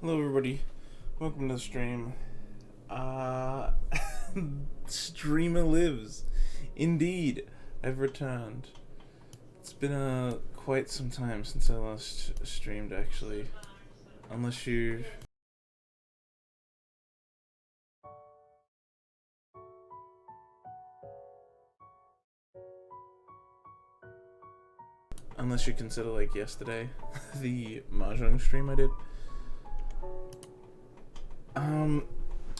Hello everybody, welcome to the stream. Streamer lives. Indeed, I've returned. It's been quite some time since I last streamed actually. Unless you... Unless you consider like yesterday, the Mahjong stream I did.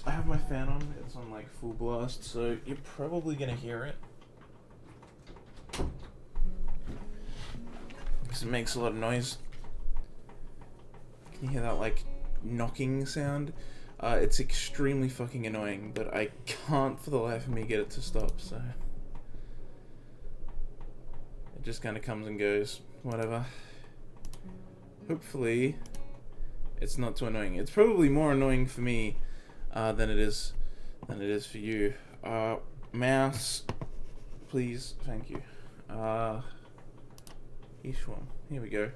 I have my fan on, it's on like full blast, so you're probably gonna hear it. Because it makes a lot of noise. Can you hear that like knocking sound? It's extremely fucking annoying, but I can't for the life of me get it to stop, so... It just kinda comes and goes, whatever. Hopefully, it's not too annoying. It's probably more annoying for me than it is for you. Mouse, please, thank you. Each one. Here we go.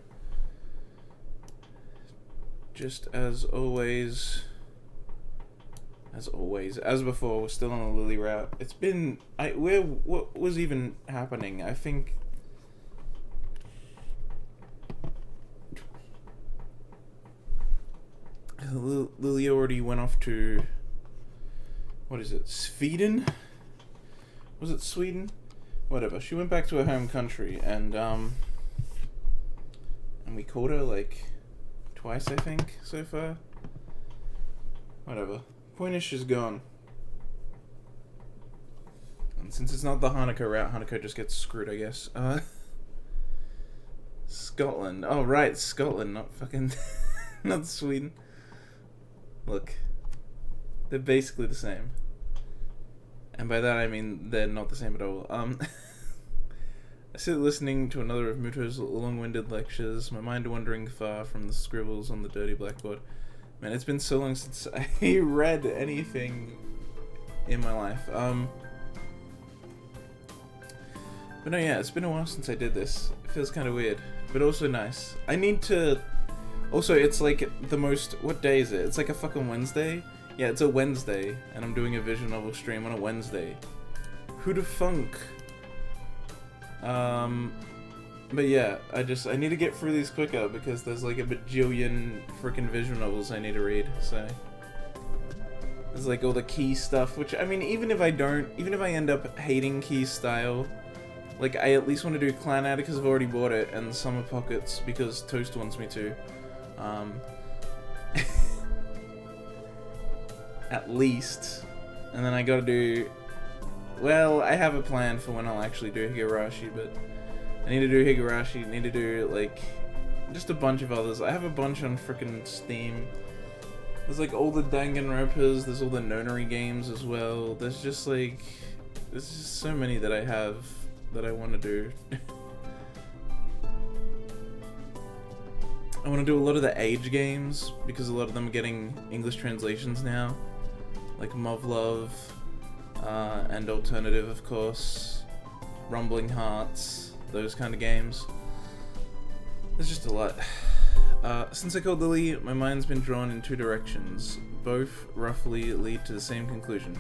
Just as always, as before, we're still on the Lilly route. It's been, what was even happening? I think. Lilly already went off to, what is it, Sweden? Was it Sweden? Whatever. She went back to her home country, and we caught her like twice, I think, so far. Whatever. Point is, she's gone. And since it's not the Hanukkah route, Hanukkah just gets screwed, I guess. Scotland. Oh, right, Scotland, not fucking, not Sweden. Look, they're basically the same. And by that I mean they're not the same at all. I sit listening to another of Muto's long-winded lectures, my mind wandering far from the scribbles on the dirty blackboard. Man, it's been so long since I read anything in my life. But no, yeah, it's been a while since I did this. It feels kind of weird, but also nice. I need to... Also, it's like the most... What day is it? It's like a fucking Wednesday? Yeah, it's a Wednesday, and I'm doing a visual novel stream on a Wednesday. Who the funk? But yeah, I need to get through these quicker, because there's like a bajillion freaking visual novels I need to read, so... There's like all the key stuff, which, I mean, even if I end up hating key style, like, I at least want to do Clan Adder because I've already bought it, and Summer Pockets because Toast wants me to. At least. And then I gotta do... Well, I have a plan for when I'll actually do Higurashi, but... I need to do Higurashi, need to do, like... Just a bunch of others. I have a bunch on frickin' Steam. There's like all the Danganronpas, there's all the Nonary games as well. There's just so many that I have that I want to do. I want to do a lot of the age games because a lot of them are getting English translations now, like Muv-Luv, and Alternative, of course, Rumbling Hearts, those kind of games. There's just a lot. Since I called Lilly, my mind's been drawn in two directions. Both roughly lead to the same conclusion.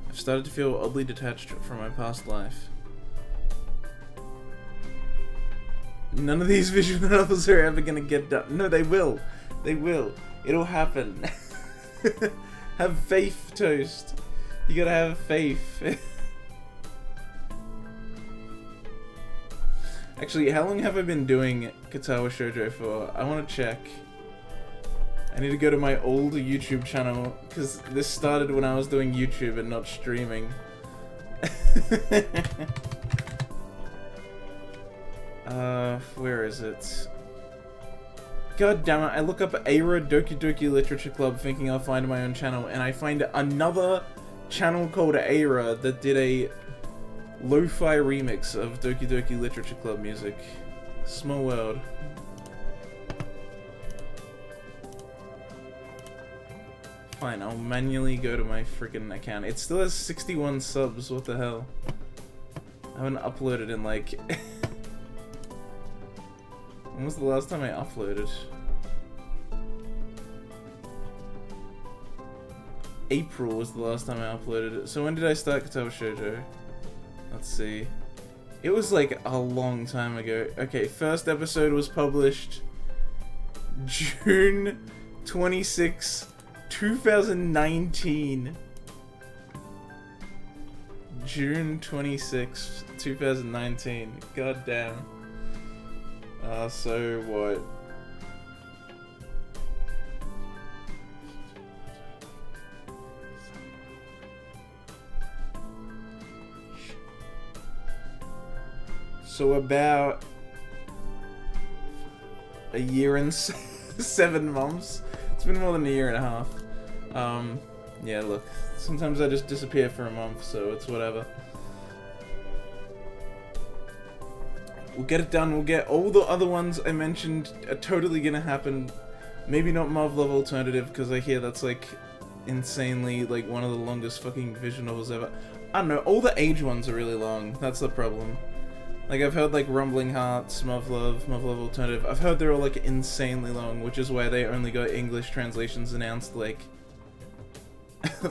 I've started to feel oddly detached from my past life. None of these visual novels are ever gonna get done. No, they will. They will. It'll happen. Have faith, Toast. You gotta have faith. Actually, how long have I been doing Katawa Shoujo for? I want to check. I need to go to my old YouTube channel, because this started when I was doing YouTube and not streaming. Where is it? God damn it, I look up Eira Doki Doki Literature Club thinking I'll find my own channel, and I find another channel called Eira that did a lo-fi remix of Doki Doki Literature Club music. Small world. Fine, I'll manually go to my freaking account. It still has 61 subs, what the hell? I haven't uploaded in like... When was the last time I uploaded? April was the last time I uploaded it. So when did I start Katawa Shoujo? Let's see. It was like a long time ago. Okay, first episode was published June 26, 2019. June 26, 2019. God damn. So what? So about a year and 7 months. It's been more than a year and a half. Yeah, look, sometimes I just disappear for a month, so it's whatever. We'll get it done. We'll get all the other ones I mentioned are totally gonna happen. Maybe not Muv-Luv Alternative, because I hear that's like insanely like one of the longest fucking visual novels ever. I don't know, all the age ones are really long. That's the problem. Like, I've heard, like, Rumbling Hearts, Muv-Luv, Muv-Luv Alternative. I've heard they're all, like, insanely long, which is why they only got English translations announced, like,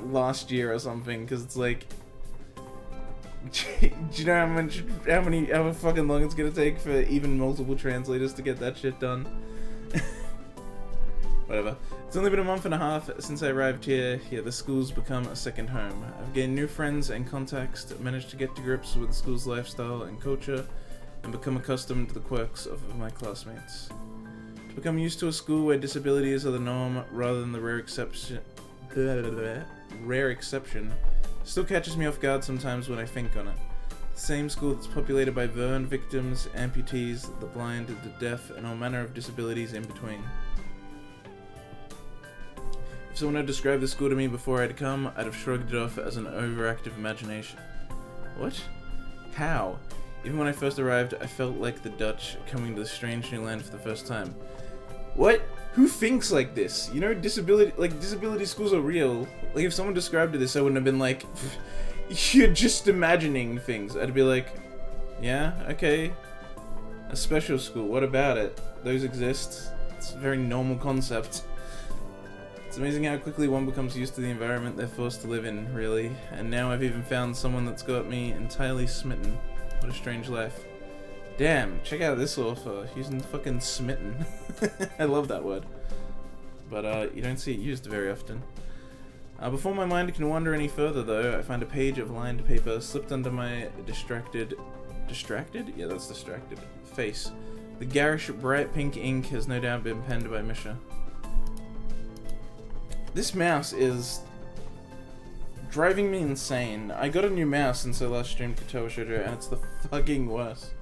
last year or something, because it's like... Do you know how fucking long it's gonna take for even multiple translators to get that shit done? Whatever. It's only been a month and a half since I arrived here. Yeah, the school's become a second home. I've gained new friends and contacts, managed to get to grips with the school's lifestyle and culture, and become accustomed to the quirks of my classmates. To become used to a school where disabilities are the norm rather than the rare exception, still catches me off guard sometimes when I think on it. The same school that's populated by burn victims, amputees, the blind, the deaf, and all manner of disabilities in between. If someone had described the school to me before I'd come, I'd have shrugged it off as an overactive imagination. What? How? Even when I first arrived, I felt like the Dutch coming to the strange new land for the first time. What? Who thinks like this? You know, disability schools are real. Like, if someone described this, I wouldn't have been like, you're just imagining things. I'd be like, yeah, okay. A special school, what about it? Those exist. It's a very normal concept. It's amazing how quickly one becomes used to the environment they're forced to live in, really. And now I've even found someone that's got me entirely smitten. What a strange life. Damn, check out this author, using fucking smitten. I love that word. But you don't see it used very often. Before my mind can wander any further though, I find a page of lined paper slipped under my distracted? Yeah, that's distracted. Face. The garish, bright pink ink has no doubt been penned by Misha. This mouse is driving me insane. I got a new mouse since I last streamed Katawa Shoujo, and it's the fucking worst.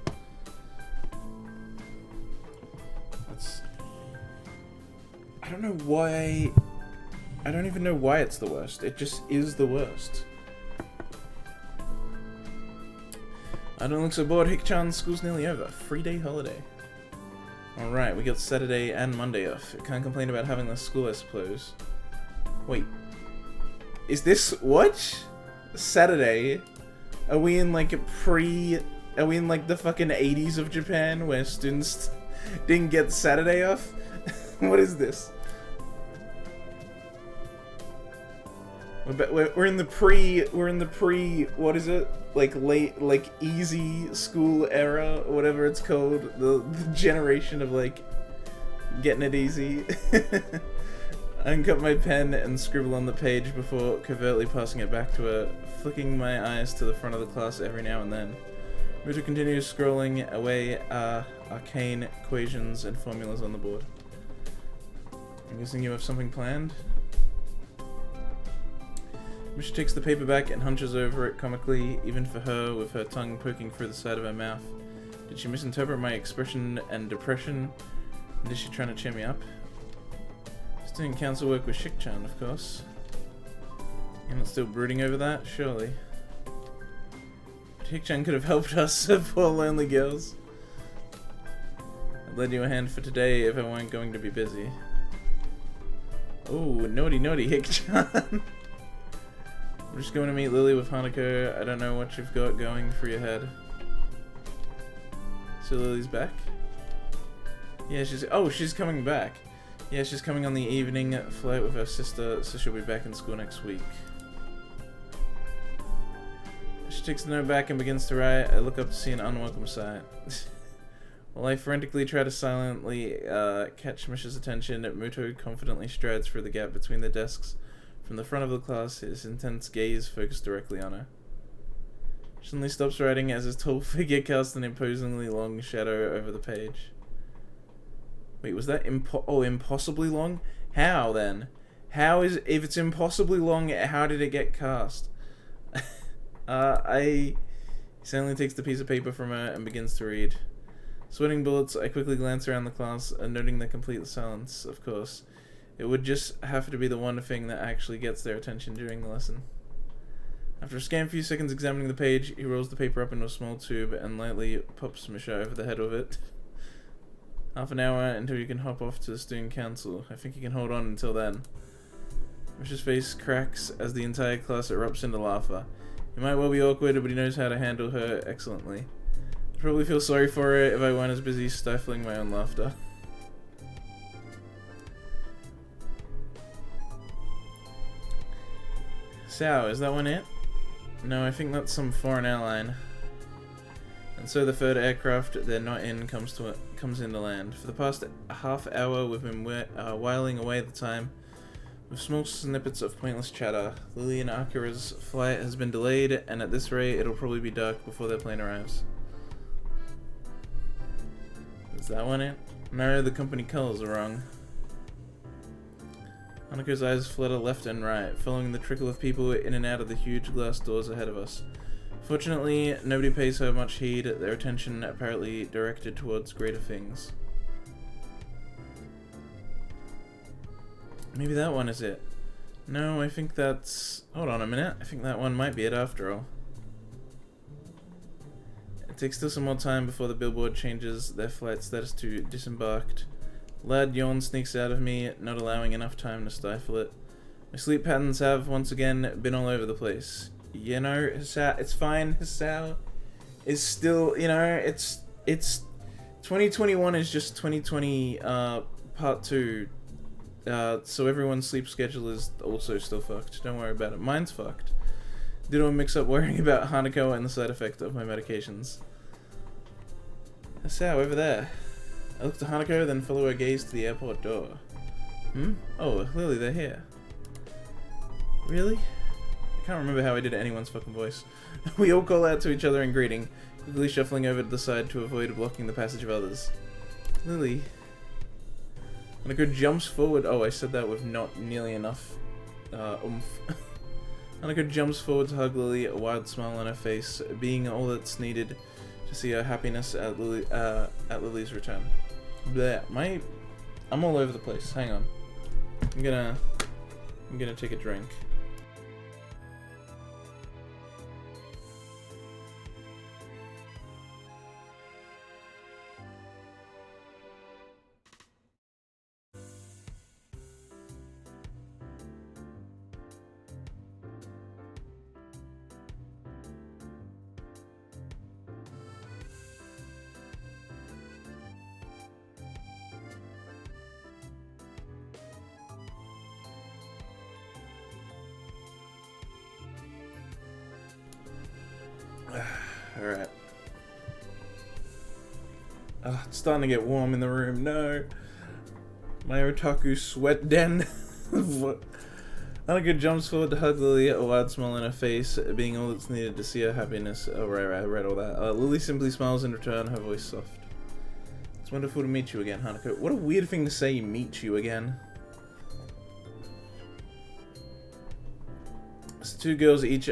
I don't know why I don't even know why it's the worst. It just is the worst. I don't look so bored. Hick-chan, school's nearly over. 3-day holiday. Alright, we got Saturday and Monday off. Can't complain about having less school, I suppose. Wait. Is this... what? Saturday? Are we in like are we in like the fucking 80s of Japan where students didn't get Saturday off? What is this? We're in the pre, what is it? Like late, like easy school era, or whatever it's called. The generation of like getting it easy. I uncut my pen and scribble on the page before covertly passing it back to her, flicking my eyes to the front of the class every now and then. Muto continues scrolling away arcane equations and formulas on the board. I'm guessing you have something planned? Misha takes the paper back and hunches over it comically, even for her, with her tongue poking through the side of her mouth. Did she misinterpret my expression and depression? And is she trying to cheer me up? Just doing council work with Shik-chan, of course. You're not still brooding over that? Surely. But Shik-chan could have helped us, poor lonely girls. I'd lend you a hand for today if I weren't going to be busy. Oh, naughty naughty Hik-chan. I'm just going to meet Lilly with Hanako. I don't know what you've got going for your head. So Lily's back? Yeah, she's coming back. Yeah, she's coming on the evening flight with her sister, so she'll be back in school next week. She takes the note back and begins to write. I look up to see an unwelcome sight. While I frantically try to silently catch Misha's attention, Muto confidently strides through the gap between the desks. From the front of the class, his intense gaze focused directly on her. She suddenly stops writing as his tall figure casts an imposingly long shadow over the page. Wait, was that impossibly long? How, then? If it's impossibly long, how did it get cast? He suddenly takes the piece of paper from her and begins to read. Sweating bullets, I quickly glance around the class, noting the complete silence, of course. It would just have to be the one thing that actually gets their attention during the lesson. After a scant few seconds examining the page, he rolls the paper up into a small tube and lightly pops Misha over the head with it. Half an hour until you can hop off to the student council. I think you can hold on until then. Misha's face cracks as the entire class erupts into laughter. He might well be awkward, but he knows how to handle her excellently. I'd probably feel sorry for her if I weren't as busy stifling my own laughter. So, is that one it? No, I think that's some foreign airline. And so the third aircraft they're not in comes into land. For the past half hour, we've been whiling away the time with small snippets of pointless chatter. Lilly and Akira's flight has been delayed, and at this rate, it'll probably be dark before their plane arrives. Is that one it? No, the company colors are wrong. Hanako's eyes flutter left and right, following the trickle of people in and out of the huge glass doors ahead of us. Fortunately, nobody pays her much heed, their attention apparently directed towards greater things. Maybe that one is it. No, I think that's... Hold on a minute, I think that one might be it after all. It takes still some more time before the billboard changes their flight status to disembarked. Loud yawn sneaks out of me, not allowing enough time to stifle it. My sleep patterns have, once again, been all over the place. You know, it's fine. Hisao is still, you know, it's 2021 is just 2020 part 2. So everyone's sleep schedule is also still fucked. Don't worry about it. Mine's fucked. Didn't mix up worrying about Hanako and the side effect of my medications. Hisao, over there. I look to Hanako, then follow her gaze to the airport door. Oh, Lilly, they're here. Really? I can't remember how I did anyone's fucking voice. We all call out to each other in greeting, quickly shuffling over to the side to avoid blocking the passage of others. Lilly. Hanako jumps forward. Oh, I said that with not nearly enough oomph. Hanako jumps forward to hug Lilly, a wide smile on her face, being all that's needed to see her happiness at Lily's return. Bleh, I'm all over the place. Hang on. I'm gonna I'm gonna take a drink. Alright. Oh, it's starting to get warm in the room. No. My otaku sweat den. Hanako jumps forward to hug Lilly, a wide smile on her face, being all that's needed to see her happiness. Oh, right, I read all that. Lilly simply smiles in return, her voice soft. It's wonderful to meet you again, Hanako. What a weird thing to say, meet you again. As the two girls each,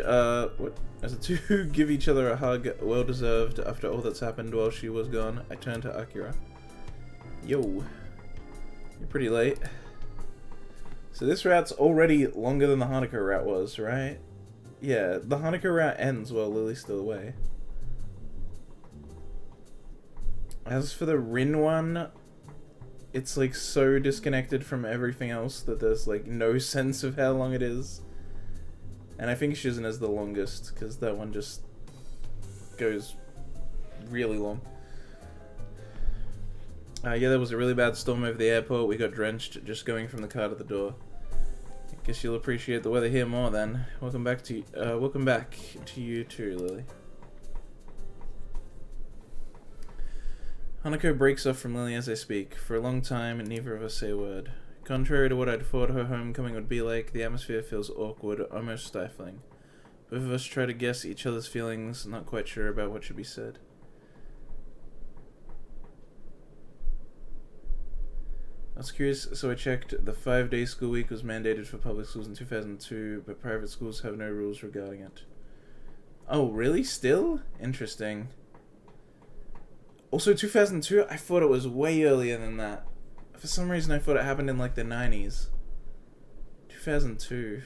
As the two give each other a hug, well deserved, after all that's happened while she was gone, I turn to Akira. Yo. You're pretty late. So this route's already longer than the Hanako route was, right? Yeah, the Hanako route ends while Lily's still away. As for the Rin one, it's like so disconnected from everything else that there's like no sense of how long it is. And I think Shizen is the longest, because that one just goes really long. Yeah, there was a really bad storm over the airport. We got drenched just going from the car to the door. I guess you'll appreciate the weather here more then. Welcome back to you too, Lily. Hanako breaks off from Lily as I speak. For a long time, neither of us say a word. Contrary to what I'd thought her homecoming would be like, the atmosphere feels awkward, almost stifling. Both of us try to guess each other's feelings, not quite sure about what should be said. I was curious, so I checked. The 5-day school week was mandated for public schools in 2002, but private schools have no rules regarding it. Oh, really? Still? Interesting. Also, 2002? I thought it was way earlier than that. For some reason, I thought it happened in, like, the 90s. 2002.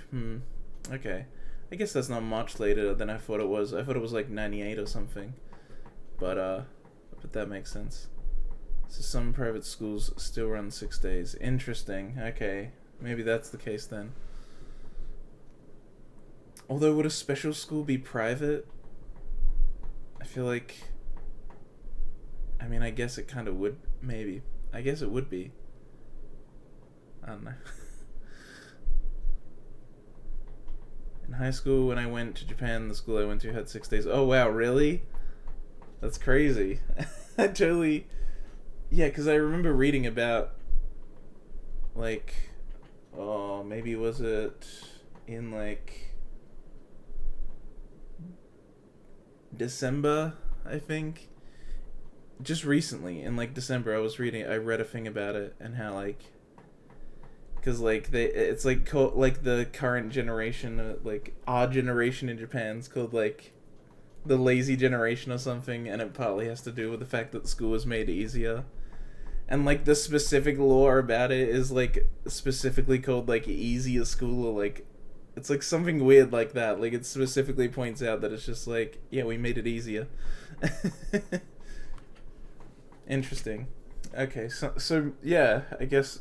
Okay. I guess that's not much later than I thought it was. I thought it was, like, 98 or something. But that makes sense. So some private schools still run 6 days. Interesting. Okay. Maybe that's the case then. Although, would a special school be private? I feel like... I mean, I guess it kind of would. Maybe. I guess it would be. I don't know. In high school, when I went to Japan, the school I went to had 6 days. Oh, wow. Really? That's crazy. I totally... Yeah, because I remember reading about, like, oh, maybe was it in, like, December, I think? Just recently, in, like, December, I read a thing about it, and how, like, because, like, it's, like, like, the current generation, like, our generation in Japan's called, like, the lazy generation or something, and it partly has to do with the fact that school was made easier. And, like, the specific lore about it is, like, specifically called, like, easier school, or, like, it's, like, something weird like that. Like, it specifically points out that it's just, like, yeah, we made it easier. Interesting. Okay, so, yeah, I guess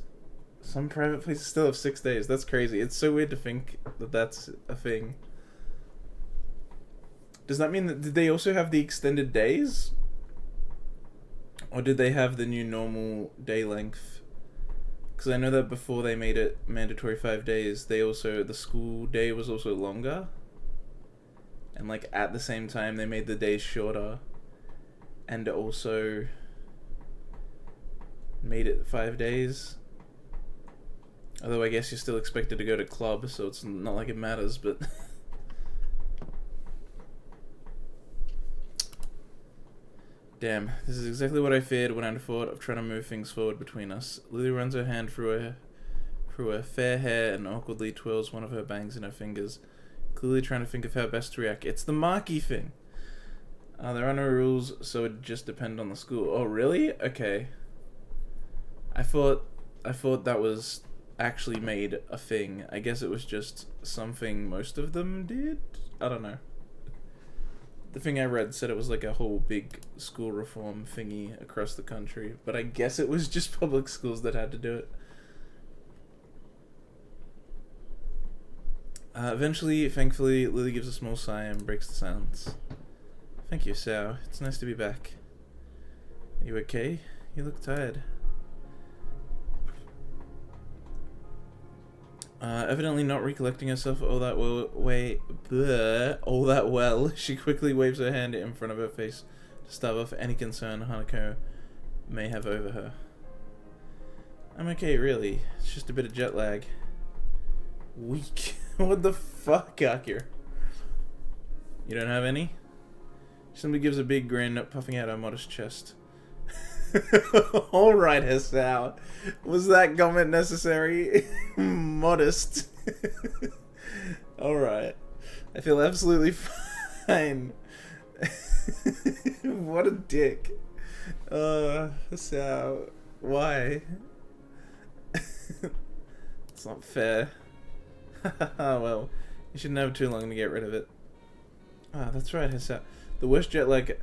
some private places still have 6 days. That's crazy. It's so weird to think that that's a thing. Does that mean that, did they also have the extended days? Or did they have the new normal day length? Because I know that before they made it mandatory 5 days, the school day was also longer. And, like, at the same time, they made the days shorter. And also made it 5 days. Although I guess you're still expected to go to club, so it's not like it matters, but... Damn, this is exactly what I feared when I thought of trying to move things forward between us. Lily runs her hand through her fair hair and awkwardly twirls one of her bangs in her fingers, clearly trying to think of how best to react. It's the Maki thing! There are no rules, so it just depend on the school. Oh, really? Okay. I thought that was actually made a thing. I guess it was just something most of them did? I don't know. The thing I read said it was like a whole big school reform thingy across the country, but I guess it was just public schools that had to do it. Eventually, thankfully, Lily gives a small sigh and breaks the silence. Thank you, Sao. It's nice to be back. Are you okay? You look tired. Evidently not recollecting herself all that well, she quickly waves her hand in front of her face to stave off any concern Hanako may have over her. I'm okay, really. It's just a bit of jet lag. Weak. What the fuck, Akira? You don't have any? She simply gives a big grin, puffing out her modest chest. Alright, Hisao. Was that comment necessary? Modest. Alright. I feel absolutely fine. What a dick. Hisao. Why? It's not fair. Well, you shouldn't have too long to get rid of it. Ah, that's right, Hisao. The worst jet lag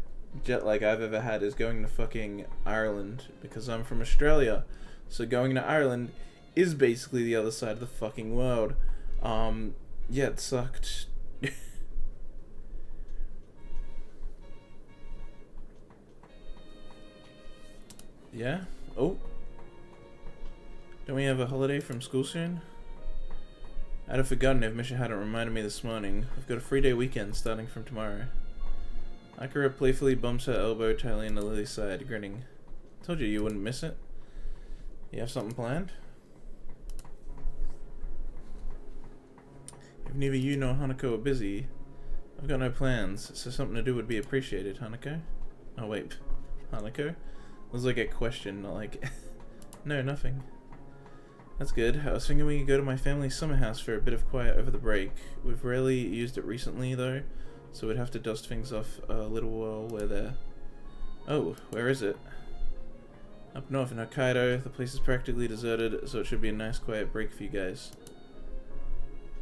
I've ever had is going to fucking Ireland, because I'm from Australia. So going to Ireland is basically the other side of the fucking world. Yeah, it sucked. Yeah? Oh. Don't we have a holiday from school soon? I'd have forgotten if Misha hadn't reminded me this morning. We've got a 3-day weekend starting from tomorrow. Akira playfully bumps her elbow tightly into Lily's side, grinning. Told you wouldn't miss it. You have something planned? If neither you nor Hanako are busy, I've got no plans, so something to do would be appreciated, Hanako. Oh wait, Hanako? It was like a question, not like... No, nothing. That's good. I was thinking we could go to my family's summer house for a bit of quiet over the break. We've rarely used it recently, though, so we'd have to dust things off a little while we're there. Oh, where is it? Up north in Hokkaido. The place is practically deserted, so it should be a nice quiet break for you guys.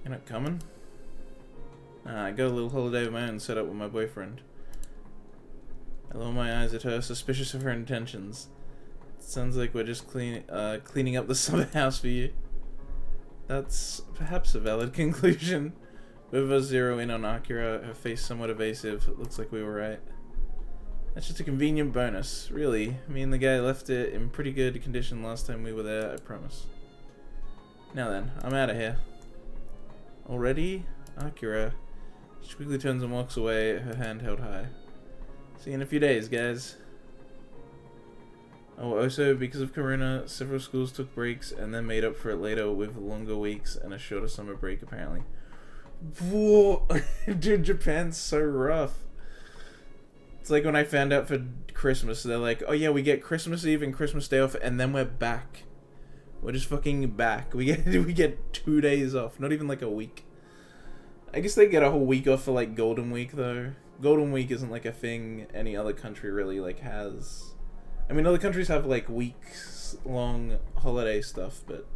You're not coming? I got a little holiday of my own set up with my boyfriend. I roll my eyes at her, suspicious of her intentions. Sounds like we're just cleaning up the summer house for you. That's perhaps a valid conclusion. With us zero in on Akira, her face somewhat evasive. It looks like we were right. That's just a convenient bonus. Really, me and the guy left it in pretty good condition last time we were there, I promise. Now then, I'm out of here. Already? Akira. She quickly turns and walks away, her hand held high. See you in a few days, guys. Oh, also, because of Corona, several schools took breaks and then made up for it later with longer weeks and a shorter summer break, apparently. Whoa! Dude, Japan's so rough. It's like when I found out for Christmas, they're like, oh yeah, we get Christmas Eve and Christmas Day off, and then we're back. We're just fucking back. We get 2 days off, not even like a week. I guess they get a whole week off for like Golden Week, though. Golden Week isn't like a thing any other country really like has. I mean, other countries have like weeks-long holiday stuff, but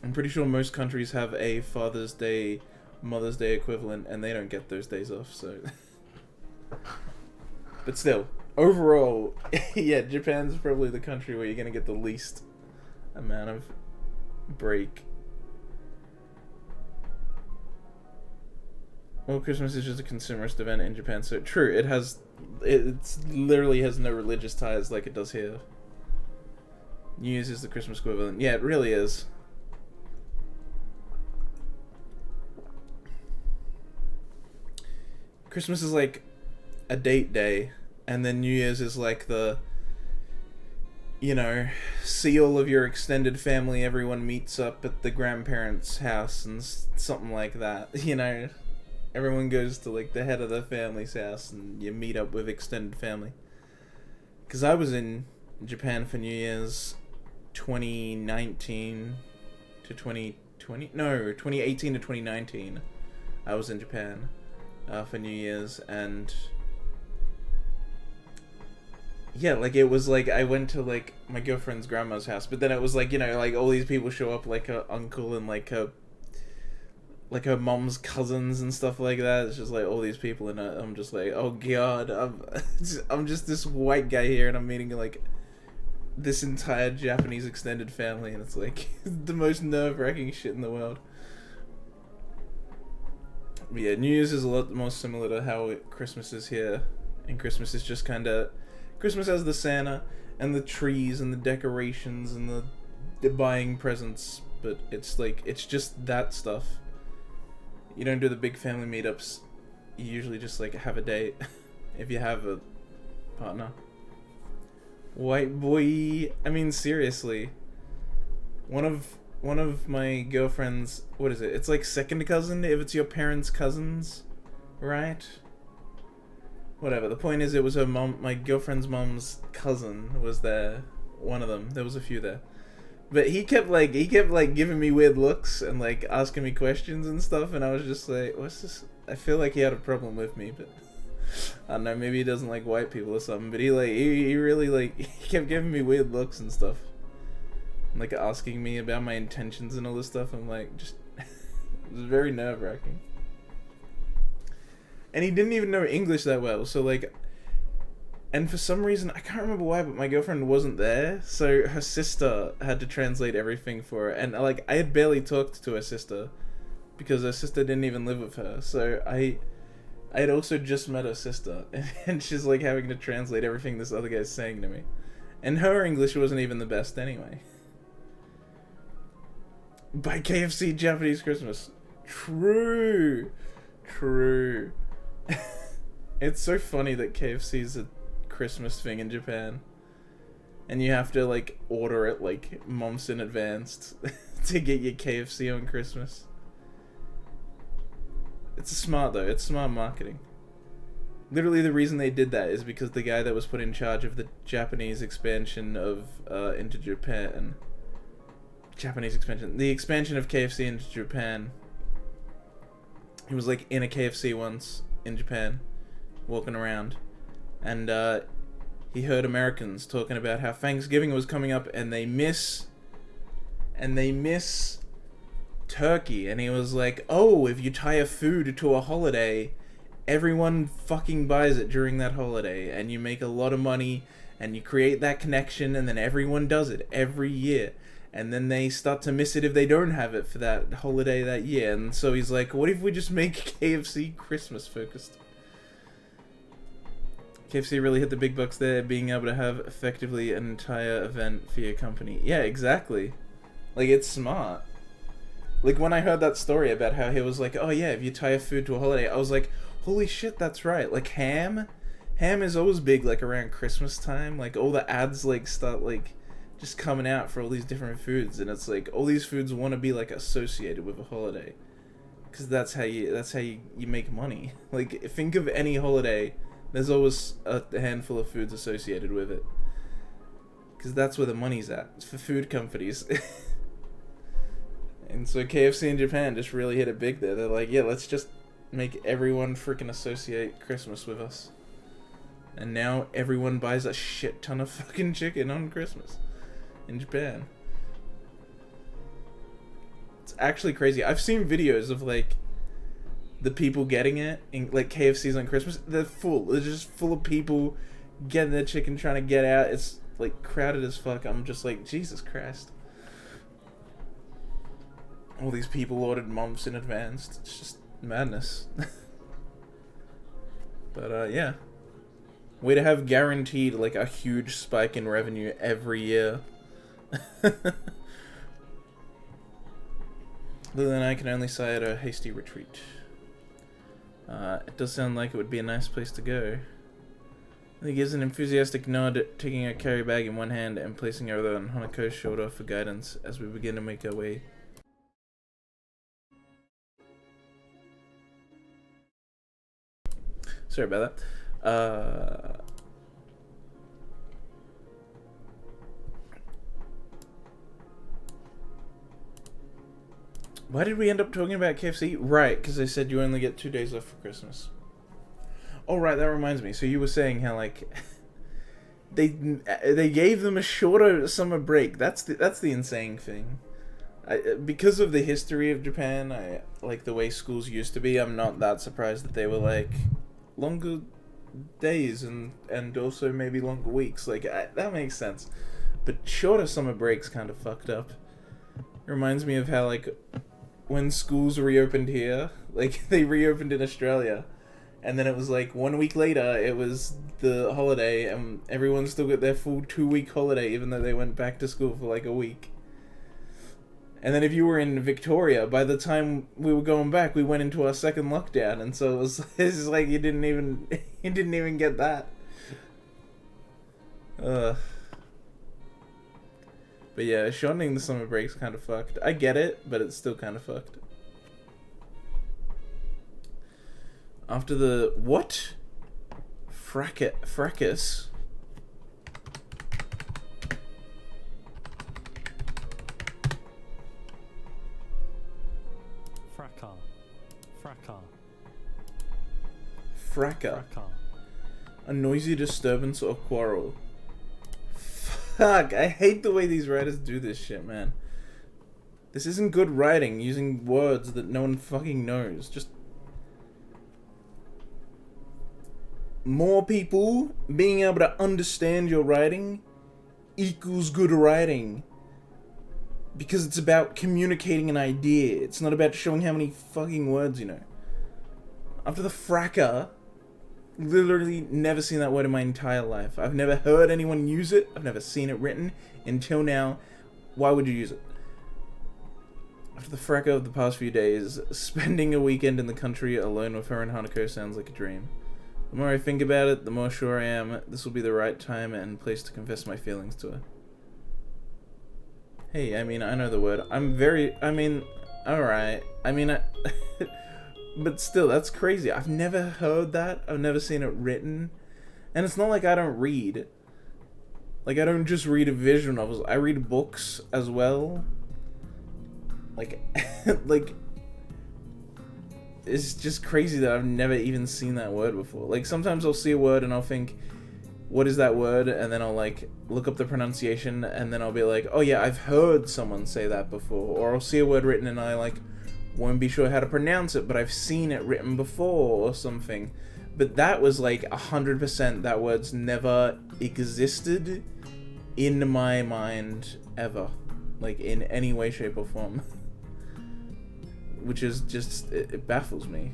I'm pretty sure most countries have a Father's Day, Mother's Day equivalent, and they don't get those days off, so... But still, overall, yeah, Japan's probably the country where you're gonna get the least amount of break. Well, Christmas is just a consumerist event in Japan, so true, it literally has no religious ties like it does here. New Year's is the Christmas equivalent. Yeah, it really is. Christmas is like a date day, and then New Year's is like the, you know, see all of your extended family, everyone meets up at the grandparents' house and something like that, you know. Everyone goes to like the head of the family's house and you meet up with extended family. Because I was in Japan for New Year's 2019 to 2020, no, 2018 to 2019. I was in Japan for New Year's, and yeah, like it was like I went to like my girlfriend's grandma's house, but then it was like, you know, like all these people show up, like her uncle and like her mom's cousins and stuff like that. It's just like all these people, and I'm just like, oh god, I'm just this white guy here, and I'm meeting like this entire Japanese extended family, and it's like the most nerve-wracking shit in the world. But yeah, New Year's is a lot more similar to how Christmas is here, and Christmas is just kind of Christmas has the Santa and the trees and the decorations and the buying presents, but it's like it's just that stuff. You don't do the big family meetups. You usually just like have a date if you have a partner. White boy. I mean, seriously. One of my girlfriend's, what is it? It's like second cousin if it's your parents' cousins, right? Whatever. The point is, it was her mom. My girlfriend's mom's cousin was there. One of them. There was a few there. But he kept giving me weird looks and like asking me questions and stuff, and I was just like, what's this? I feel like he had a problem with me, but I don't know, maybe he doesn't like white people or something, but he really like, he kept giving me weird looks and stuff. Like asking me about my intentions and all this stuff. I'm like, just it was very nerve-wracking. And he didn't even know English that well, so like, and for some reason, I can't remember why, but my girlfriend wasn't there, so her sister had to translate everything for her. And like, I had barely talked to her sister because her sister didn't even live with her. So I had also just met her sister, and she's like having to translate everything this other guy's saying to me. And her English wasn't even the best anyway. Buy KFC Japanese Christmas. True. It's so funny that KFC is a Christmas thing in Japan, and you have to like order it like months in advance to get your KFC on Christmas. It's smart though. It's smart marketing. Literally, the reason they did that is because the guy that was put in charge of the Japanese expansion of into Japan, the expansion of KFC into Japan. He was like in a KFC once in Japan, walking around, and he heard Americans talking about how Thanksgiving was coming up and they miss turkey, and he was like, oh, if you tie a food to a holiday, everyone fucking buys it during that holiday, and you make a lot of money, and you create that connection, and then everyone does it every year, and then they start to miss it if they don't have it for that holiday that year. And so he's like, what if we just make KFC Christmas focused? KFC really hit the big bucks there, being able to have effectively an entire event for your company. Yeah, exactly. Like, it's smart. Like, when I heard that story about how he was like, oh yeah, if you tie a food to a holiday, I was like, holy shit, that's right. Like, ham is always big, like, around Christmas time. Like, all the ads, like, start, like, just coming out for all these different foods, and it's like, all these foods want to be, like, associated with a holiday. Because that's how you make money. Like, think of any holiday, there's always a handful of foods associated with it. Because that's where the money's at. It's for food companies. And so KFC in Japan just really hit it big there. They're like, yeah, let's just make everyone freaking associate Christmas with us. And now everyone buys a shit ton of fucking chicken on Christmas in Japan. It's actually crazy. I've seen videos of like the people getting it in like KFC's on Christmas. They're full. They're just full of people getting their chicken, trying to get out. It's like crowded as fuck. I'm just like, Jesus Christ. All these people ordered months in advance. It's just madness. But yeah. Way to have guaranteed like a huge spike in revenue every year. Other than I can only sigh at a hasty retreat. It does sound like it would be a nice place to go. He gives an enthusiastic nod, taking a carry bag in one hand and placing her on Hanako's shoulder for guidance as we begin to make our way. Sorry about that. Why did we end up talking about KFC? Right, because they said you only get 2 days off for Christmas. Oh, right, that reminds me. So you were saying how, like, they gave them a shorter summer break. That's the insane thing. Because of the history of Japan, I like the way schools used to be. I'm not that surprised that they were like longer days and also maybe longer weeks. Like that makes sense. But shorter summer breaks kind of fucked up. It reminds me of how like when schools reopened here, like they reopened in Australia, and then it was like 1 week later it was the holiday and everyone still got their full 2 week holiday even though they went back to school for like a week. And then if you were in Victoria, by the time we were going back, we went into our second lockdown, and so it's like you didn't even get that. But yeah, shortening the summer break's kind of fucked. I get it, but it's still kind of fucked. After the what? Fracas. Fracas. A noisy disturbance or quarrel. Fuck, I hate the way these writers do this shit, man. This isn't good writing, using words that no one fucking knows. Just more people being able to understand your writing equals good writing. Because it's about communicating an idea. It's not about showing how many fucking words you know. After the fracas, literally never seen that word in my entire life. I've never heard anyone use it. I've never seen it written until now. Why would you use it? After the fracas of the past few days, spending a weekend in the country alone with her and Hanako sounds like a dream. The more I think about it, the more sure I am this will be the right time and place to confess my feelings to her. Hey, I mean, I know the word. Alright. But still, that's crazy. I've never heard that. I've never seen it written. And it's not like I don't read. Like, I don't just read visual novels. I read books as well. Like, it's just crazy that I've never even seen that word before. Like, sometimes I'll see a word and I'll think, what is that word? And then I'll, like, look up the pronunciation and then I'll be like, oh yeah, I've heard someone say that before. Or I'll see a word written and I, like, won't be sure how to pronounce it, but I've seen it written before or something. But that was like 100% that word's never existed in my mind ever, like in any way, shape or form. Which is just, it baffles me.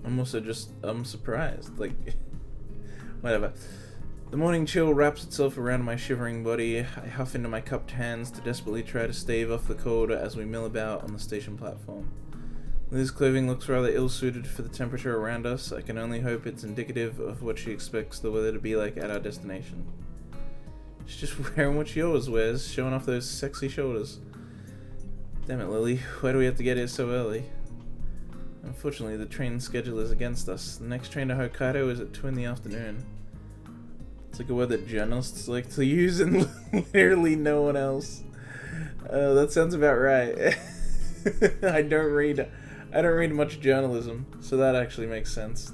I'm surprised, like, whatever. The morning chill wraps itself around my shivering body. I huff into my cupped hands to desperately try to stave off the cold as we mill about on the station platform. Liz's clothing looks rather ill-suited for the temperature around us. I can only hope it's indicative of what she expects the weather to be like at our destination. She's just wearing what she always wears, showing off those sexy shoulders. Damn it, Lilly. Why do we have to get here so early? Unfortunately, the train schedule is against us. The next train to Hokkaido is at 2 in the afternoon. It's like a word that journalists like to use and literally no one else. That sounds about right. I don't read much journalism, so that actually makes sense.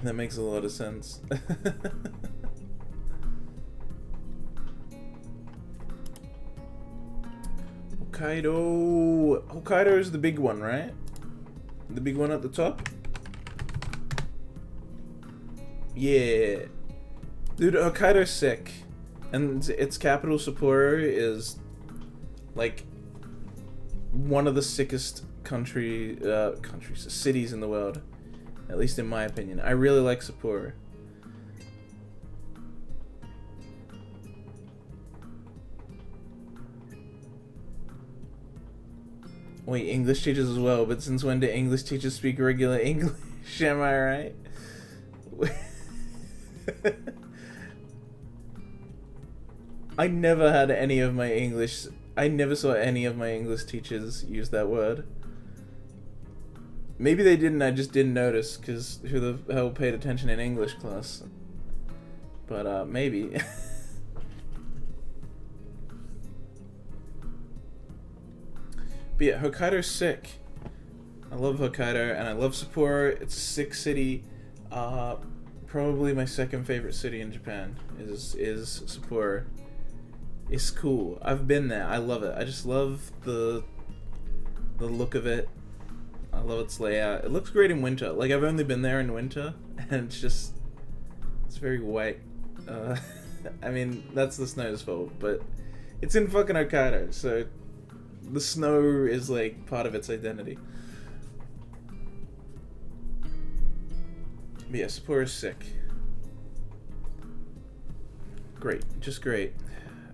That makes a lot of sense. Hokkaido is the big one, right? The big one at the top? Yeah. Dude, Hokkaido's sick. And its capital, Sapporo, is like one of the sickest cities in the world. At least in my opinion. I really like Sapporo. Wait, English teachers as well, but since when do English teachers speak regular English? Am I right? I never saw any of my English teachers use that word. Maybe they didn't, I just didn't notice, because who the hell paid attention in English class? But, maybe. But yeah, Hokkaido's sick. I love Hokkaido, and I love Sapporo. It's a sick city. Probably my second favorite city in Japan is Sapporo. It's cool. I've been there. I love it. I just love the look of it. I love its layout. It looks great in winter. Like, I've only been there in winter, and it's very white. I mean, that's the snow's fault, but it's in fucking Hokkaido, so the snow is, like, part of its identity. But yeah, Sapporo's sick. Great. Just great.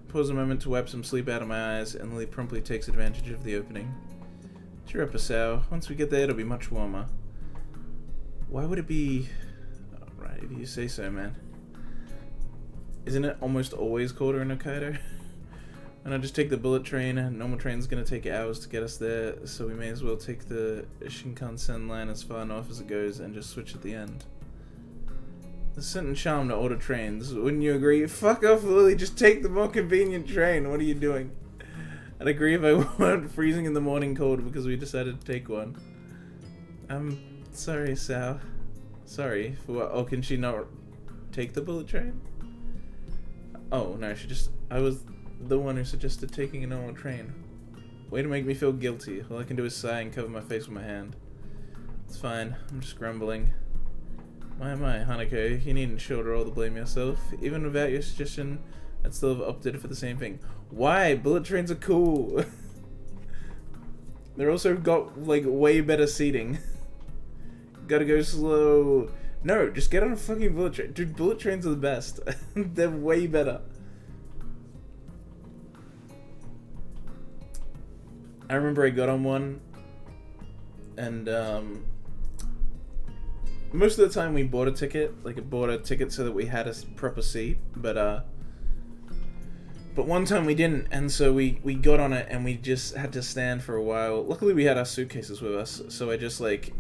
Pause a moment to wipe some sleep out of my eyes, and Lilly promptly takes advantage of the opening. Cheer up, Asao. Once we get there, it'll be much warmer. Why would it be... Oh, right, if you say so, man. Isn't it almost always colder in Hokkaido? And I just take the bullet train. Normal train's gonna take hours to get us there, so we may as well take the Shinkansen line as far north as it goes and just switch at the end. There's a certain charm to older trains, wouldn't you agree? Fuck off, Lilly, just take the more convenient train. What are you doing? I'd agree if I weren't freezing in the morning cold because we decided to take one. I'm sorry, Sal. Sorry for what? Oh, can she not take the bullet train? Oh, no, I was the one who suggested taking a normal train. Way to make me feel guilty. All I can do is sigh and cover my face with my hand. It's fine, I'm just grumbling. My, Hanako, you needn't shoulder all the blame yourself. Even without your suggestion, I'd still have opted for the same thing. Why? Bullet trains are cool. They're also got, like, way better seating. Gotta go slow. No, just get on a fucking bullet train. Dude, bullet trains are the best. They're way better. I remember I got on one, and, most of the time we bought a ticket, so that we had a proper seat, but one time we didn't, and so we got on it, and we just had to stand for a while. Luckily we had our suitcases with us, so I just, like,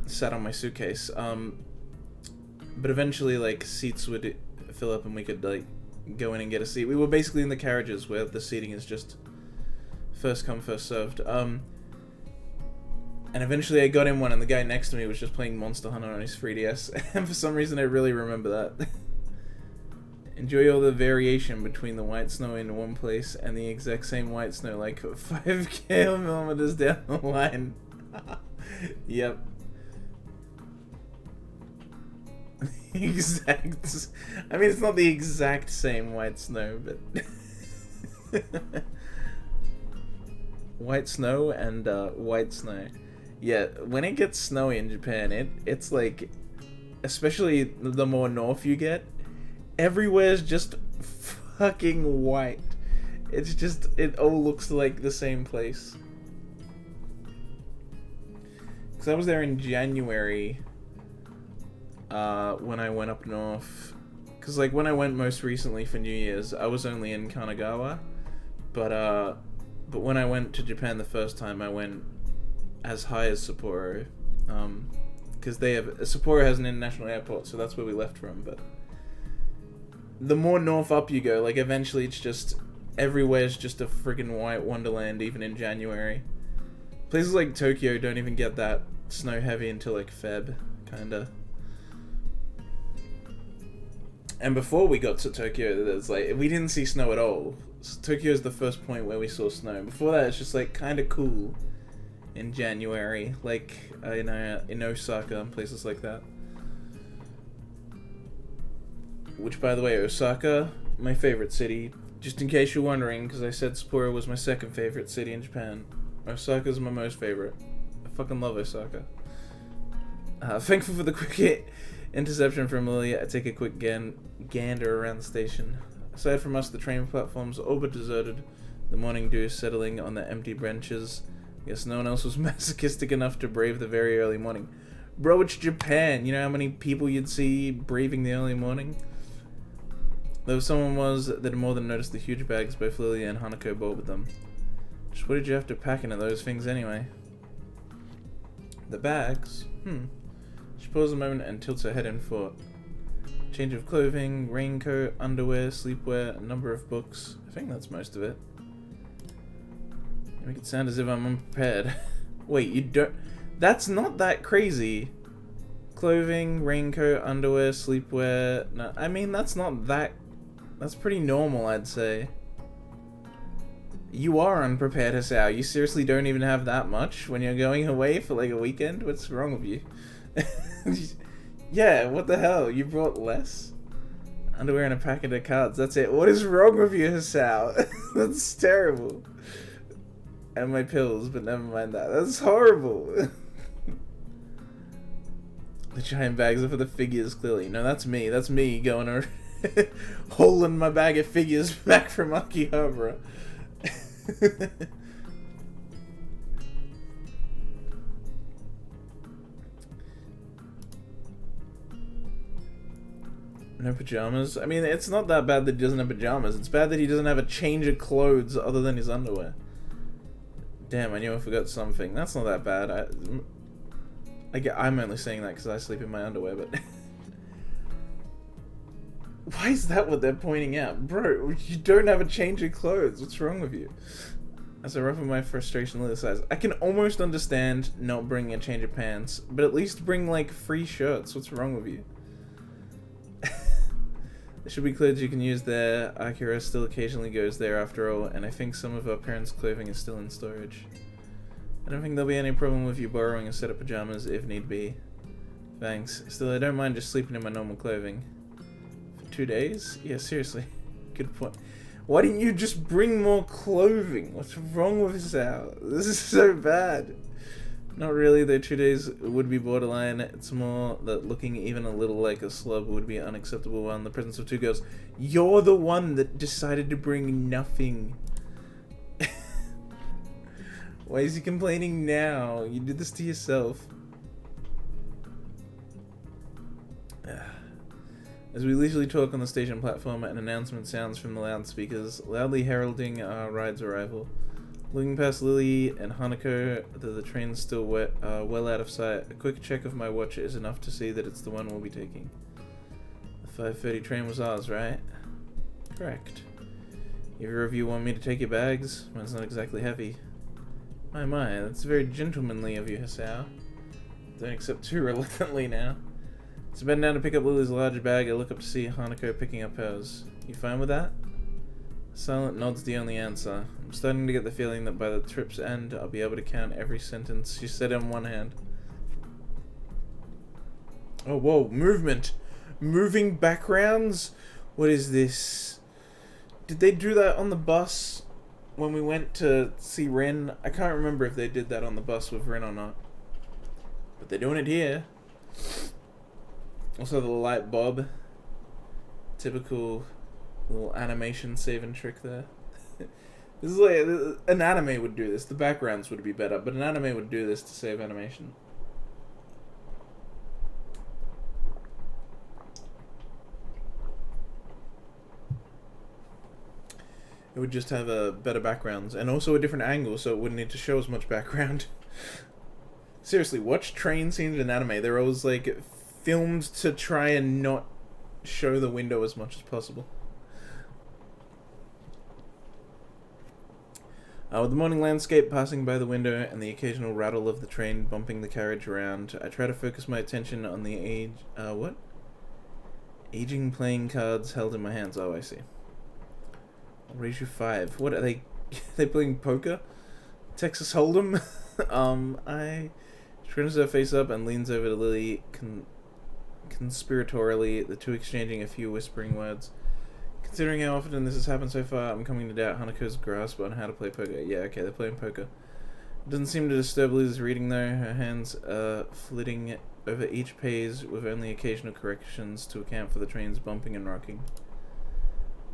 sat on my suitcase, but eventually, like, seats would fill up and we could, like, go in and get a seat. We were basically in the carriages where the seating is just first come, first served, and eventually I got in one, and the guy next to me was just playing Monster Hunter on his 3DS, and for some reason I really remember that. Enjoy all the variation between the white snow in one place and the exact same white snow like 5 kilometers down the line. Yep. Exact. I mean, it's not the exact same white snow, but... White snow and white snow. Yeah, when it gets snowy in Japan, it's like, especially the more north you get, everywhere's just fucking white. It's just, it all looks like the same place. Because I was there in January when I went up north. Because, like, when I went most recently for New Year's, I was only in Kanagawa. But when I went to Japan the first time, I went as high as Sapporo, because Sapporo has an international airport, so that's where we left from. But the more north up you go, like, eventually it's just everywhere's just a friggin' white wonderland, even in January. Places like Tokyo don't even get that snow heavy until, like, Feb, kinda. And before we got to Tokyo, there's, like, we didn't see snow at all. Tokyo is the first point where we saw snow. Before that, it's just, like, kind of cool in January, like in Osaka and places like that. Which, by the way, Osaka, my favorite city. Just in case you're wondering, because I said Sapporo was my second favorite city in Japan. Osaka's my most favorite. I fucking love Osaka. Thankful for the quick interception from Lilly. I take a quick gander around the station. Aside from us, the train platforms all but deserted. The morning dew settling on the empty benches. Guess no one else was masochistic enough to brave the very early morning. Bro, it's Japan. You know how many people you'd see braving the early morning? Though someone was that had more than noticed the huge bags both Lilly and Hanako brought with them. Just what did you have to pack into those things anyway? The bags? She pauses a moment and tilts her head in thought. Change of clothing, raincoat, underwear, sleepwear, a number of books. I think that's most of it. Make it sound as if I'm unprepared. Wait, you don't... That's not that crazy. Clothing, raincoat, underwear, sleepwear... No, I mean, that's not that... That's pretty normal, I'd say. You are unprepared, Hasao. You seriously don't even have that much when you're going away for like a weekend? What's wrong with you? Yeah, what the hell? You brought less? Underwear and a packet of cards. That's it. What is wrong with you, Hasao? That's terrible. And my pills, but never mind that. That's horrible. The giant bags are for the figures, clearly. No, that's me. That's me going around holding my bag of figures back from Akihabara. No pajamas? I mean, it's not that bad that he doesn't have pajamas. It's bad that he doesn't have a change of clothes other than his underwear. Damn, I knew I forgot something. That's not that bad. I'm only saying that because I sleep in my underwear, but... Why is that what they're pointing out? Bro, you don't have a change of clothes. What's wrong with you? As I ruffle my frustration, Lilly says, I can almost understand not bringing a change of pants, but at least bring, like, free shirts. What's wrong with you? It should be clear that you can use there. Akira still occasionally goes there after all, and I think some of our parents' clothing is still in storage. I don't think there'll be any problem with you borrowing a set of pajamas if need be. Thanks. Still, I don't mind just sleeping in my normal clothing. For 2 days? Yeah, seriously. Good point. Why didn't you just bring more clothing? What's wrong with Sal? This is so bad. Not really, though 2 days would be borderline. It's more that looking even a little like a slub would be unacceptable while in the presence of two girls. You're the one that decided to bring nothing. Why is he complaining now? You did this to yourself. As we leisurely talk on the station platform, an announcement sounds from the loudspeakers, loudly heralding our ride's arrival. Looking past Lilly and Hanako, though the train's still well out of sight, a quick check of my watch is enough to see that it's the one we'll be taking. The 5:30 train was ours, right? Correct. Either of you want me to take your bags? Mine's not exactly heavy. My, that's very gentlemanly of you, Hasao. Don't accept too reluctantly now. So bend down to pick up Lily's large bag, I look up to see Hanako picking up hers. You fine with that? Silent nod's the only answer. I'm starting to get the feeling that by the trip's end, I'll be able to count every sentence she said in one hand. Oh, whoa, movement! Moving backgrounds? What is this? Did they do that on the bus when we went to see Rin? I can't remember if they did that on the bus with Rin or not. But they're doing it here. Also the light bulb. Typical little animation saving trick there. This is like an anime would do this. The backgrounds would be better, but an anime would do this to save animation. It would just have a better backgrounds and also a different angle, so it wouldn't need to show as much background. Seriously, watch train scenes in anime. They're always like filmed to try and not show the window as much as possible. With the morning landscape passing by the window and the occasional rattle of the train bumping the carriage around, I try to focus my attention on the aging playing cards held in my hands. Oh, I see. I'll raise you 5. What are they? They playing poker? Texas Hold'em? She turns her face up and leans over to Lilly conspiratorially, the two exchanging a few whispering words. Considering how often this has happened so far, I'm coming to doubt Hanako's grasp on how to play poker. Yeah, okay, they're playing poker. It doesn't seem to disturb Lily's reading though. Her hands flitting over each page with only occasional corrections to account for the train's bumping and rocking.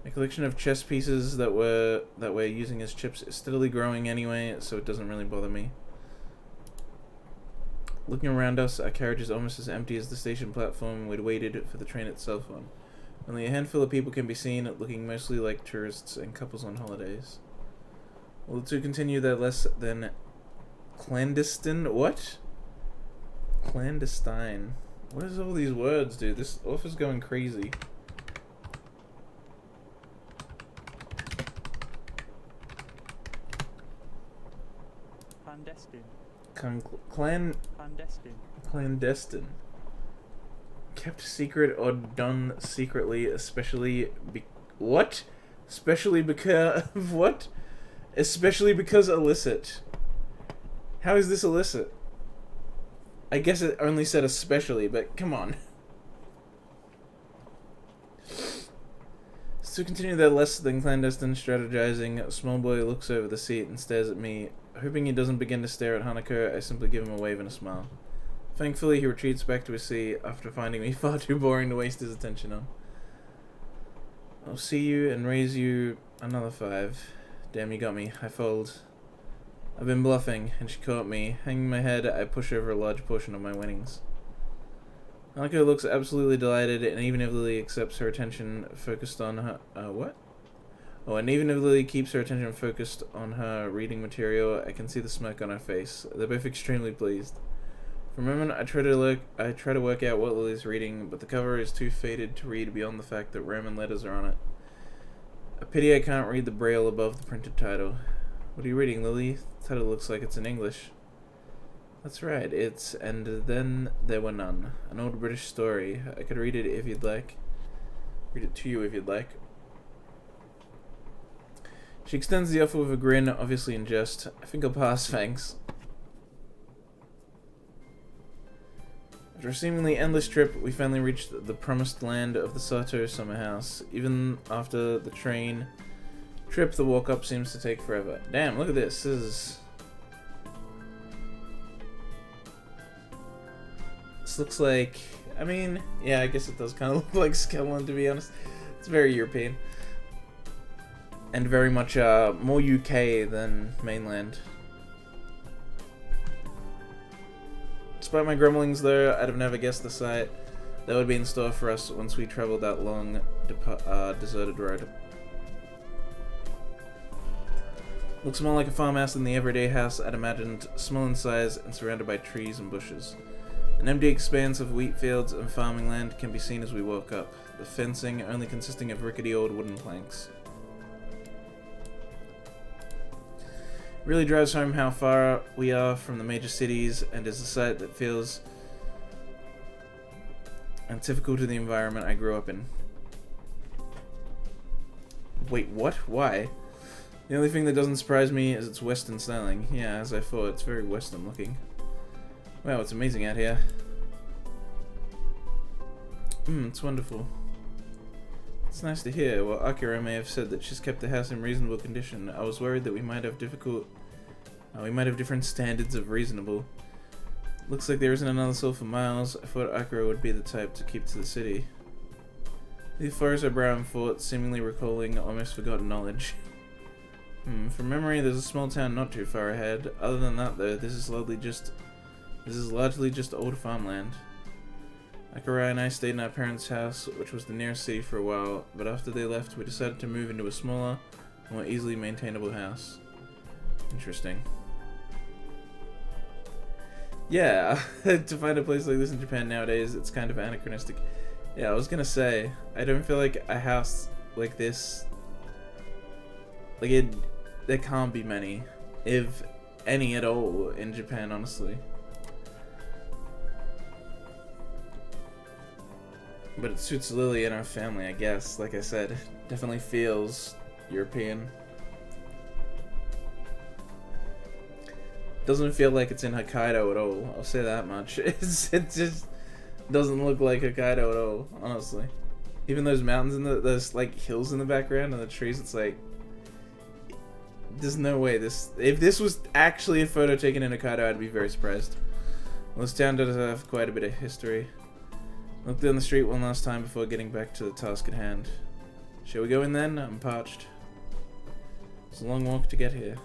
My collection of chess pieces that we're using as chips is steadily growing anyway, so it doesn't really bother me. Looking around us, our carriage is almost as empty as the station platform we'd waited for the train itself on. Only a handful of people can be seen, looking mostly like tourists and couples on holidays. Will the two continue their less than clandestine... What? Clandestine. What is all these words, dude? This author's going crazy. Clandestine. Kept secret or done secretly, especially what? Especially because what? Especially because illicit. How is this illicit? I guess it only said especially, but come on. So to continue their less than clandestine strategizing, a small boy looks over the seat and stares at me. Hoping he doesn't begin to stare at Hanako, I simply give him a wave and a smile. Thankfully, he retreats back to his seat after finding me far too boring to waste his attention on. I'll see you and raise you another 5. Damn, you got me. I fold. I've been bluffing, and she caught me. Hanging my head, I push over a large portion of my winnings. Hanako looks absolutely delighted, and even if Lilly accepts her attention focused on her... what? Oh, and even if Lilly keeps her attention focused on her reading material, I can see the smirk on her face. They're both extremely pleased. For a moment, I try to work out what Lily's reading, but the cover is too faded to read beyond the fact that Roman letters are on it. A pity I can't read the braille above the printed title. What are you reading, Lilly? The title looks like it's in English. That's right, it's And Then There Were None, an old British story. I could read it if you'd like. Read it to you if you'd like. She extends the offer with a grin, obviously in jest. I think I'll pass, thanks. After a seemingly endless trip, we finally reached the promised land of the Sato summer house. Even after the train trip, the walk up seems to take forever. Damn, look at this. This looks like... I mean, yeah, I guess it does kind of look like Scotland, to be honest. It's very European. And very much more UK than mainland. Despite my grumblings, though, I'd have never guessed the sight that would be in store for us once we traveled that long, deserted road. Looks more like a farmhouse than the everyday house I'd imagined, small in size and surrounded by trees and bushes. An empty expanse of wheat fields and farming land can be seen as we walk up, the fencing only consisting of rickety old wooden planks. Really drives home how far we are from the major cities and is a sight that feels antithetical to the environment I grew up in. Wait, what? Why? The only thing that doesn't surprise me is its western styling. Yeah, as I thought, it's very western looking. Wow, it's amazing out here. It's wonderful. It's nice to hear. While Akira may have said that she's kept the house in reasonable condition, I was worried that we might have different standards of reasonable. Looks like there isn't another soul for miles. I thought Akira would be the type to keep to the city. The furrows her brow in thought, seemingly recalling almost forgotten knowledge. From memory, there's a small town not too far ahead. Other than that, though, this is largely just old farmland. Akira and I stayed in our parents' house, which was the nearest city for a while, but after they left, we decided to move into a smaller, more easily maintainable house. Interesting. Yeah, to find a place like this in Japan nowadays, it's kind of anachronistic. Yeah, I was gonna say, I don't feel like a house like this, there can't be many, if any at all, in Japan, honestly. But it suits Lilly and our family, I guess. Like I said, definitely feels European. Doesn't feel like it's in Hokkaido at all, I'll say that much. It just doesn't look like Hokkaido at all, honestly. Even those mountains and those like hills in the background and the trees, it's like... There's no way if this was actually a photo taken in Hokkaido, I'd be very surprised. Well, this town does have quite a bit of history. Looked down the street one last time before getting back to the task at hand. Shall we go in then? I'm parched. It's a long walk to get here.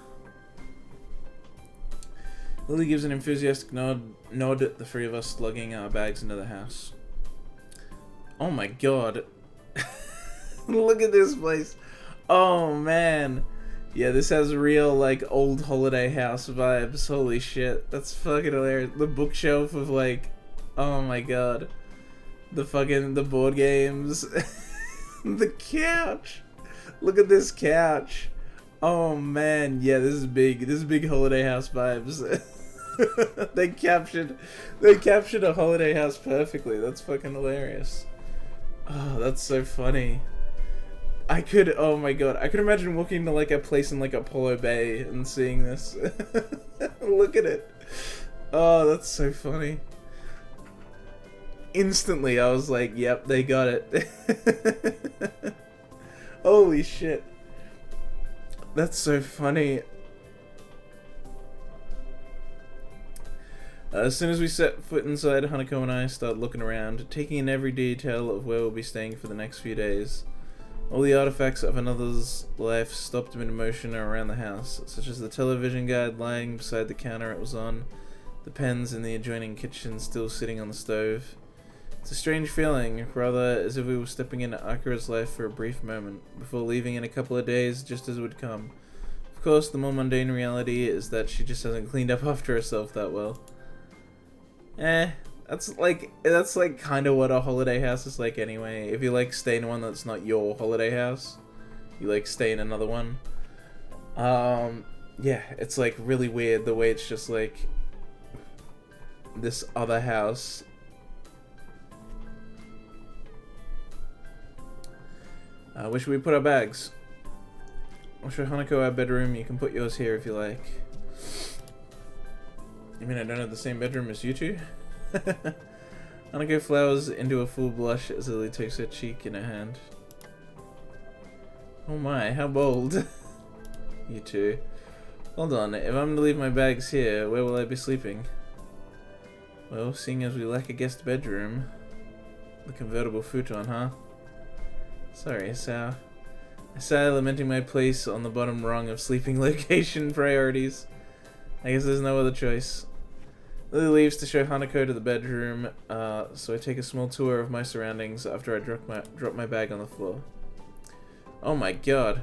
Lilly gives an enthusiastic nod at the three of us lugging our bags into the house. Oh my god. Look at this place. Oh man. Yeah, this has real, like, old holiday house vibes. Holy shit. That's fucking hilarious. The bookshelf of, like, oh my god. The board games. The couch. Look at this couch. Oh man, yeah, this is big. This is big holiday house vibes. they captured a holiday house perfectly. That's fucking hilarious. Oh, that's so funny. Oh my god, I could imagine walking to like a place in like Apollo Bay and seeing this. Look at it. Oh, that's so funny. Instantly, I was like, yep, they got it. Holy shit. That's so funny. As soon as we set foot inside, Hanako and I start looking around, taking in every detail of where we'll be staying for the next few days. All the artifacts of another's life stopped mid-motion around the house, such as the television guide lying beside the counter it was on, the pens in the adjoining kitchen still sitting on the stove. It's a strange feeling, rather as if we were stepping into Akira's life for a brief moment, before leaving in a couple of days just as it would come. Of course, the more mundane reality is that she just hasn't cleaned up after herself that well. That's like kind of what a holiday house is like anyway. If you like stay in one that's not your holiday house, you like stay in another one. Yeah, it's like really weird the way it's just like this other house. Where should we put our bags? I'll show Hanako our bedroom. You can put yours here if you like. You mean I don't have the same bedroom as you two? Hanako flowers into a full blush as Lily takes her cheek in her hand. Oh my, how bold. You two. Hold on, if I'm to leave my bags here, where will I be sleeping? Well, seeing as we lack a guest bedroom, the convertible futon, huh? Sorry, Sao. I sigh, lamenting my place on the bottom rung of sleeping location priorities. I guess there's no other choice. Lily leaves to show Hanako to the bedroom, so I take a small tour of my surroundings after I drop my bag on the floor. Oh my god.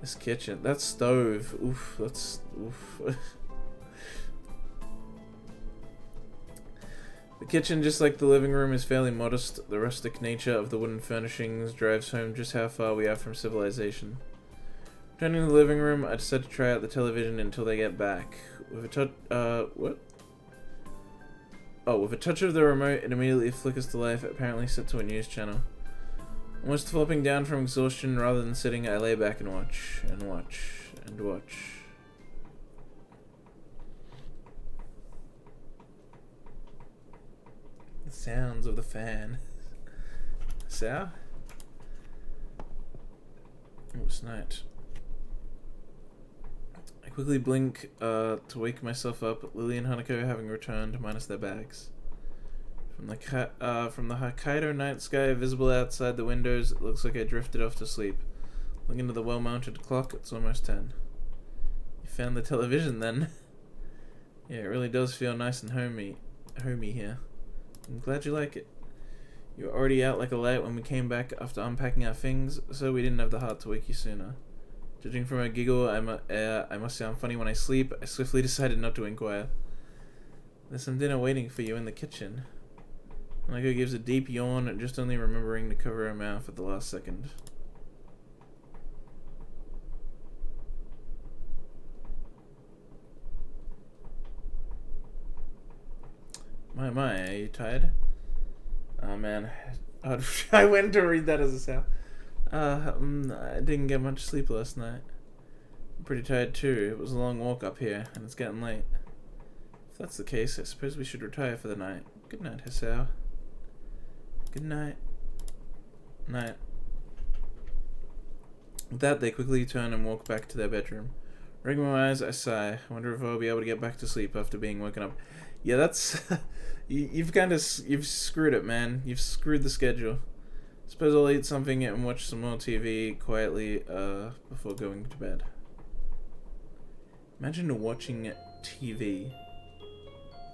This kitchen. That stove. Oof, that's... oof. The kitchen, just like the living room, is fairly modest. The rustic nature of the wooden furnishings drives home just how far we are from civilization. Returning to the living room, I decide to try out the television until they get back. With a touch, what? Oh, with a touch of the remote, it immediately flickers to life, apparently set to a news channel. Almost flopping down from exhaustion, rather than sitting, I lay back and watch, and watch, and watch. The sounds of the fan. Sao? Oh, it's night. I quickly blink to wake myself up. Lily and Hanako having returned, minus their bags. From the Hokkaido night sky visible outside the windows, it looks like I drifted off to sleep. Looking into the well-mounted clock, it's almost 10. You found the television then? Yeah, it really does feel nice and homey here. I'm glad you like it. You were already out like a light when we came back after unpacking our things, so we didn't have the heart to wake you sooner. Judging from her giggle, I must sound funny when I sleep. I swiftly decided not to inquire. There's some dinner waiting for you in the kitchen. Hanako gives a deep yawn, just only remembering to cover her mouth at the last second. My, are you tired? Oh man, I went to read that as a sound. I didn't get much sleep last night. I'm pretty tired too. It was a long walk up here, and it's getting late. If that's the case, I suppose we should retire for the night. Good night, Hisao. Good night. Night. With that, they quickly turn and walk back to their bedroom. Rubbing my eyes, I sigh. I wonder if I'll be able to get back to sleep after being woken up. Yeah, that's... you've screwed it, man. You've screwed the schedule. Suppose I'll eat something and watch some more TV quietly before going to bed. Imagine watching TV.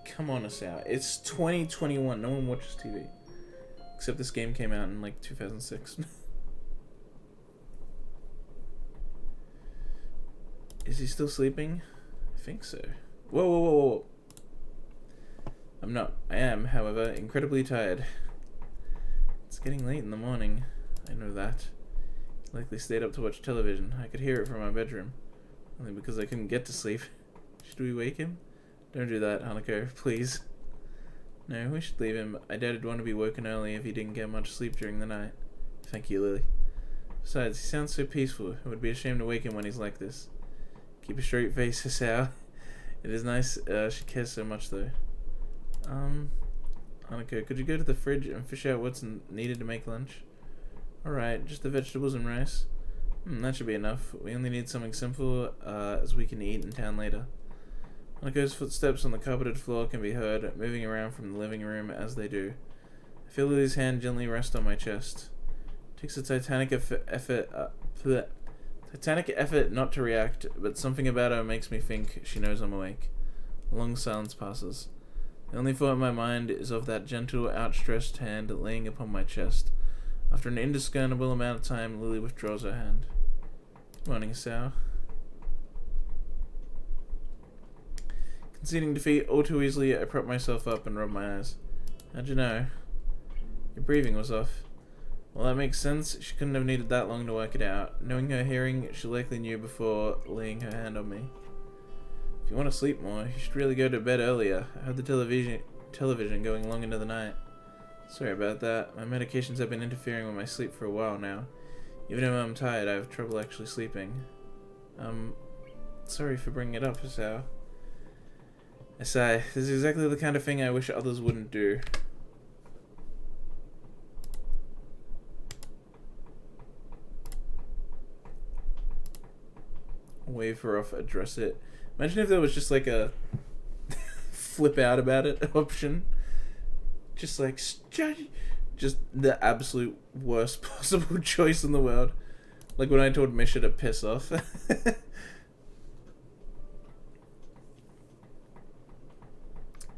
Come on, Hisao. It's 2021. No one watches TV. Except this game came out in like 2006. Is he still sleeping? I think so. Whoa, whoa, whoa, whoa. I'm not. I am, however, incredibly tired. It's getting late in the morning. I know that. He likely stayed up to watch television. I could hear it from my bedroom. Only because I couldn't get to sleep. Should we wake him? Don't do that, Hanako, please. No, we should leave him. I doubt he'd want to be woken early if he didn't get much sleep during the night. Thank you, Lily. Besides, he sounds so peaceful. It would be a shame to wake him when he's like this. Keep a straight face, Hisao. It is nice she cares so much, though. Hanako, could you go to the fridge and fish out what's needed to make lunch? Alright, just the vegetables and rice. That should be enough. We only need something simple as we can eat in town later. Hanako's footsteps on the carpeted floor can be heard, moving around from the living room as they do. I feel Lily's hand gently rest on my chest. It takes a titanic effort not to react, but something about her makes me think she knows I'm awake. A long silence passes. The only thought in my mind is of that gentle, outstretched hand laying upon my chest. After an indiscernible amount of time, Lily withdraws her hand. Good morning, Sao. Conceding defeat all too easily, I prop myself up and rub my eyes. How'd you know? Your breathing was off. Well, that makes sense. She couldn't have needed that long to work it out. Knowing her hearing, she likely knew before laying her hand on me. If you want to sleep more, you should really go to bed earlier. I heard the television going long into the night. Sorry about that. My medications have been interfering with my sleep for a while now. Even if I'm tired, I have trouble actually sleeping. Sorry for bringing it up, Hisao. I sigh. This is exactly the kind of thing I wish others wouldn't do. Wave her off, address it. Imagine if there was just like a flip out about it option. Just like, just the absolute worst possible choice in the world. Like when I told Misha to piss off.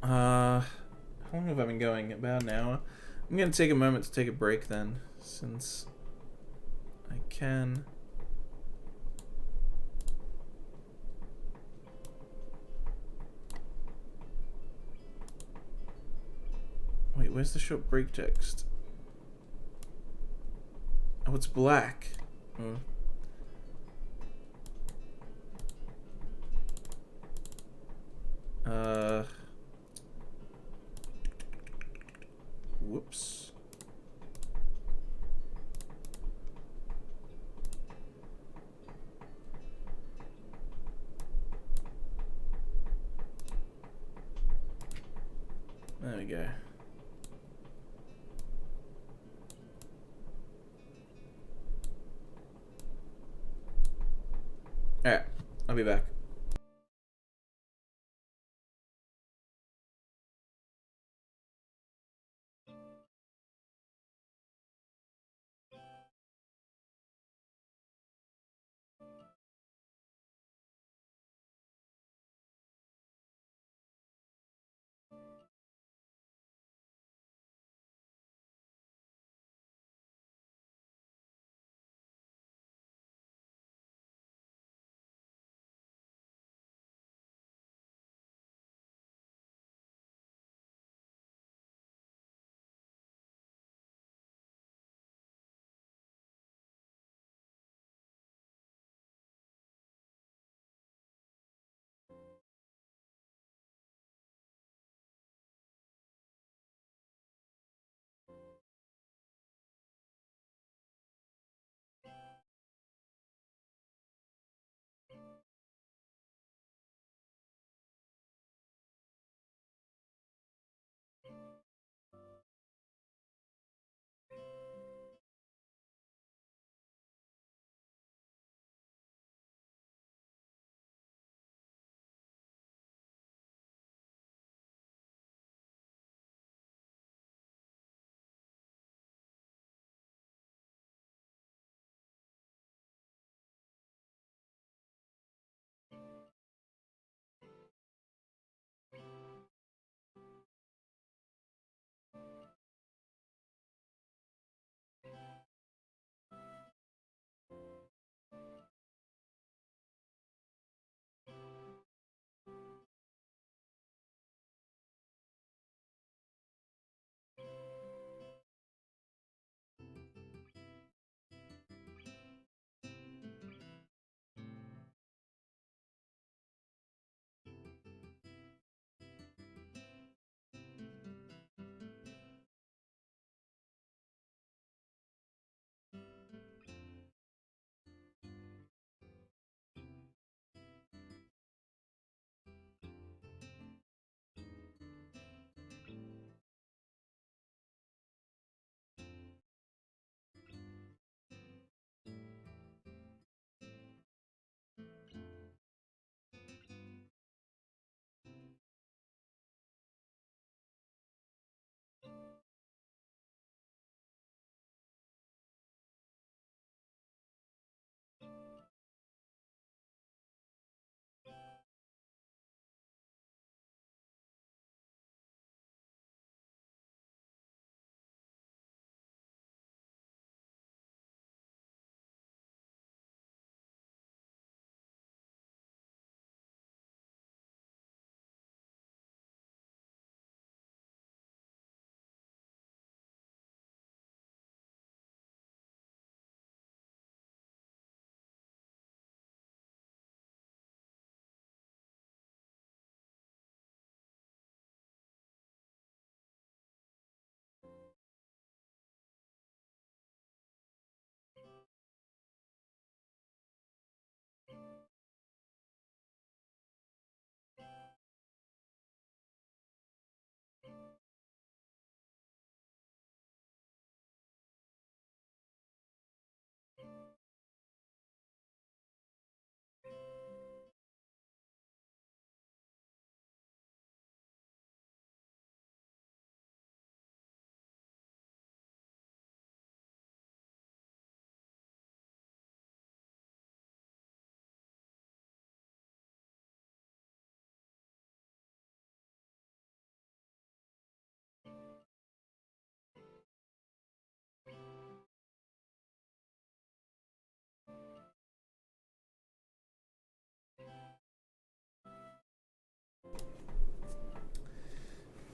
How long have I been going? About an hour. I'm gonna take a moment to take a break then, since I can. Wait, where's the short break text? Oh, it's black. Oh. Whoops. There we go. Alright, I'll be back.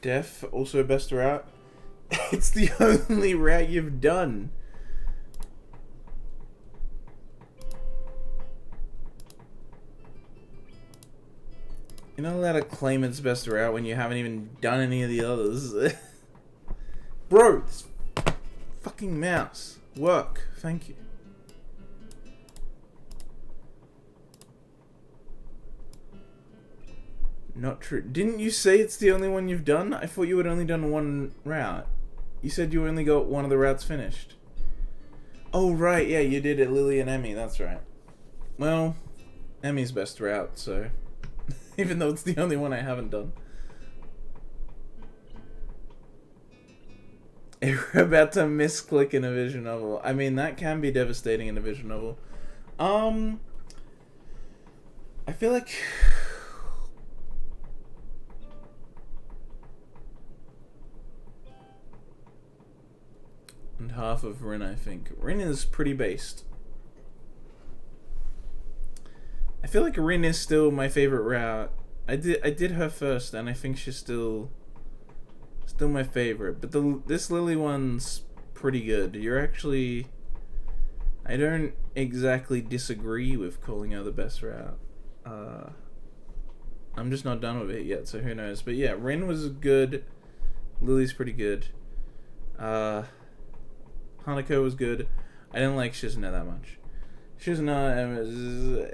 Death, also best route. It's the only route you've done. You're not allowed to claim it's best route when you haven't even done any of the others. Bro, this fucking mouse. Work. Thank you. Not true. Didn't you say it's the only one you've done? I thought you had only done one route. You said you only got one of the routes finished. Oh, right. Yeah, you did it, Lilly and Emmy. That's right. Well, Emmy's best route, so... Even though it's the only one I haven't done. We're about to misclick in a vision novel. I mean, that can be devastating in a vision novel. I feel like... And half of Rin, I think. Rin is pretty based. I feel like Rin is still my favorite route. I did her first, and I think she's still my favorite. But this Lilly one's pretty good. You're actually... I don't exactly disagree with calling her the best route. I'm just not done with it yet, so who knows. But yeah, Rin was good. Lilly's pretty good. Hanako was good. I didn't like Shizuna that much. Shizuna,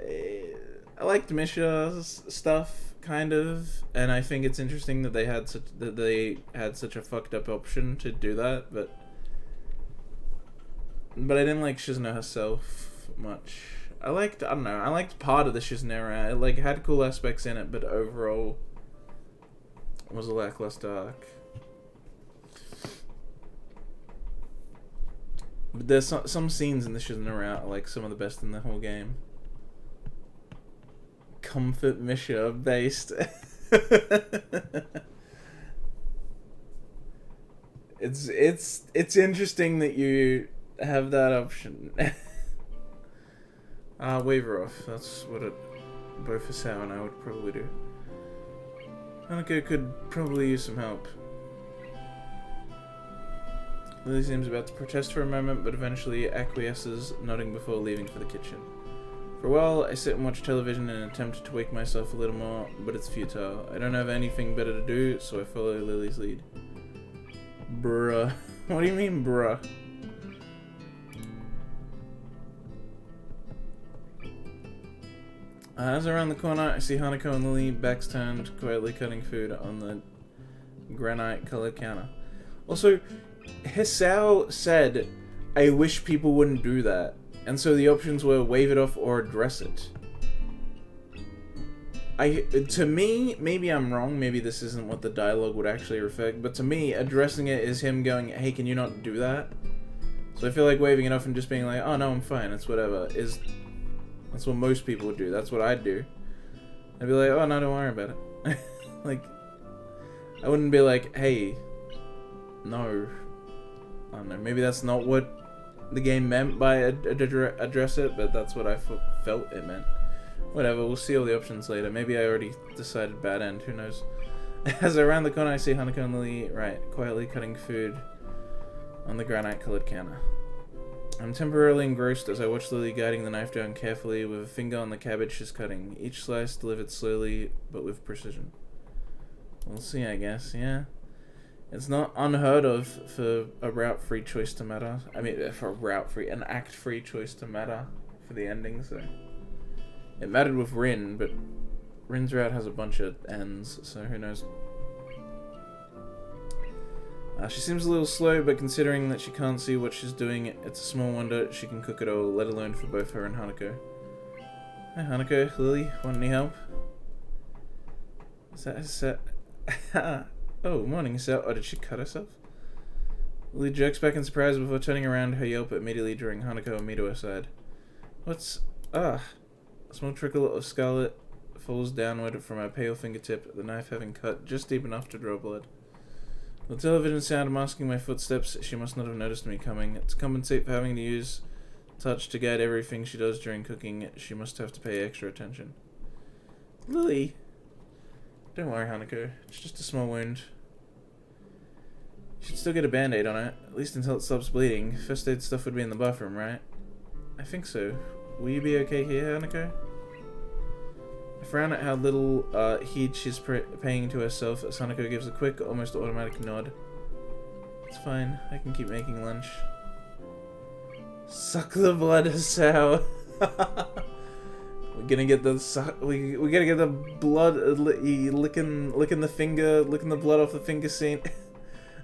I liked Misha's stuff, kind of, and I think it's interesting that they had such a fucked up option to do that, but I didn't like Shizuna herself much. I liked part of the Shizuna route. It like had cool aspects in it, but overall was a lackluster arc. But there's some scenes in the Shizuna route are like some of the best in the whole game. Comfort Misha based. It's interesting that you have that option. Waiver off. That's what both Hisao and I would probably do. Hanako could probably use some help. Lilly seems about to protest for a moment, but eventually acquiesces, nodding before leaving for the kitchen. For a while, I sit and watch television in an attempt to wake myself a little more, but it's futile. I don't have anything better to do, so I follow Lily's lead. Bruh. What do you mean, bruh? As around the corner, I see Hanako and Lilly, backs turned, quietly cutting food on the granite-colored counter. Also, Hisao said, I wish people wouldn't do that. And so the options were wave it off or address it. To me, maybe I'm wrong, maybe this isn't what the dialogue would actually reflect, but to me, addressing it is him going, hey, can you not do that? So I feel like waving it off and just being like, oh no, I'm fine, it's whatever, that's what most people would do. That's what I'd do. I'd be like, oh no, don't worry about it. Like, I wouldn't be like, hey, no. I don't know, maybe that's not what the game meant by address it, but that's what I felt it meant. Whatever, we'll see all the options later. Maybe I already decided bad end, who knows. As I round the corner, I see Hanako and Lilly, quietly cutting food on the granite-colored counter. I'm temporarily engrossed as I watch Lilly guiding the knife down carefully with a finger on the cabbage she's cutting, each slice delivered slowly but with precision. We'll see, I guess, yeah. It's not unheard of for a route-free choice to matter. I mean, for a route-free, an act-free choice to matter for the ending, so... It mattered with Rin, but Rin's route has a bunch of ends, so who knows. She seems a little slow, but considering that she can't see what she's doing, it's a small wonder she can cook it all, let alone for both her and Hanako. Hi Hanako, Lilly, want any help? Is that... Oh, morning, so... Oh, did she cut herself? Lilly jerks back in surprise before turning around, her yelp immediately drawing Hanako and me to her side. What's... A small trickle of scarlet falls downward from her pale fingertip, the knife having cut just deep enough to draw blood. The television sound masking my footsteps, she must not have noticed me coming. To compensate for having to use touch to guide everything she does during cooking, she must have to pay extra attention. Lilly! Don't worry, Hanako. It's just a small wound. Should still get a band-aid on it, at least until it stops bleeding. First aid stuff would be in the bathroom, right? I think so. Will you be okay here, Hanako? I frown at how little heed she's paying to herself as Hanako gives a quick, almost automatic nod. It's fine. I can keep making lunch. Suck the blood, Sao. We're gonna get the we gotta get the blood licking the finger, licking the blood off the finger scene.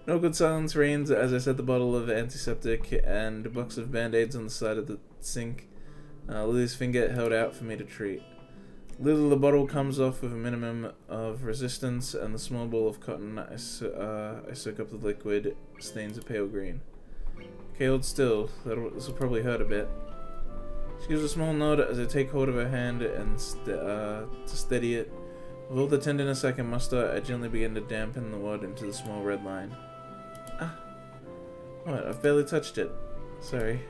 No good silence reigns as I set the bottle of antiseptic and a box of band-aids on the side of the sink. Lily's finger held out for me to treat. Little the bottle comes off with a minimum of resistance, and the small ball of cotton I soak up the liquid stains a pale green. Okay, hold still. This will probably hurt a bit. She gives a small nod as I take hold of her hand and to steady it. With all the tenderness I can muster, I gently begin to dampen the wad into the small red line. Ah. What? I've barely touched it. Sorry.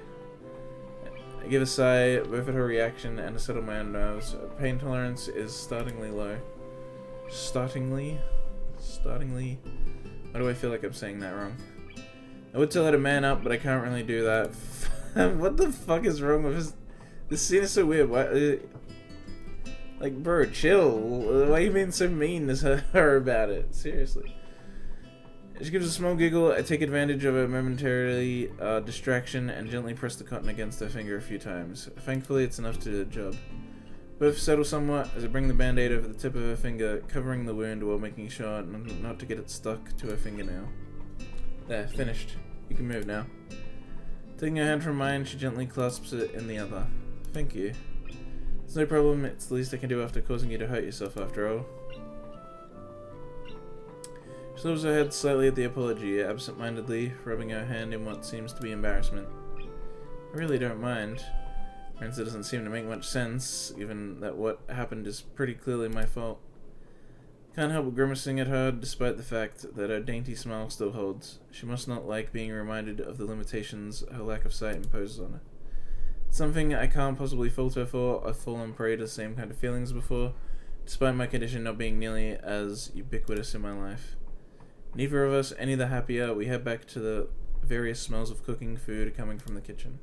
I give a sigh, both at her reaction and to settle my own nerves. Pain tolerance is startlingly low. Startlingly? Why do I feel like I'm saying that wrong? I would tell her to man up, but I can't really do that. What the fuck is wrong with this? This scene is so weird. Why? Like, bro, chill. Why are you being so mean to her about it? Seriously. She gives a small giggle. I take advantage of a momentary distraction and gently press the cotton against her finger a few times. Thankfully, it's enough to do the job. Both settle somewhat as I bring the band-aid over the tip of her finger, covering the wound while making sure not to get it stuck to her fingernail. There, finished. You can move now. Taking her hand from mine, she gently clasps it in the other. Thank you. It's no problem. It's the least I can do after causing you to hurt yourself, after all. She lifts her head slightly at the apology, absent-mindedly, rubbing her hand in what seems to be embarrassment. I really don't mind. Her answer doesn't seem to make much sense, given that what happened is pretty clearly my fault. Can't help grimacing at her, despite the fact that her dainty smile still holds. She must not like being reminded of the limitations her lack of sight imposes on her. It's something I can't possibly fault her for. I've fallen prey to the same kind of feelings before, despite my condition not being nearly as ubiquitous in my life. Neither of us any the happier. We head back to the various smells of cooking food coming from the kitchen.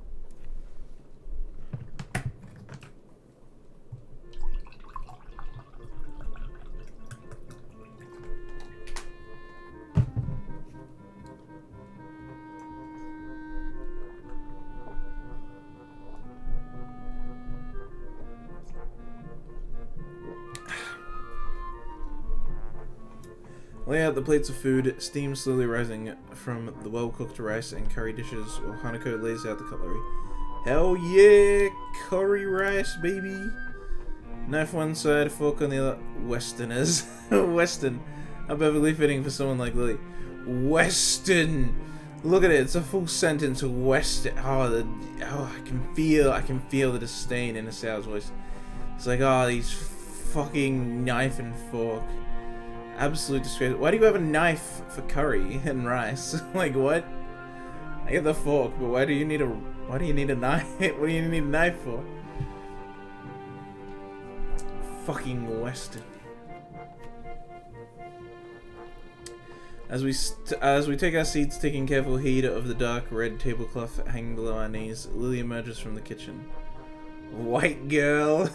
Lay out the plates of food, steam slowly rising from the well-cooked rice and curry dishes while Hanako lays out the cutlery. Hell yeah! Curry rice, baby! Knife one side, fork on the other. Westerners. Western. How perfectly fitting for someone like Lily. Western! Look at it, it's a full sentence. Western. I can feel the disdain in the sales voice. It's like, oh, these fucking knife and fork. Absolute disgrace. Why do you have a knife for curry and rice? Like, what? I get the fork, but why do you need a knife? What do you need a knife for? Fucking Western. As we take our seats, taking careful heed of the dark red tablecloth hanging below our knees, Lily emerges from the kitchen. White girl.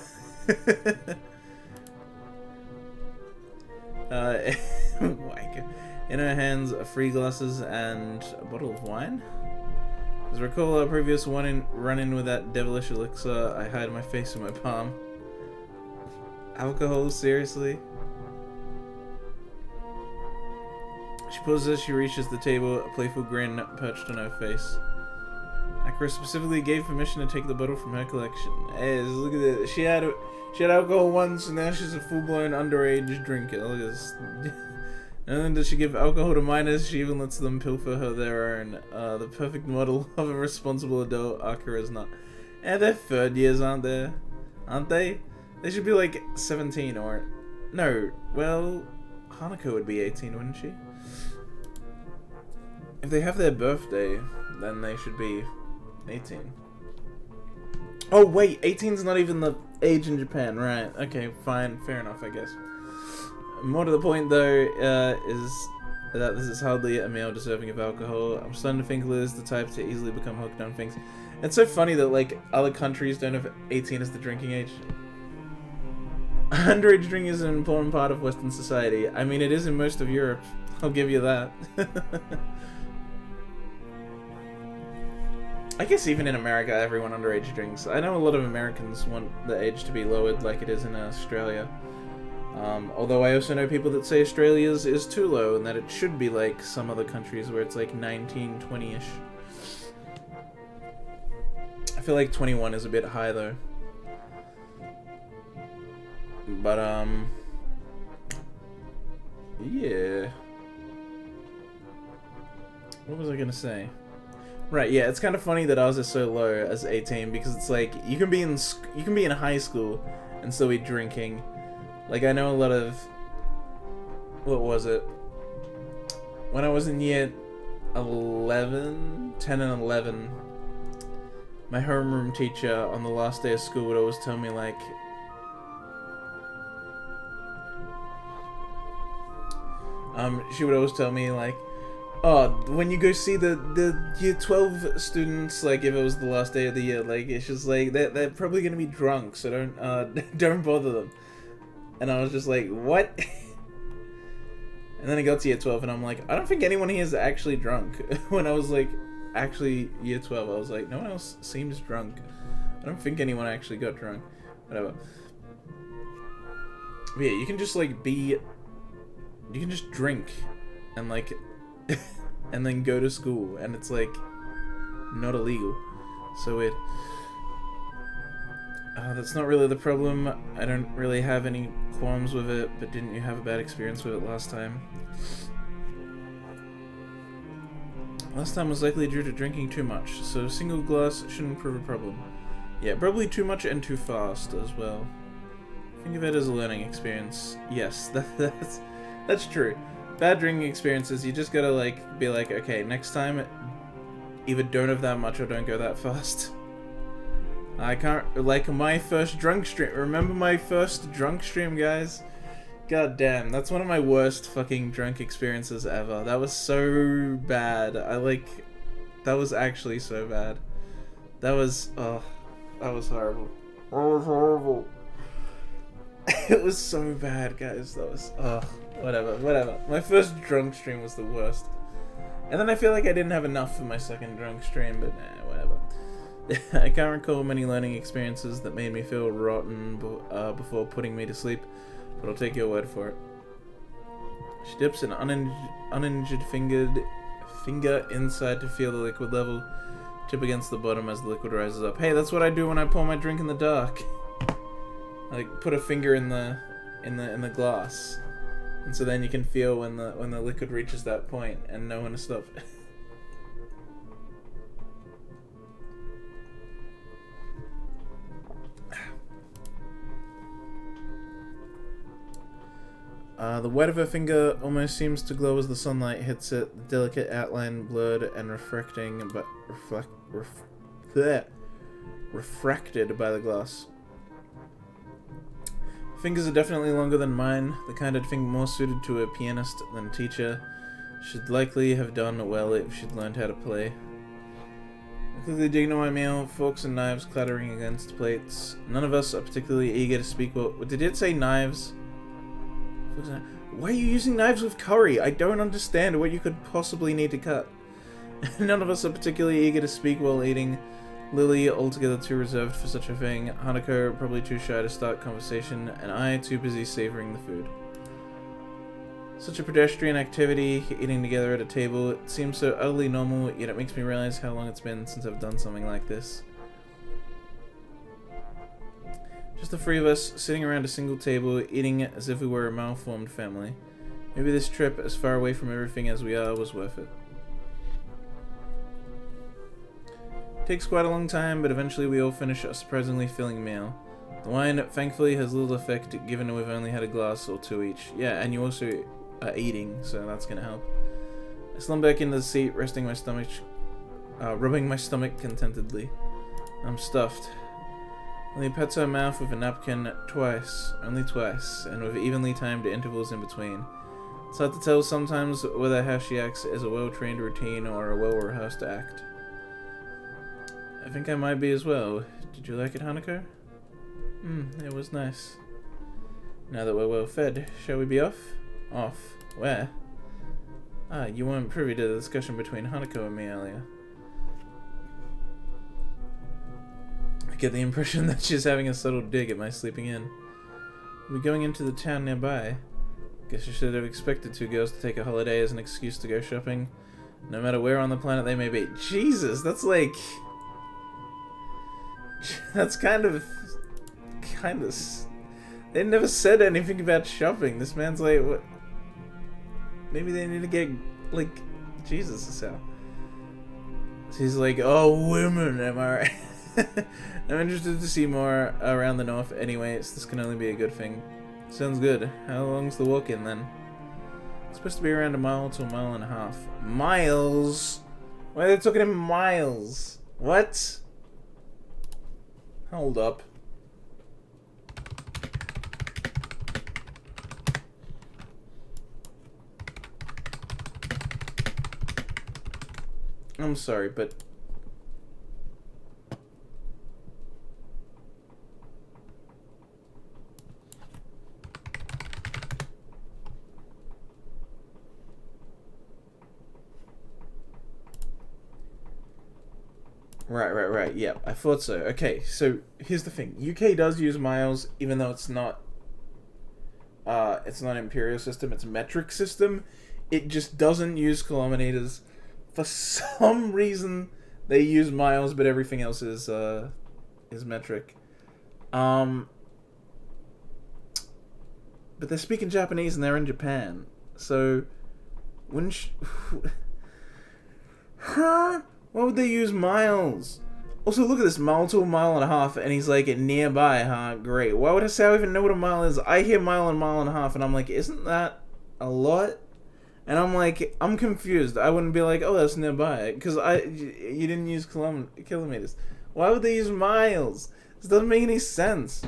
In her hands are 3 glasses and a bottle of wine. As I recall our previous run-in with that devilish elixir, I hide my face in my palm. Alcohol, seriously? She pauses as she reaches the table, a playful grin perched on her face. Akira specifically gave permission to take the bottle from her collection. Hey, look at this. She had alcohol once, and now she's a full-blown underage drinker. Look at this. Not only does she give alcohol to minors, she even lets them pilfer their own. The perfect model of a responsible adult. Akira's not. And they're third years, aren't they? Aren't they? They should be like 17 or... No, well... Hanako would be 18, wouldn't she? If they have their birthday, then they should be 18. Oh wait, 18's not even the age in Japan, right? Okay, fine, fair enough, I guess. More to the point though, is that this is hardly a meal deserving of alcohol. I'm starting to think Liz is the type to easily become hooked on things. It's so funny that, like, other countries don't have 18 as the drinking age. Underage drinking is an important part of Western society. I mean, it is in most of Europe. I'll give you that. I guess even in America, everyone underage drinks. I know a lot of Americans want the age to be lowered like it is in Australia. Although I also know people that say Australia's is too low and that it should be like some other countries where it's like 19, 20-ish. I feel like 21 is a bit high though. But, yeah. What was I gonna say? Right, yeah, it's kind of funny that ours is so low as 18 because it's like you can be in high school and still be drinking. Like, I know a lot of, what was it? When I was in year 11, 10 and 11, my homeroom teacher on the last day of school would always tell me, like, she would always tell me, like, oh, when you go see the year 12 students, like, if it was the last day of the year, like, it's just like, they're probably gonna be drunk, so don't bother them. And I was just like, what? And then I got to year 12 and I'm like, I don't think anyone here is actually drunk. When I was like, actually year 12, I was like, no one else seems drunk. I don't think anyone actually got drunk. Whatever. But yeah, you can just like you can just drink and like, and then go to school and it's like, not illegal. So weird. That's not really the problem. I don't really have any qualms with it, but didn't you have a bad experience with it last time? Last time was likely due to drinking too much, so a single glass shouldn't prove a problem. Yeah, probably too much and too fast as well. Think of it as a learning experience. Yes, that's true. Bad drinking experiences, you just gotta like be like, okay, next time either don't have that much or don't go that fast. I can't, like, my first drunk stream. Remember my first drunk stream, guys? God damn, that's one of my worst fucking drunk experiences ever. That was so bad. That was actually so bad. That was, that was horrible. That was horrible. It was so bad, guys. That was, whatever. My first drunk stream was the worst. And then I feel like I didn't have enough for my second drunk stream, but nah, whatever. I can't recall many learning experiences that made me feel rotten before putting me to sleep, but I'll take your word for it. She dips an uninjured finger inside to feel the liquid level. Tip against the bottom as the liquid rises up. Hey, that's what I do when I pour my drink in the dark. I like put a finger in the glass, and so then you can feel when the liquid reaches that point and know when to stop. The wet of her finger almost seems to glow as the sunlight hits it, the delicate outline blurred and refracting, but refracted by the glass. Fingers are definitely longer than mine, the kind I'd think more suited to a pianist than a teacher. She'd likely have done well if she'd learned how to play. I quickly dig into my meal, forks and knives clattering against plates. None of us are particularly eager to speak well. Did it say knives? Why are you using knives with curry? I don't understand what you could possibly need to cut. None of us are particularly eager to speak while eating. Lilly, altogether too reserved for such a thing. Hanako, probably too shy to start conversation. And I, too busy savoring the food. Such a pedestrian activity, eating together at a table. It seems so utterly normal, yet it makes me realize how long it's been since I've done something like this. Just the three of us, sitting around a single table, eating as if we were a malformed family. Maybe this trip, as far away from everything as we are, was worth it. Takes quite a long time, but eventually we all finish a surprisingly filling meal. The wine, thankfully, has little effect, given we've only had a glass or two each. Yeah, and you also are eating, so that's gonna help. I slump back into the seat, rubbing my stomach contentedly. I'm stuffed. Lily pats her mouth with a napkin twice, only twice, and with evenly timed intervals in between. It's hard to tell sometimes whether how she acts is a well-trained routine or a well-rehearsed act. I think I might be as well. Did you like it, Hanako? It was nice. Now that we're well fed, shall we be off? Off? Where? Ah, you weren't privy to the discussion between Hanako and me earlier. I get the impression that she's having a subtle dig at my sleeping in. We're going into the town nearby. Guess you should have expected two girls to take a holiday as an excuse to go shopping, no matter where on the planet they may be. Jesus, that's like... That's kind of... They never said anything about shopping. This man's like, what? Maybe they need to get, like, Jesus or so. He's like, oh, women, am I right? I'm interested to see more around the north. Anyway, this can only be a good thing. Sounds good. How long's the walk in then? It's supposed to be around a mile to a mile and a half. Miles? Why are they talking in miles? What? Hold up. I'm sorry, but... Right, yeah, I thought so. Okay, so here's the thing. UK does use miles, even though it's not imperial system, it's a metric system. It just doesn't use kilometers. For some reason, they use miles, but everything else is metric. But they're speaking Japanese and they're in Japan, so wouldn't huh? Why would they use miles? Also, look at this, mile to a mile and a half, and he's like, nearby, huh? Great. Why would I say I even know what a mile is? I hear mile and a half, and I'm like, isn't that a lot? And I'm like, I'm confused. I wouldn't be like, oh, that's nearby, because you didn't use kilometers. Why would they use miles? This doesn't make any sense.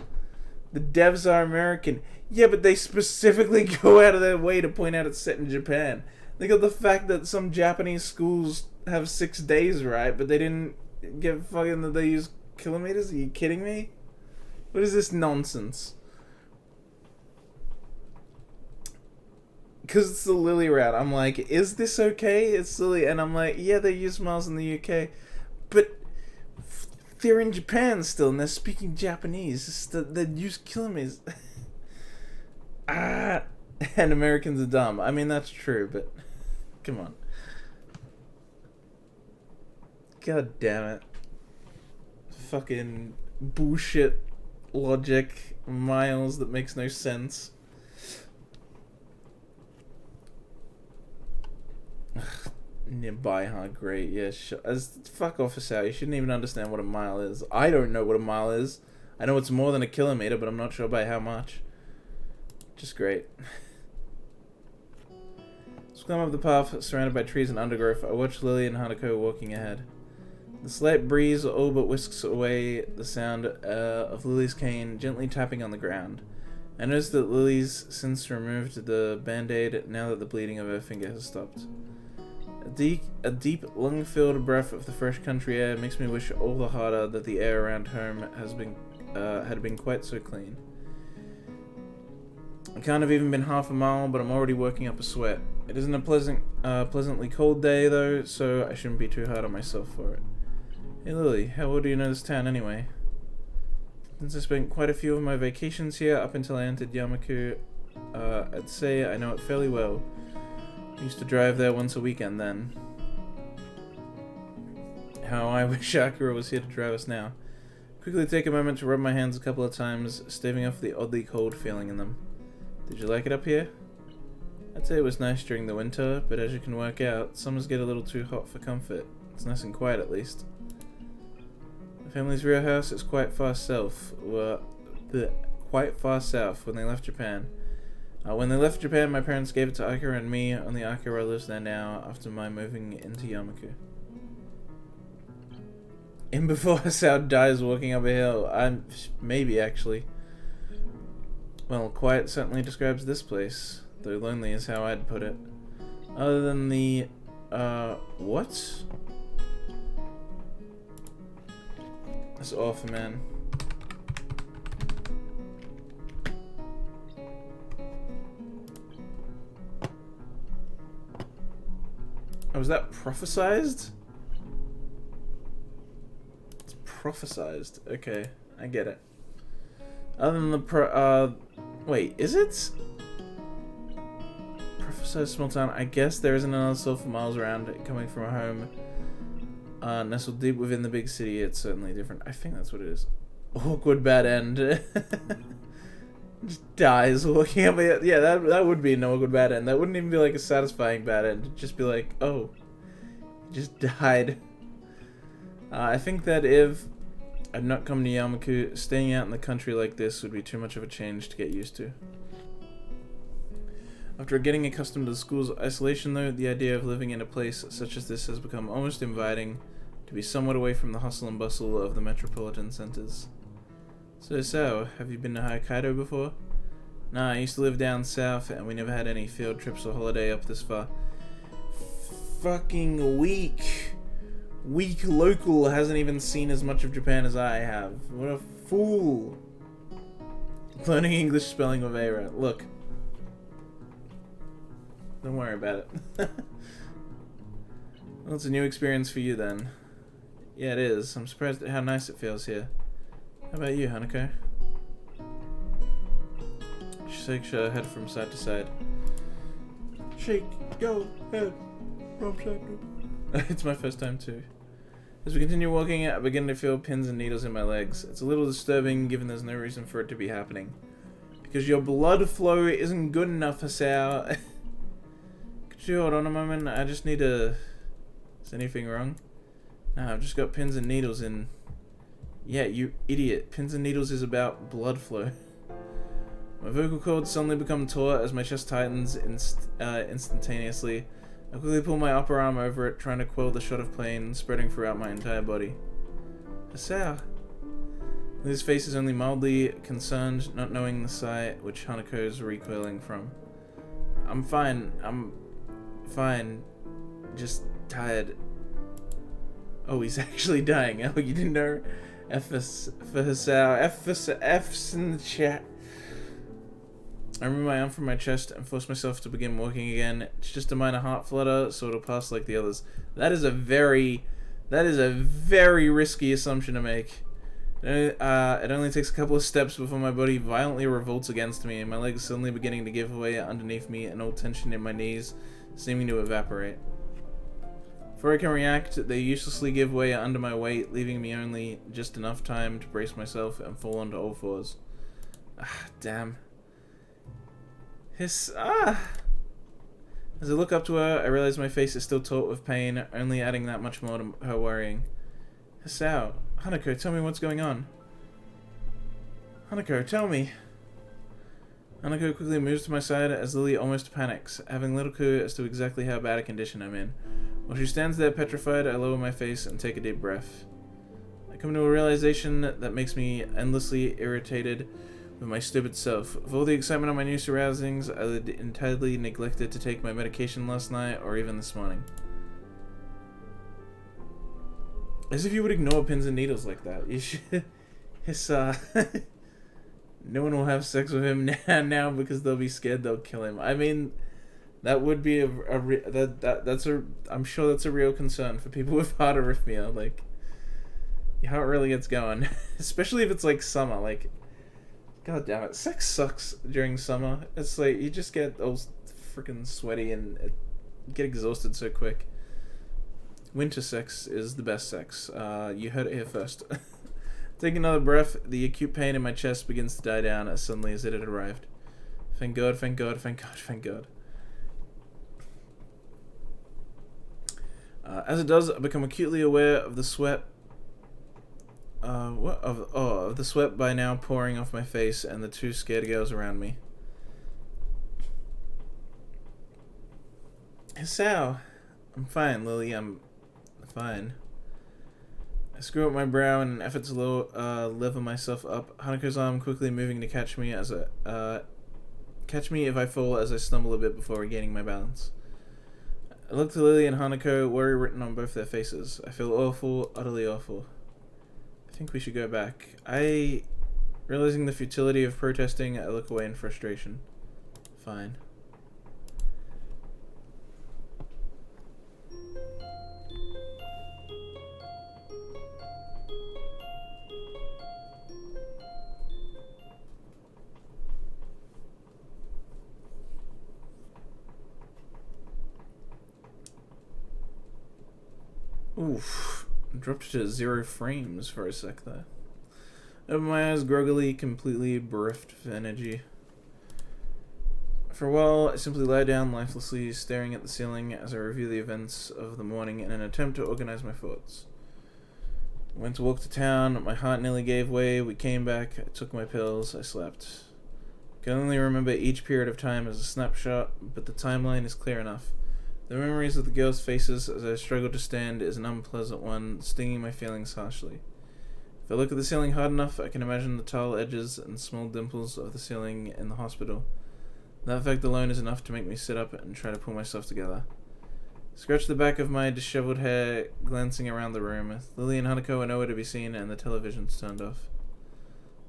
The devs are American. Yeah, but they specifically go out of their way to point out it's set in Japan. They got the fact that some Japanese schools have 6 days, right? But they didn't get fucking that they use kilometers? Are you kidding me? What is this nonsense? Because it's the Lilly route. I'm like, is this okay? It's Lilly. And I'm like, yeah, they use miles in the UK. But they're in Japan still, and they're speaking Japanese. They use kilometers. And Americans are dumb. I mean, that's true, but come on. God damn it. Fucking bullshit logic. Miles that makes no sense. Nearby, huh? Great. Yeah, fuck off, Asao. You shouldn't even understand what a mile is. I don't know what a mile is. I know it's more than a kilometer, but I'm not sure by how much. Just great. Let's climb up the path surrounded by trees and undergrowth. I watch Lilly and Hanako walking ahead. The slight breeze all but whisks away the sound of Lily's cane gently tapping on the ground. I notice that Lily's since removed the band-aid now that the bleeding of her finger has stopped. A deep, lung-filled breath of the fresh country air makes me wish all the harder that the air around home had been quite so clean. I can't have even been half a mile, but I'm already working up a sweat. It isn't a pleasantly cold day, though, so I shouldn't be too hard on myself for it. Hey Lily, how well do you know this town anyway? Since I spent quite a few of my vacations here up until I entered Yamaku, I'd say I know it fairly well. I used to drive there once a weekend then. How I wish Akira was here to drive us now. Quickly take a moment to rub my hands a couple of times, staving off the oddly cold feeling in them. Did you like it up here? I'd say it was nice during the winter, but as you can work out, summers get a little too hot for comfort. It's nice and quiet at least. The family's real house is quite far south. Quite far south when they left Japan. When they left Japan, my parents gave it to Akira and me. Only Akira lives there now after my moving into Yamaku. And before Asao dies walking up a hill, maybe actually. Well, quiet certainly describes this place. Though lonely is how I'd put it. Other than the, what? That's awful, man. Oh, was that prophesized? It's prophesized. Okay, I get it. Other than the wait, is it? Prophesized small town. I guess there isn't another soul for miles around coming from a home nestled deep within the big city. It's certainly different. I think that's what it is. Awkward bad end. Just dies walking up. Yeah, that would be an awkward bad end. That wouldn't even be like a satisfying bad end. It'd just be like, oh, he just died. I think that if I'd not come to Yamaku, staying out in the country like this would be too much of a change to get used to. After getting accustomed to the school's isolation, though, the idea of living in a place such as this has become almost inviting, to be somewhat away from the hustle and bustle of the metropolitan centers. So, have you been to Hokkaido before? Nah, I used to live down south, and we never had any field trips or holiday up this far. Fucking weak local hasn't even seen as much of Japan as I have. What a fool. Learning English spelling with Eira. Look. Don't worry about it. Well, it's a new experience for you then. Yeah, it is. I'm surprised at how nice it feels here. How about you, Hanako? She shakes her head from side to side. Shake your head from side to... It's my first time too. As we continue walking, I begin to feel pins and needles in my legs. It's a little disturbing given there's no reason for it to be happening. Because your blood flow isn't good enough, Hasao. Could you hold on a moment? I just need to... Is anything wrong? No, I've just got pins and needles in... Yeah, you idiot. Pins and needles is about blood flow. My vocal cords suddenly become taut as my chest tightens instantaneously. I quickly pull my upper arm over it, trying to quell the shot of pain spreading throughout my entire body. Hasao. His face is only mildly concerned, not knowing the sigh which Hanako is recoiling from. I'm fine. I'm fine. Just tired. Oh, he's actually dying. Oh, you didn't know? F's for Hasao. F's in the chat. I remove my arm from my chest and force myself to begin walking again. It's just a minor heart flutter, so it'll pass like the others. That is a very risky assumption to make. It only takes a couple of steps before my body violently revolts against me, and my legs suddenly beginning to give way underneath me, and all tension in my knees seeming to evaporate. Before I can react, they uselessly give way under my weight, leaving me only just enough time to brace myself and fall onto all fours. Ah, damn. As I look up to her, I realize my face is still taut with pain, only adding that much more to her worrying. Hasao, Hanako, tell me what's going on. Hanako, tell me. Hanako quickly moves to my side as Lilly almost panics, having little clue as to exactly how bad a condition I'm in. While she stands there petrified, I lower my face and take a deep breath. I come to a realization that makes me endlessly irritated with my stupid self. With all the excitement of my new surroundings, I entirely neglected to take my medication last night or even this morning. As if you would ignore pins and needles like that. You should... No one will have sex with him now because they'll be scared they'll kill him. I mean, that would be I'm sure that's a real concern for people with heart arrhythmia. Like, your heart really gets going. Especially if it's like summer. Like, god damn it. Sex sucks during summer. It's like, you just get all freaking sweaty and get exhausted so quick. Winter sex is the best sex. You heard it here first. Take another breath. The acute pain in my chest begins to die down as suddenly as it had arrived. Thank God, thank God, thank God, thank God. As it does, I become acutely aware of the sweat. Of the sweat by now pouring off my face and the two scared girls around me. Hasao, I'm fine, Lilly. I'm fine. I screw up my brow in an effort to level myself up. Hanako's arm quickly moving to catch me as Catch me if I fall as I stumble a bit before regaining my balance. I look to Lilly and Hanako, worry written on both their faces. I feel awful, utterly awful. I think we should go back. Realizing the futility of protesting, I look away in frustration. Fine. Oof. Dropped to 0 frames for a sec there. Open my eyes groggily, completely bereft of energy. For a while, I simply lie down lifelessly, staring at the ceiling as I review the events of the morning in an attempt to organize my thoughts. I went to walk to town, my heart nearly gave way, we came back, I took my pills, I slept. I can only remember each period of time as a snapshot, but the timeline is clear enough. The memories of the girls' faces as I struggled to stand is an unpleasant one, stinging my feelings harshly. If I look at the ceiling hard enough, I can imagine the tile edges and small dimples of the ceiling in the hospital. That fact alone is enough to make me sit up and try to pull myself together. Scratch the back of my disheveled hair, glancing around the room. Lilly and Hanako are nowhere to be seen, and the television's turned off.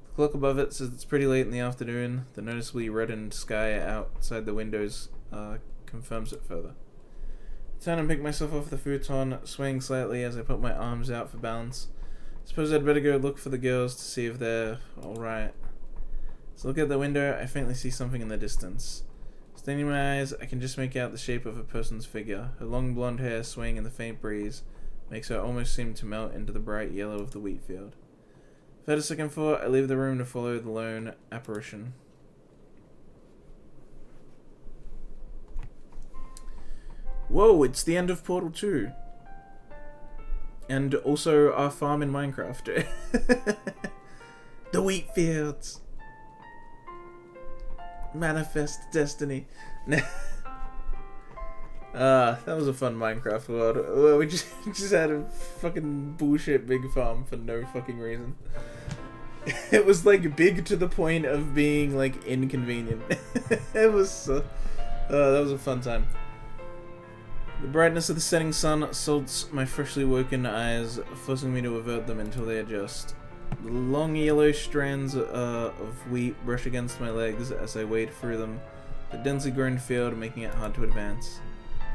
The clock above it says it's pretty late in the afternoon. The noticeably reddened sky outside the windows confirms it further. I turn and pick myself off the futon, swaying slightly as I put my arms out for balance. Suppose I'd better go look for the girls to see if they're alright. As I look out the window, I faintly see something in the distance. Staining my eyes, I can just make out the shape of a person's figure. Her long blonde hair swaying in the faint breeze makes her almost seem to melt into the bright yellow of the wheat field. Without a second thought, I leave the room to follow the lone apparition. Whoa, it's the end of Portal 2. And also our farm in Minecraft. The wheat fields. Manifest destiny. That was a fun Minecraft world. Well, we just had a fucking bullshit big farm for no fucking reason. It was like big to the point of being like inconvenient. It was that was a fun time. The brightness of the setting sun assaults my freshly woken eyes, forcing me to avert them until they adjust. The long yellow strands of wheat brush against my legs as I wade through them, the densely grown field making it hard to advance.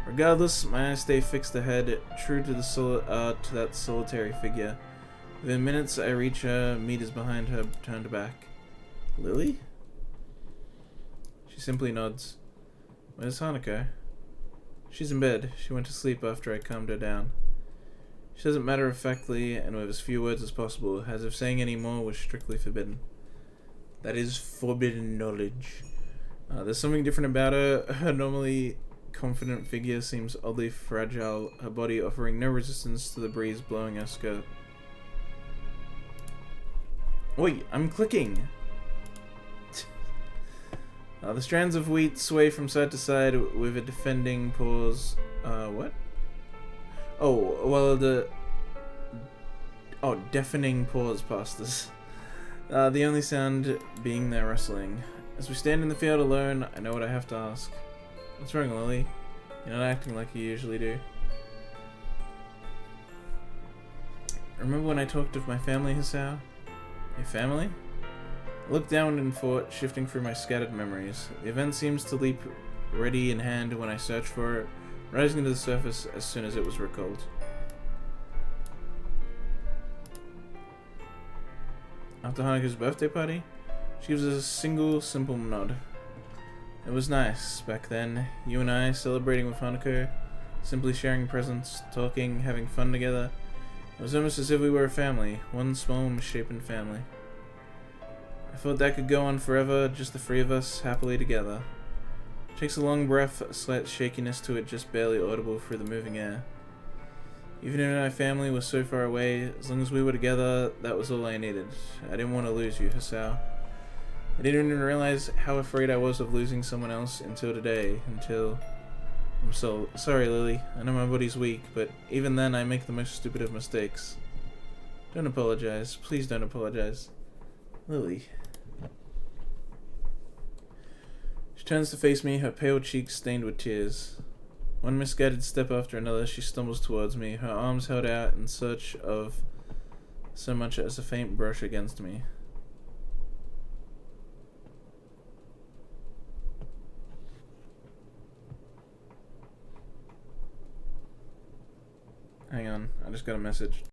Regardless, my eyes stay fixed ahead, true to to that solitary figure. Within minutes, I reach her, meters behind her, turned back. Lilly? She simply nods. Where's Hanako? She's in bed. She went to sleep after I calmed her down. She says it matter-of-factly and with as few words as possible, as if saying any more was strictly forbidden. That is forbidden knowledge. There's something different about her. Her normally confident figure seems oddly fragile, her body offering no resistance to the breeze blowing her skirt. Oi, I'm clicking! The strands of wheat sway from side to side with a defending pause. What? Oh, well, deafening pause past us. The only sound being their rustling. As we stand in the field alone, I know what I have to ask. What's wrong, Lilly? You're not acting like you usually do. Remember when I talked of my family, Hisao? Your family? I look down in thought, shifting through my scattered memories. The event seems to leap ready in hand when I search for it, rising to the surface as soon as it was recalled. After Hanako's birthday party, she gives us a single, simple nod. It was nice, back then, you and I celebrating with Hanako, simply sharing presents, talking, having fun together. It was almost as if we were a family, one small, misshapen family. I thought that could go on forever, just the three of us, happily together. Takes a long breath, a slight shakiness to it just barely audible through the moving air. Even if my family was so far away, as long as we were together, that was all I needed. I didn't want to lose you, Hisao. I didn't even realize how afraid I was of losing someone else until today, I'm so sorry, Lilly. I know my body's weak, but even then I make the most stupid of mistakes. Don't apologize. Please don't apologize. Lilly. She turns to face me, her pale cheeks stained with tears. One misguided step after another, she stumbles towards me, her arms held out in search of so much as a faint brush against me. Hang on, I just got a message.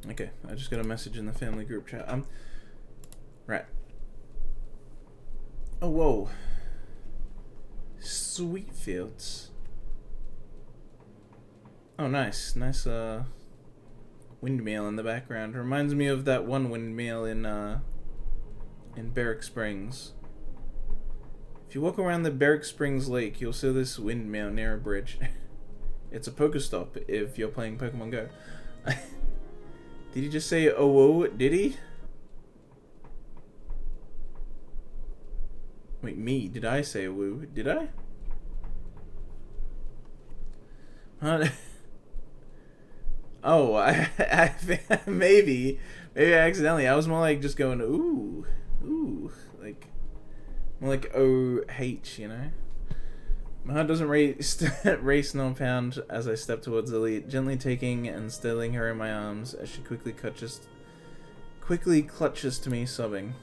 Okay, I just got a message in the family group chat. Right. Oh, whoa. Sweet fields. Oh, nice. Nice, windmill in the background. Reminds me of that one windmill in Barrack Springs. If you walk around the Barrack Springs Lake, you'll see this windmill near a bridge. It's a Pokestop if you're playing Pokemon Go. Did he just say, oh, whoa, did he? Wait, me? Did I say woo? Did I? Huh? Oh, I maybe accidentally. I was more like just going, ooh, like, more like OH, you know? My heart doesn't race nor pound as I step towards Lilly, gently taking and stilling her in my arms as she quickly clutches to me, sobbing.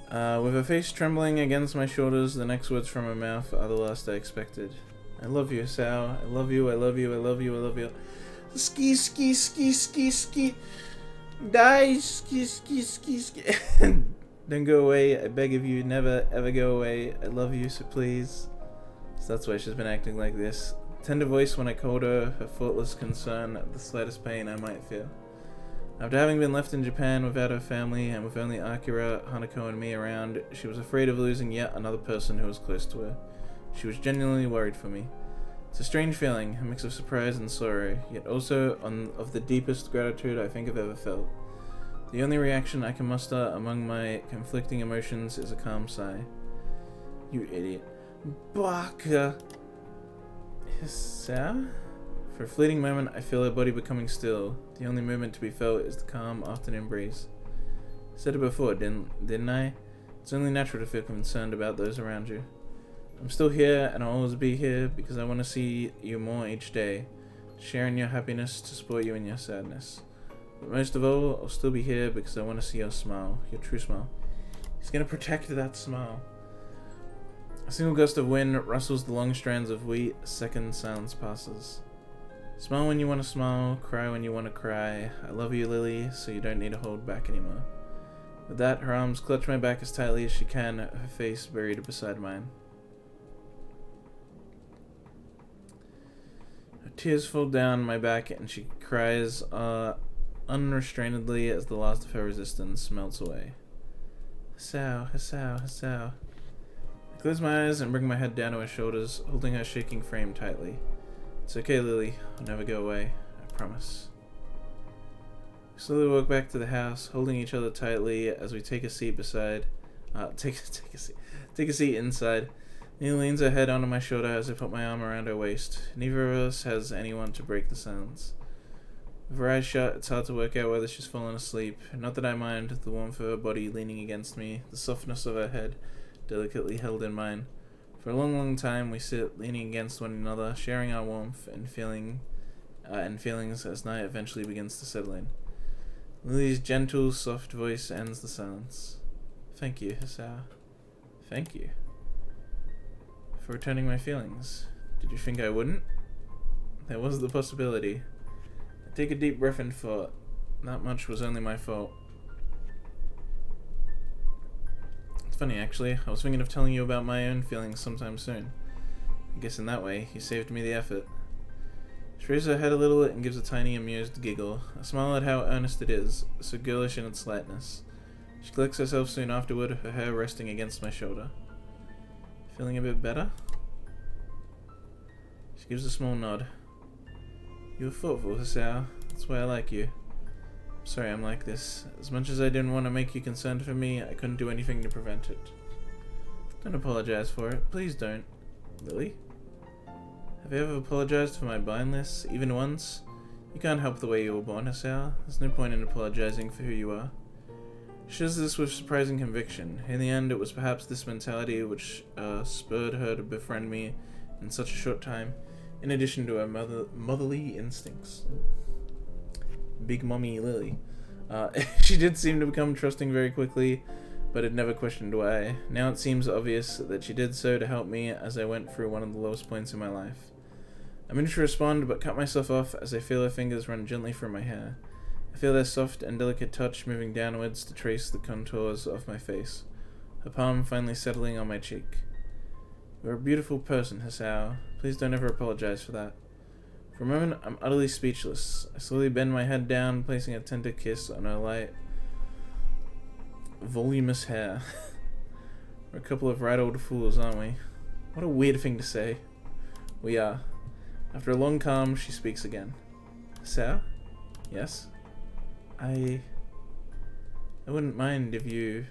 With her face trembling against my shoulders, the next words from her mouth are the last I expected. I love you, Sal. I love you, I love you, I love you, I love you. Ski, ski, ski, ski, ski. Die, ski, ski, ski, ski. Don't go away, I beg of you, never ever go away. I love you, so please. So that's why she's been acting like this. Tender voice when I called her thoughtless concern at the slightest pain I might feel. After having been left in Japan without her family and with only Akira, Hanako, and me around, she was afraid of losing yet another person who was close to her. She was genuinely worried for me. It's a strange feeling, a mix of surprise and sorrow, yet also of the deepest gratitude I think I've ever felt. The only reaction I can muster among my conflicting emotions is a calm sigh. You idiot. Baka! Hissa? For a fleeting moment, I feel her body becoming still. The only movement to be felt is the calm afternoon breeze. I said it before, didn't I? It's only natural to feel concerned about those around you. I'm still here, and I'll always be here, because I want to see you more each day, sharing your happiness to support you in your sadness. But most of all, I'll still be here because I want to see your smile, your true smile. He's going to protect that smile. A single gust of wind rustles the long strands of wheat. A second silence passes. Smile when you want to smile, cry when you want to cry. I love you, Lilly, so you don't need to hold back anymore. With that, her arms clutch my back as tightly as she can, her face buried beside mine. Her tears fall down my back and she cries unrestrainedly as the last of her resistance melts away. Hassao, Hassao, Hassao. I close my eyes and bring my head down to her shoulders, holding her shaking frame tightly. It's okay, Lily. I'll never go away. I promise. We slowly walk back to the house, holding each other tightly as we take a seat beside. Take a seat inside. Neil leans her head onto my shoulder as I put my arm around her waist. Neither of us has anyone to break the silence. With her eyes shut, it's hard to work out whether she's fallen asleep. Not that I mind, the warmth of her body leaning against me, the softness of her head delicately held in mine. For a long, long time we sit leaning against one another, sharing our warmth and feelings as night eventually begins to settle in. Lily's gentle, soft voice ends the silence. Thank you, Hisao. Thank you. For returning my feelings. Did you think I wouldn't? There was the possibility. I take a deep breath and thought, that much was only my fault. It's funny, actually. I was thinking of telling you about my own feelings sometime soon. I guess in that way, you saved me the effort. She raises her head a little and gives a tiny, amused giggle. I smile at how earnest it is, so girlish in its lightness. She collects herself soon afterward, her hair resting against my shoulder. Feeling a bit better? She gives a small nod. You were thoughtful, Hisao. That's why I like you. I'm sorry I'm like this. As much as I didn't want to make you concerned for me, I couldn't do anything to prevent it. Don't apologize for it. Please don't. Lily? Have you ever apologized for my blindness, even once? You can't help the way you were born, Hisao. There's no point in apologizing for who you are. She says this with surprising conviction. In the end, it was perhaps this mentality which spurred her to befriend me in such a short time, in addition to her motherly instincts. Big Mommy Lily. She did seem to become trusting very quickly, but had never questioned why. Now it seems obvious that she did so to help me as I went through one of the lowest points in my life. I meant to respond, but cut myself off as I feel her fingers run gently through my hair. I feel their soft and delicate touch moving downwards to trace the contours of my face, her palm finally settling on my cheek. You're a beautiful person, Hisao. Please don't ever apologize for that. For a moment, I'm utterly speechless. I slowly bend my head down, placing a tender kiss on her light, voluminous hair. We're a couple of right old fools, aren't we? What a weird thing to say. We are. After a long calm, she speaks again. Hisao? Yes? I wouldn't mind if you...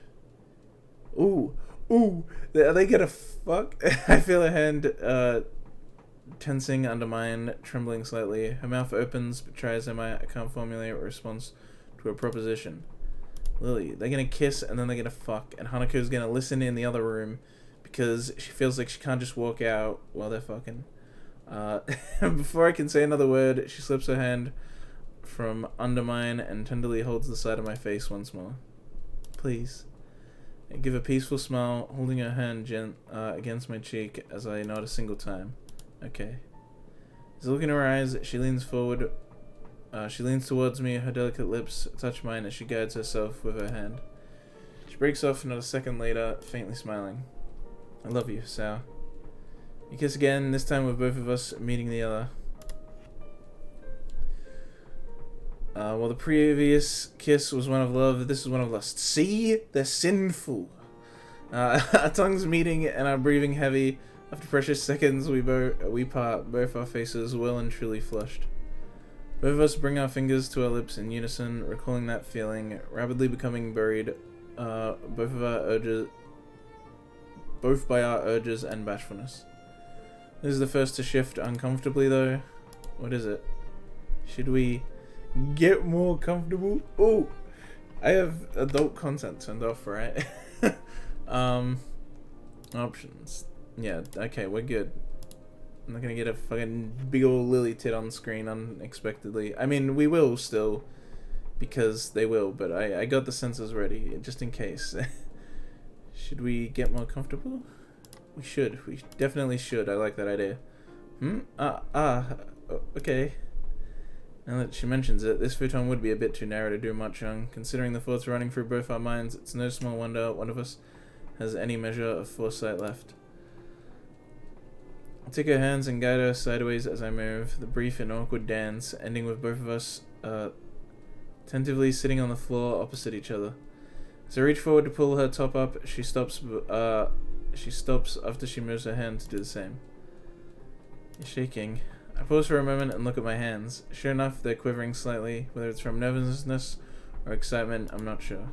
Ooh! Are they gonna fuck? I feel her hand tensing under mine, trembling slightly. Her mouth opens, but try as I might, I can't formulate a response to her proposition. Lily, they're gonna kiss and then they're gonna fuck, and Hanako's gonna listen in the other room because she feels like she can't just walk out while they're fucking. Before I can say another word, she slips her hand from under mine and tenderly holds the side of my face once more. Please. I give a peaceful smile, holding her hand against my cheek as I nod a single time. Okay. As I look in her eyes, she leans forward. She leans towards me, her delicate lips touch mine as she guides herself with her hand. She breaks off not a second later, faintly smiling. I love you, Hisao. We kiss again, this time with both of us meeting the other. While the previous kiss was one of love, this is one of lust. See? They're sinful. Our tongues meeting and our breathing heavy. After precious seconds, we part, both our faces well and truly flushed. Both of us bring our fingers to our lips in unison, recalling that feeling, rapidly becoming buried, both by our urges and bashfulness. This is the first to shift uncomfortably, though. What is it? Should we get more comfortable? Oh, I have adult content turned off, right? Options. Yeah, okay, we're good. I'm not gonna get a fucking big ol' Lily tit on screen unexpectedly. I mean, we will still, because they will, but I got the sensors ready, just in case. Should we get more comfortable? We should. We definitely should. I like that idea. Okay. Now that she mentions it, this futon would be a bit too narrow to do much on. Considering the thoughts running through both our minds, it's no small wonder one of us has any measure of foresight left. I take her hands and guide her sideways as I move, the brief and awkward dance ending with both of us tentatively sitting on the floor opposite each other. As I reach forward to pull her top up, she stops She stops after she moves her hand to do the same. You're shaking. I pause for a moment and look at my hands. Sure enough, they're quivering slightly. Whether it's from nervousness or excitement, I'm not sure.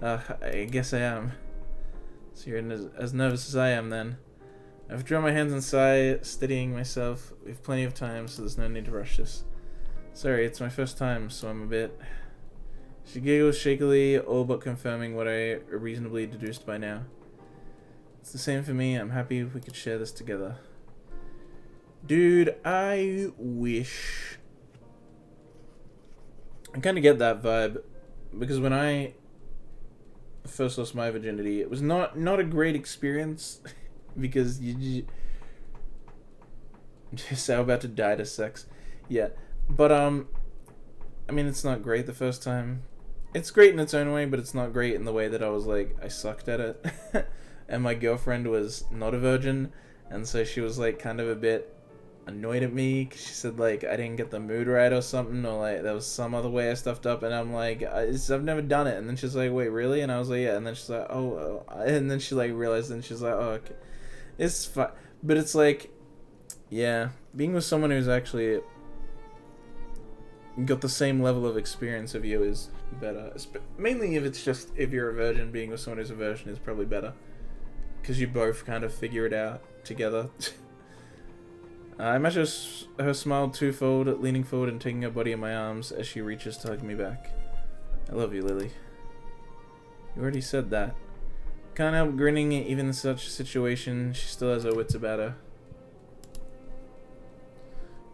I guess I am. So you're as nervous as I am, then. I withdraw my hands and sigh, steadying myself. We've plenty of time, so there's no need to rush this. Sorry, it's my first time, so I'm a bit... She giggles shakily, all but confirming what I reasonably deduced by now. It's the same for me. I'm happy we could share this together. Dude, I wish... I kind of get that vibe, because when I first lost my virginity, it was not a great experience, because you just I'm about to die to sex. Yeah, but I mean, it's not great the first time. It's great in its own way, but it's not great in the way that I was like, I sucked at it. And my girlfriend was not a virgin, and so she was like kind of a bit annoyed at me, because she said like I didn't get the mood right or something, or like there was some other way I stuffed up, and I'm like, I've never done it. And then she's like, wait, really? And I was like, yeah. And then she's like, oh. And then she like realized, and she's like, oh, okay. It's fine. But it's like, yeah, being with someone who's actually got the same level of experience of you is better. Mainly if you're a virgin, being with someone who's a virgin is probably better, because you both kind of figure it out together. I imagine her smile twofold, leaning forward and taking her body in my arms as she reaches to hug me back. I love you, Lily. You already said that. Can't help grinning, even in such a situation. She still has her wits about her.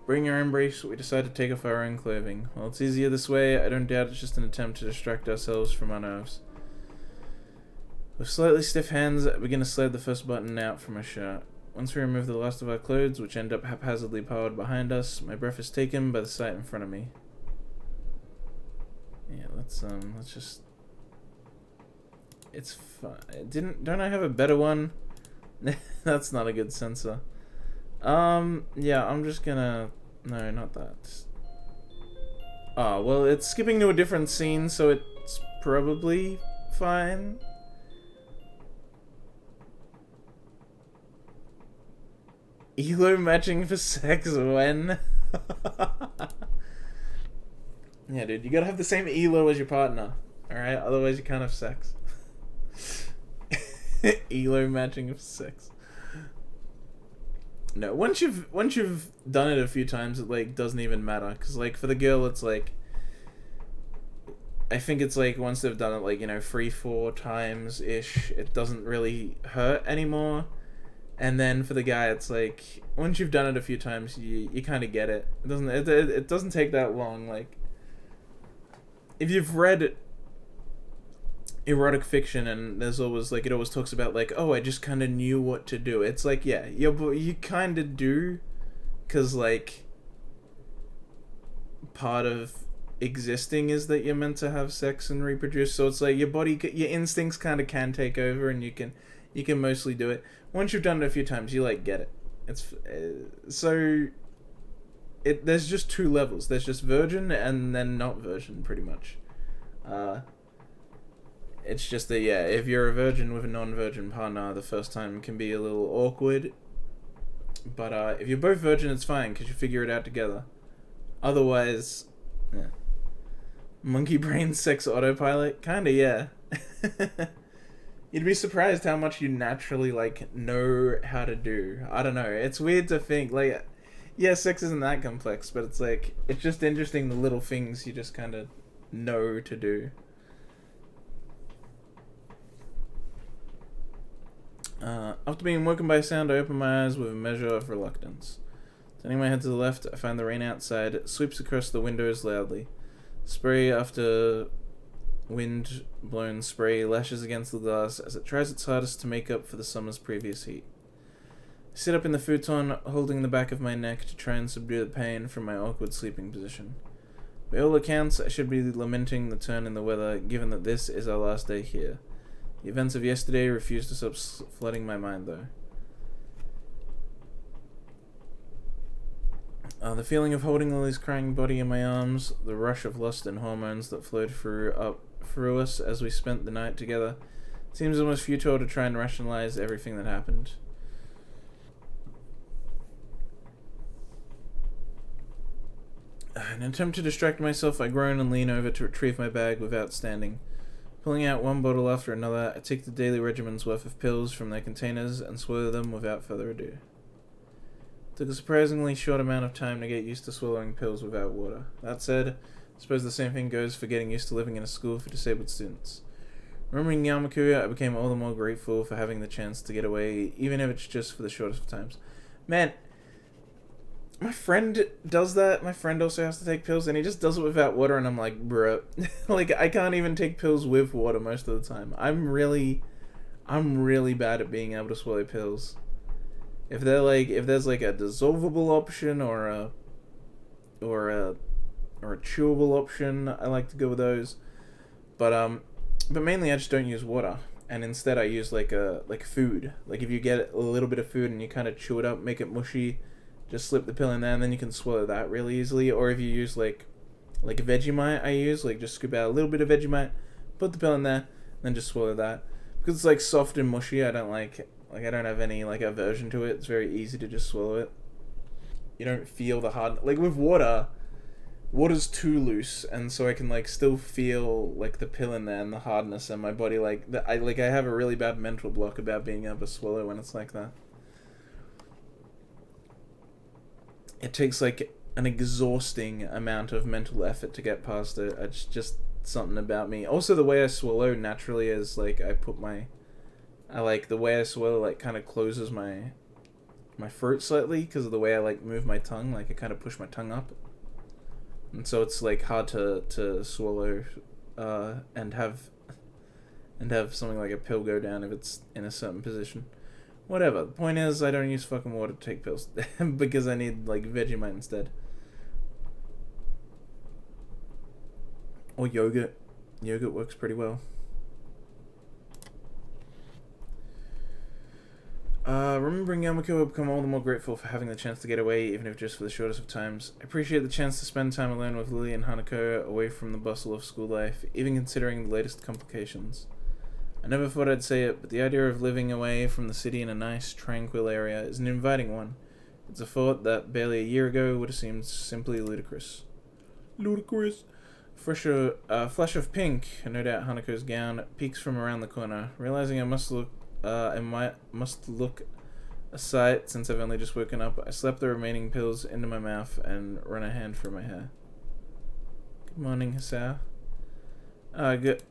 Bring our embrace, we decide to take off our own clothing. While it's easier this way, I don't doubt it's just an attempt to distract ourselves from our nerves. With slightly stiff hands, I begin to slide the first button out from her shirt. Once we remove the last of our clothes, which end up haphazardly piled behind us, my breath is taken by the sight in front of me. Yeah, let's just... It's fun. Don't I have a better one? That's not a good censor. Yeah, I'm just gonna... No, not that. Oh, well, it's skipping to a different scene, so it's probably fine. Elo matching for sex when? Yeah, dude, you gotta have the same Elo as your partner, alright? Otherwise you can't have sex. Elo matching for sex. No, once you've done it a few times, it like doesn't even matter, cause like for the girl, it's like, I think it's like once they've done it like, you know, 3-4 times ish, it doesn't really hurt anymore. And then for the guy, it's like once you've done it a few times, you kind of get it. It doesn't take that long. Like if you've read erotic fiction, and there's always like it always talks about like, oh, I just kind of knew what to do. It's like, yeah, you kind of do, because like part of existing is that you're meant to have sex and reproduce. So it's like your instincts kind of can take over, and you can mostly do it. Once you've done it a few times, you like get it. It's there's just two levels. There's just virgin and then not virgin, pretty much. It's just that, yeah, if you're a virgin with a non-virgin partner, the first time can be a little awkward. But if you're both virgin, it's fine, because you figure it out together. Otherwise, yeah. Monkey brain sex autopilot? Kinda, yeah. You'd be surprised how much you naturally, like, know how to do. I don't know. It's weird to think, like, yeah, sex isn't that complex, but it's, like, it's just interesting the little things you just kind of know to do. After being woken by a sound, I open my eyes with a measure of reluctance. Turning my head to the left, I find the rain outside. It sweeps across the windows loudly. Spray after wind-blown spray lashes against the glass as it tries its hardest to make up for the summer's previous heat. I sit up in the futon, holding the back of my neck to try and subdue the pain from my awkward sleeping position. By all accounts, I should be lamenting the turn in the weather, given that this is our last day here. The events of yesterday refuse to stop flooding my mind, though. The feeling of holding Lily's crying body in my arms, the rush of lust and hormones that flowed through us as we spent the night together, Seems almost futile to try and rationalize everything that happened. In an attempt to distract myself, I groan and lean over to retrieve my bag without standing. Pulling out one bottle after another, I take the daily regimen's worth of pills from their containers and swallow them without further ado. It took a surprisingly short amount of time to get used to swallowing pills without water. That said, I suppose the same thing goes for getting used to living in a school for disabled students. Remembering Yamakuya, I became all the more grateful for having the chance to get away, even if it's just for the shortest of times. Man, my friend does that. My friend also has to take pills, and he just does it without water, and I'm like, bro. Like, I can't even take pills with water most of the time. I'm really bad at being able to swallow pills. If there's like a dissolvable option or a chewable option, I like to go with those. But mainly I just don't use water, and instead I use like food. Like if you get a little bit of food and you kind of chew it up, make it mushy, just slip the pill in there, and then you can swallow that really easily. Or if you use like Vegemite, I use just scoop out a little bit of Vegemite, put the pill in there, then just swallow that. Because it's like soft and mushy, I don't I don't have any aversion to it. It's very easy to just swallow it. You don't feel the hard with water. Water's too loose, and so I can still feel the pill in there and the hardness in my body. I have a really bad mental block about being able to swallow when it's like that. It takes an exhausting amount of mental effort to get past it. It's just something about me. Also, the way I swallow naturally is the way I swallow kind of closes my throat slightly because of the way I move my tongue. I kind of push my tongue up. And so it's hard to swallow and have something like a pill go down if it's in a certain position. Whatever. The point is, I don't use fucking water to take pills because I need Vegemite instead. Or yogurt. Yogurt works pretty well. Remembering Yamakuya, I've become all the more grateful for having the chance to get away, even if just for the shortest of times. I appreciate the chance to spend time alone with Lilly and Hanako, away from the bustle of school life, even considering the latest complications. I never thought I'd say it, but the idea of living away from the city in a nice, tranquil area is an inviting one. It's a thought that barely a year ago would have seemed simply ludicrous. Ludicrous. Flash of pink, no doubt Hanako's gown, peeks from around the corner. Realizing I must look a sight since I've only just woken up, I slap the remaining pills into my mouth and run a hand through my hair. Good morning, Hisao. Good.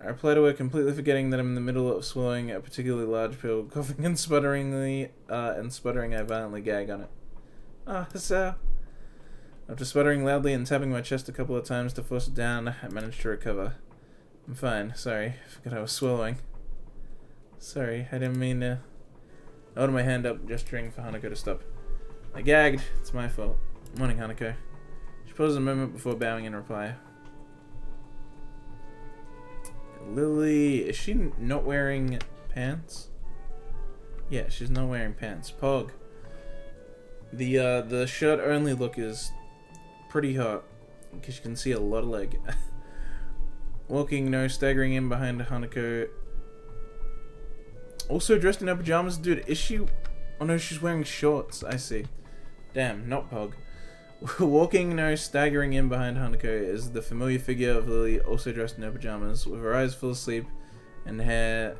I reply to her, completely forgetting that I'm in the middle of swallowing a particularly large pill, coughing and sputtering, I violently gag on it. Hisao. After sputtering loudly and tapping my chest a couple of times to force it down, I managed to recover. I'm fine, sorry. I forgot I was swallowing. Sorry, I didn't mean to... I held my hand up, gesturing for Hanako to stop. I gagged. It's my fault. Morning, Hanako. She paused a moment before bowing in reply. Lilly... Is she not wearing pants? Yeah, she's not wearing pants. Pog. The shirt-only look is pretty hot, because you can see a lot of leg. Staggering in behind Hanako... Also dressed in her pajamas? Dude, is she... Oh no, she's wearing shorts. I see. Damn, not Pog. Staggering in behind Hanako is the familiar figure of Lilly, also dressed in her pajamas, with her eyes full of sleep and hair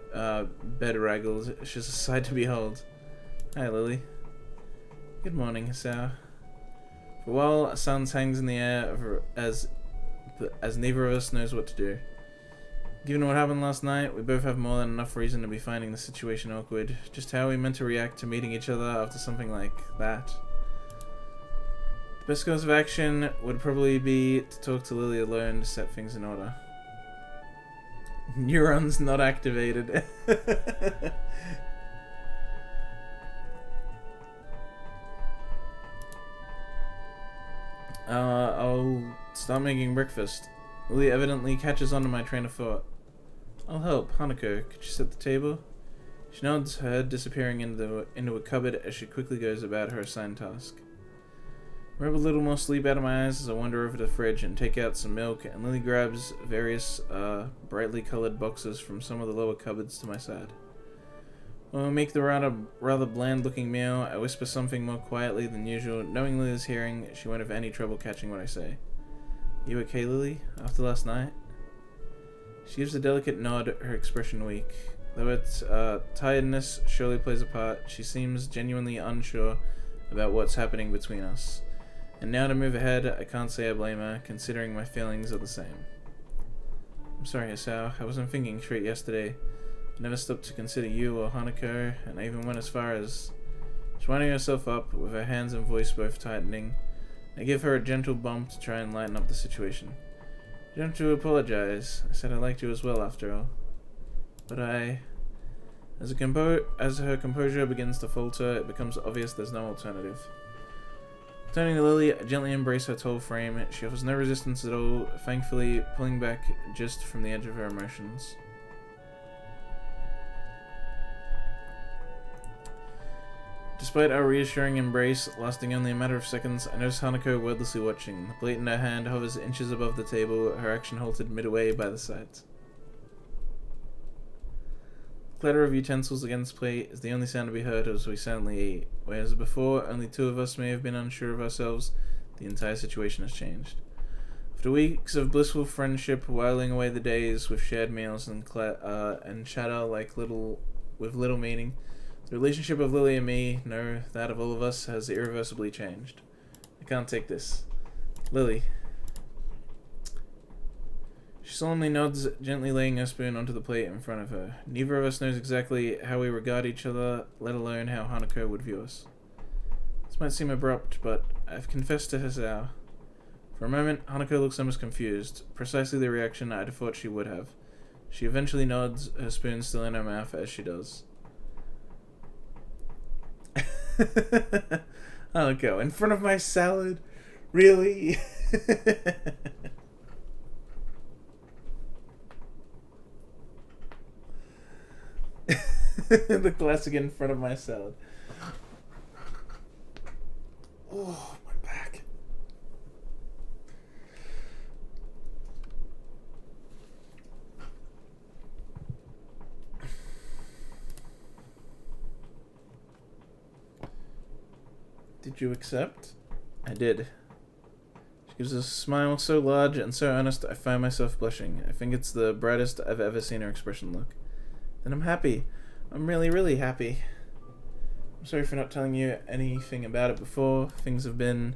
bedraggled. She's a sight to behold. Hi, Lilly. Good morning, Hisao. For a while, a silence hangs in the air as neither of us knows what to do. Given what happened last night, we both have more than enough reason to be finding the situation awkward. Just how are we meant to react to meeting each other after something like that? The best course of action would probably be to talk to Lilly alone to set things in order. Neurons not activated. I'll start making breakfast. Lilly evidently catches on to my train of thought. I'll help. Hanako, could you set the table? She nods, her head disappearing into a cupboard as she quickly goes about her assigned task. Rub a little more sleep out of my eyes as I wander over to the fridge and take out some milk, and Lily grabs various brightly coloured boxes from some of the lower cupboards to my side. When we make the rather bland-looking meal, I whisper something more quietly than usual. Knowing Lily's hearing, she won't have any trouble catching what I say. You okay, Lily? After last night? She gives a delicate nod, her expression weak. Though its tiredness surely plays a part, she seems genuinely unsure about what's happening between us. And now to move ahead, I can't say I blame her, considering my feelings are the same. I'm sorry, Hisao. I wasn't thinking straight yesterday. I never stopped to consider you or Hanako, and I even went as far as... She's winding herself up, with her hands and voice both tightening. I give her a gentle bump to try and lighten up the situation. You don't have to apologize. I said I liked you as well, after all. But As her composure begins to falter, it becomes obvious there's no alternative. Turning to Lily, I gently embrace her tall frame. She offers no resistance at all, thankfully pulling back just from the edge of her emotions. Despite our reassuring embrace, lasting only a matter of seconds, I notice Hanako wordlessly watching. The plate in her hand hovers inches above the table, her action halted midway by the sides. The clatter of utensils against plate is the only sound to be heard as we silently eat. Whereas before, only two of us may have been unsure of ourselves, the entire situation has changed. After weeks of blissful friendship, whiling away the days with shared meals and chatter with little meaning, the relationship of Lily and me, no, that of all of us, has irreversibly changed. I can't take this. Lily. She solemnly nods, gently laying her spoon onto the plate in front of her. Neither of us knows exactly how we regard each other, let alone how Hanako would view us. This might seem abrupt, but I've confessed to Hisao. For a moment, Hanako looks almost confused, precisely the reaction I'd thought she would have. She eventually nods, her spoon still in her mouth as she does. Hanako, in front of my salad? Really? The classic in front of my salad. Oh, my back. Did you accept? I did. She gives a smile so large and so earnest I find myself blushing. I think it's the brightest I've ever seen her expression look. Then I'm happy. I'm really, really happy. I'm sorry for not telling you anything about it before. Things have been...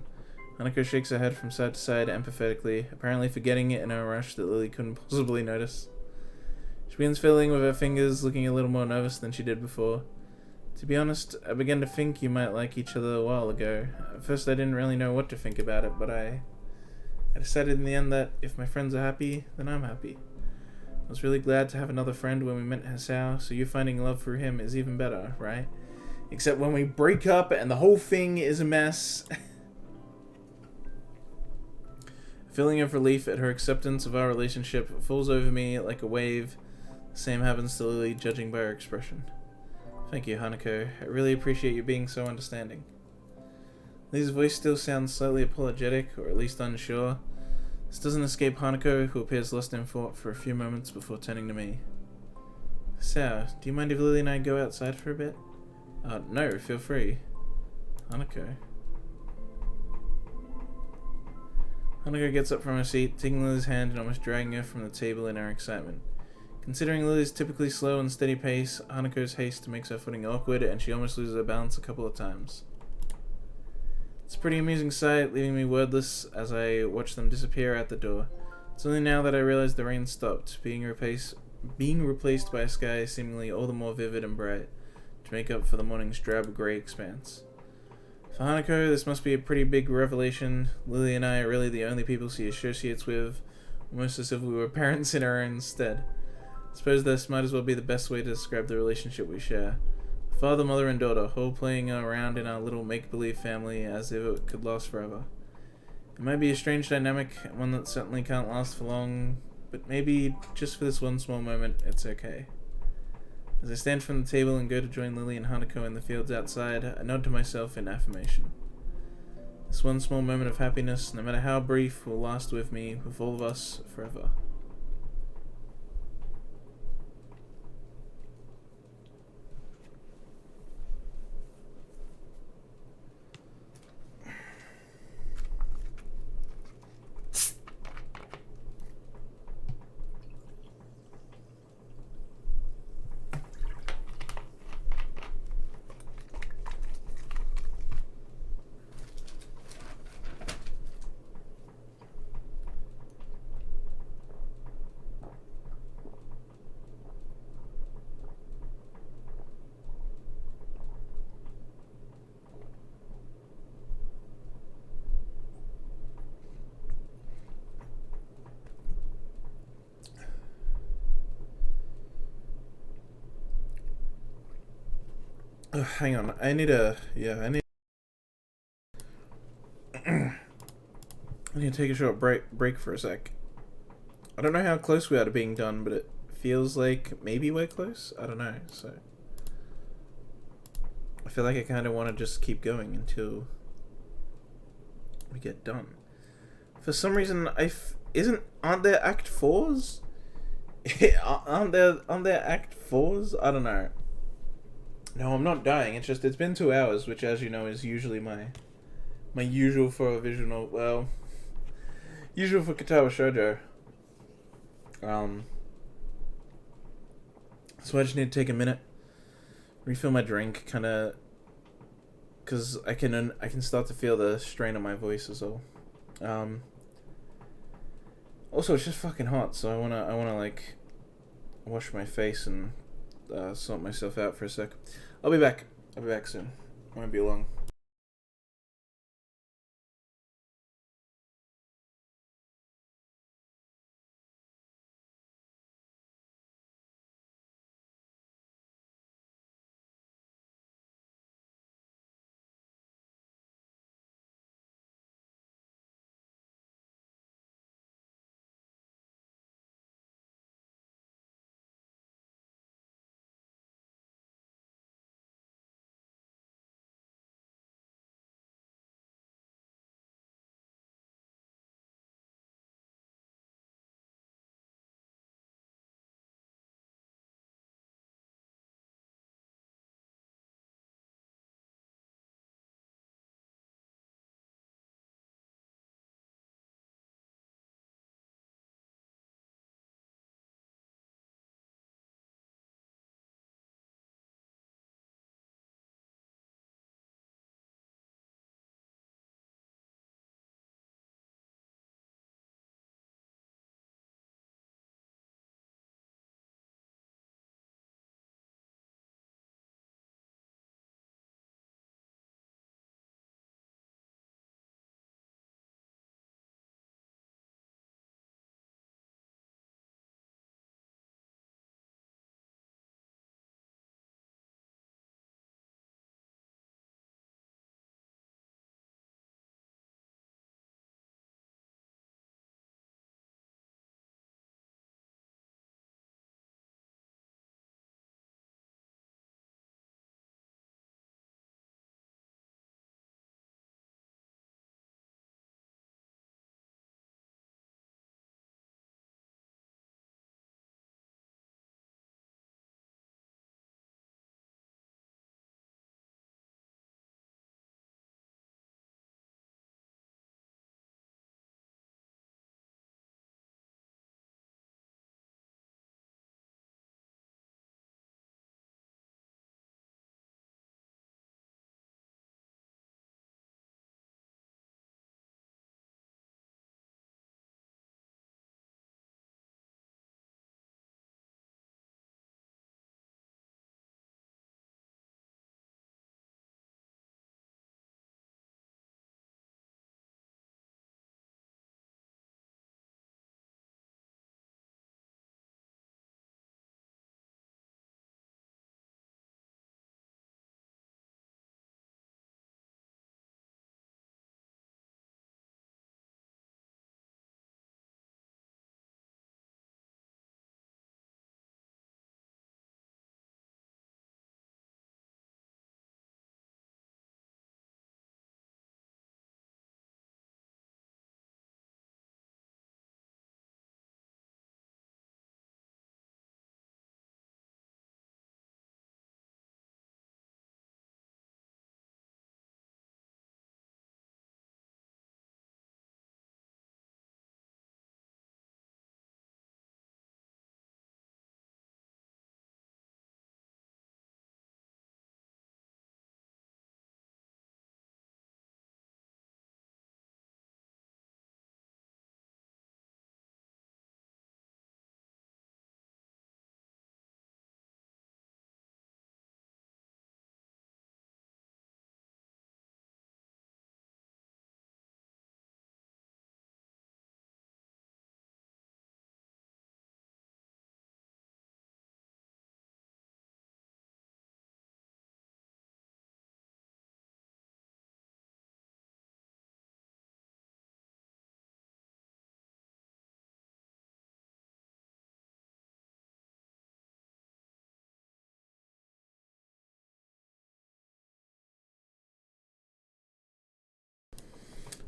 Hanako shakes her head from side to side empathetically, apparently forgetting it in a rush that Lily couldn't possibly notice. She begins fiddling with her fingers, looking a little more nervous than she did before. To be honest, I began to think you might like each other a while ago. At first I didn't really know what to think about it, but I decided in the end that if my friends are happy, then I'm happy. I was really glad to have another friend when we met Hisao, so you finding love for him is even better, right? Except when we break up and the whole thing is a mess. A feeling of relief at her acceptance of our relationship falls over me like a wave. The same happens to Lily, judging by her expression. Thank you, Hanako. I really appreciate you being so understanding. Lily's voice still sounds slightly apologetic, or at least unsure. This doesn't escape Hanako, who appears lost in thought for a few moments before turning to me. Hisao, do you mind if Lily and I go outside for a bit? No, feel free. Hanako. Hanako gets up from her seat, taking Lily's hand and almost dragging her from the table in her excitement. Considering Lily's typically slow and steady pace, Hanako's haste makes her footing awkward, and she almost loses her balance a couple of times. It's a pretty amusing sight, leaving me wordless as I watch them disappear out the door. It's only now that I realize the rain stopped, being replaced by a sky seemingly all the more vivid and bright, to make up for the morning's drab grey expanse. For Hanako, this must be a pretty big revelation. Lily and I are really the only people she associates with, almost as if we were parents in her own stead. I suppose this might as well be the best way to describe the relationship we share. Father, mother, and daughter, all playing around in our little make-believe family as if it could last forever. It might be a strange dynamic, and one that certainly can't last for long, but maybe, just for this one small moment, it's okay. As I stand from the table and go to join Lily and Hanako in the fields outside, I nod to myself in affirmation. This one small moment of happiness, no matter how brief, will last with me, with all of us, forever. Hang on, I need a... Yeah, I need to take a short break for a sec. I don't know how close we are to being done, but it feels like maybe we're close? I don't know, so... I feel like I kind of want to just keep going until we get done. For some reason, aren't there Act 4s? aren't there Act 4s? I don't know. No, I'm not dying. It's just, it's been 2 hours, which, as you know, is usually my usual for a visual, well, usual for Katawa Shoujo. So I just need to take a minute, refill my drink, kind of, because I can start to feel the strain on my voice as well. Also, it's just fucking hot, so I wanna like wash my face and sort myself out for a sec. I'll be back. I'll be back soon. Won't be long.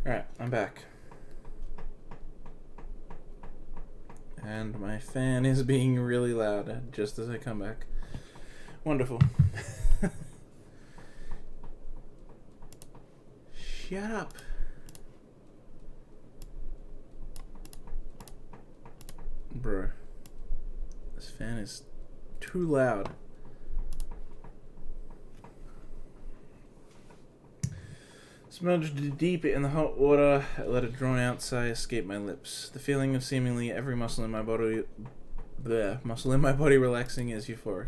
Alright, I'm back. And my fan is being really loud just as I come back. Wonderful. Shut up. Bro. This fan is too loud. Submerged deep in the hot water, I let a drawn-out sigh escape my lips. The feeling of seemingly every muscle in my body relaxing is euphoric.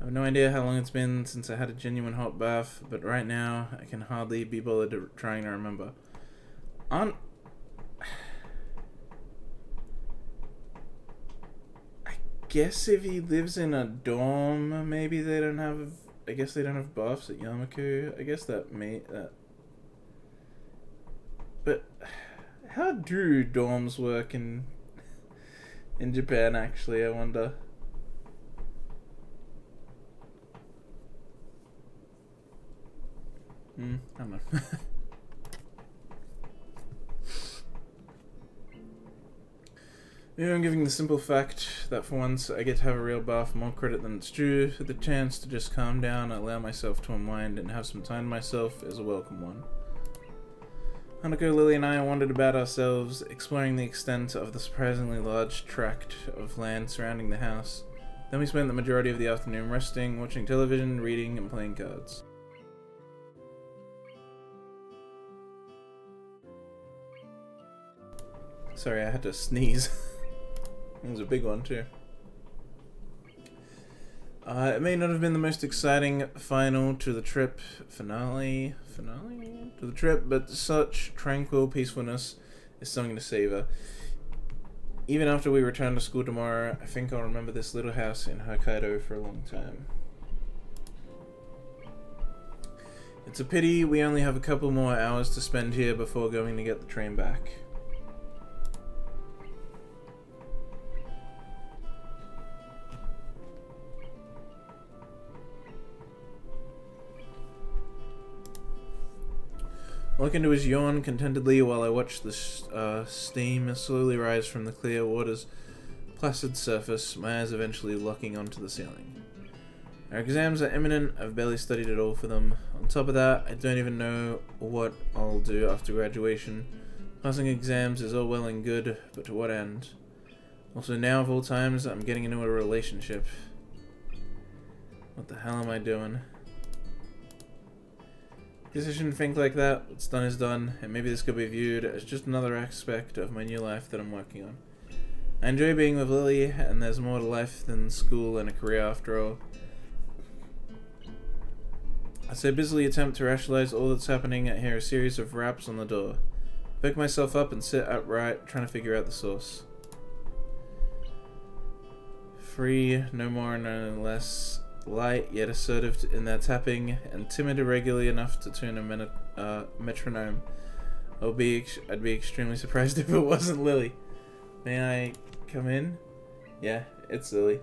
I have no idea how long it's been since I had a genuine hot bath, but right now I can hardly be bothered trying to remember. I guess if he lives in a dorm, maybe they don't have... I guess they don't have baths at Yamaku. I guess that may... But how do dorms work in Japan, actually, I wonder? I don't know. Maybe I'm giving the simple fact that for once I get to have a real bath more credit than it's due. The chance to just calm down, allow myself to unwind, and have some time to myself is a welcome one. Hanako, Lilly, and I wandered about ourselves, exploring the extent of the surprisingly large tract of land surrounding the house. Then we spent the majority of the afternoon resting, watching television, reading, and playing cards. Sorry, I had to sneeze. It was a big one too. It may not have been the most exciting finale to the trip, but such tranquil peacefulness is something to savor. Even after we return to school tomorrow, I think I'll remember this little house in Hokkaido for a long time. It's a pity we only have a couple more hours to spend here before going to get the train back. I look into his yawn contentedly while I watch the steam slowly rise from the clear water's placid surface, my eyes eventually locking onto the ceiling. Our exams are imminent. I've barely studied at all for them. On top of that, I don't even know what I'll do after graduation. Passing exams is all well and good, but to what end? Also, now of all times, I'm getting into a relationship. What the hell am I doing? I guess I shouldn't think like that. What's done is done, and maybe this could be viewed as just another aspect of my new life that I'm working on. I enjoy being with Lilly, and there's more to life than school and a career after all. As I busily attempt to rationalize all that's happening, I hear a series of raps on the door. I pick myself up and sit upright, trying to figure out the source. Free, no more, no less. Light yet assertive in their tapping, and timid irregularly enough to tune a metronome. I'd be extremely surprised if it wasn't Lilly. May I come in? Yeah, it's Lilly.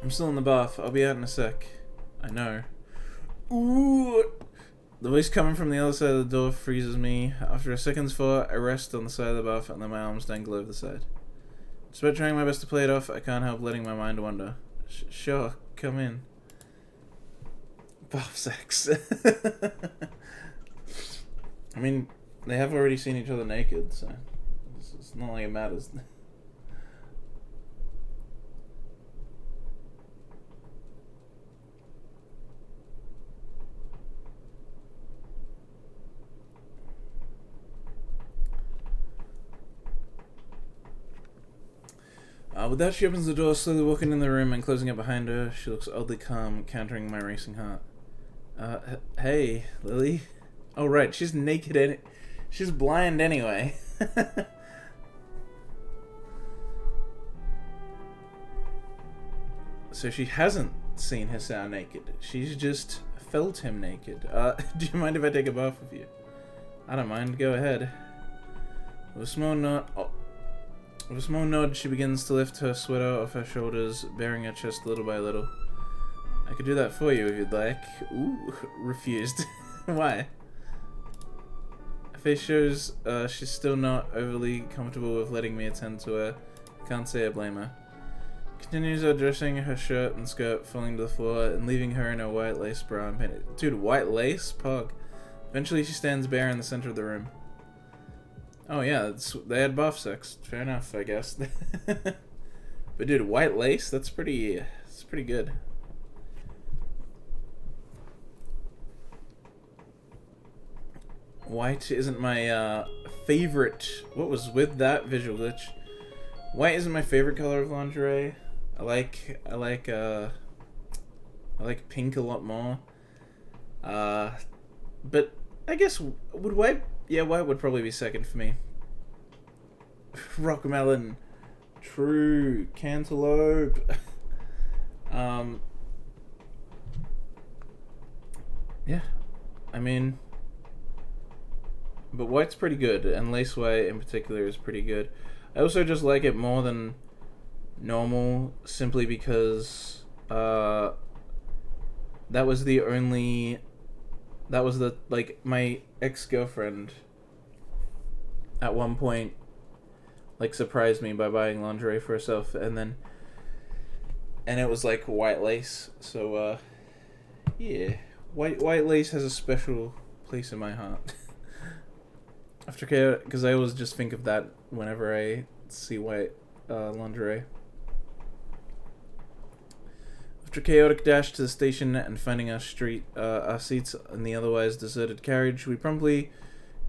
I'm still in the bath. I'll be out in a sec. I know. Ooh! The voice coming from the other side of the door freezes me. After a second's thought, I rest on the side of the bath and let my arms dangle over the side. Despite trying my best to play it off, I can't help letting my mind wander. Sure, come in. Bath sex. I mean, they have already seen each other naked, so it's not like it matters. With that, she opens the door, slowly walking in the room and closing it behind her. She looks oddly calm, countering my racing heart. Hey, Lilly. Oh, right, she's naked she's blind anyway. So she hasn't seen Hisao naked. She's just felt him naked. Do you mind if I take a bath with you? I don't mind, go ahead. With a small nod, she begins to lift her sweater off her shoulders, baring her chest little by little. I I could do that for you if you'd like. Ooh, refused. Why? Her face shows she's still not overly comfortable with letting me attend to her. I can't say I blame her. Continues undressing her shirt and skirt, falling to the floor, and leaving her in her white lace bra and panties. Dude, white lace? Pog. Eventually she stands bare in the center of the room. Oh yeah, they had buff sex. Fair enough, I guess. But dude, white lace? That's pretty good. White isn't my favorite. What was with that visual glitch? White isn't my favorite color of lingerie. I like pink a lot more. But I guess would white? Yeah, white would probably be second for me. Rockmelon, true, cantaloupe. Yeah, I mean, but white's pretty good, and lace white in particular is pretty good. I also just like it more than normal, simply because that was the like my ex-girlfriend at one point like surprised me by buying lingerie for herself, and it was like white lace. So yeah, white lace has a special place in my heart. Because I always just think of that whenever I see white lingerie. After a chaotic dash to the station and finding our seats in the otherwise deserted carriage, we promptly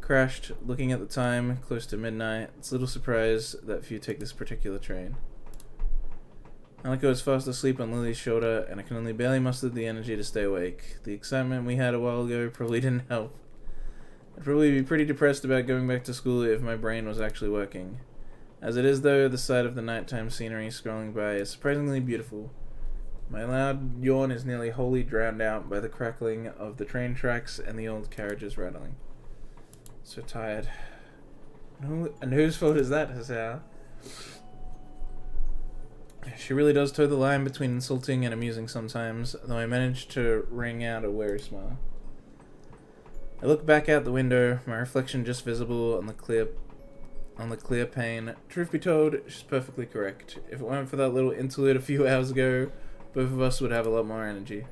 crashed. Looking at the time, close to midnight, it's little surprise that few take this particular train. Hanako was fast asleep on Lily's shoulder, and I can only barely muster the energy to stay awake. The excitement we had a while ago probably didn't help. I'd probably be pretty depressed about going back to school if my brain was actually working. As it is, though, the sight of the nighttime scenery scrolling by is surprisingly beautiful. My loud yawn is nearly wholly drowned out by the crackling of the train tracks and the old carriages rattling. So tired. And whose fault is that, Hassao? She really does toe the line between insulting and amusing sometimes, though I manage to wring out a wary smile. I look back out the window, my reflection just visible on the clear pane. Truth be told, she's perfectly correct. If it weren't for that little interlude a few hours ago, both of us would have a lot more energy.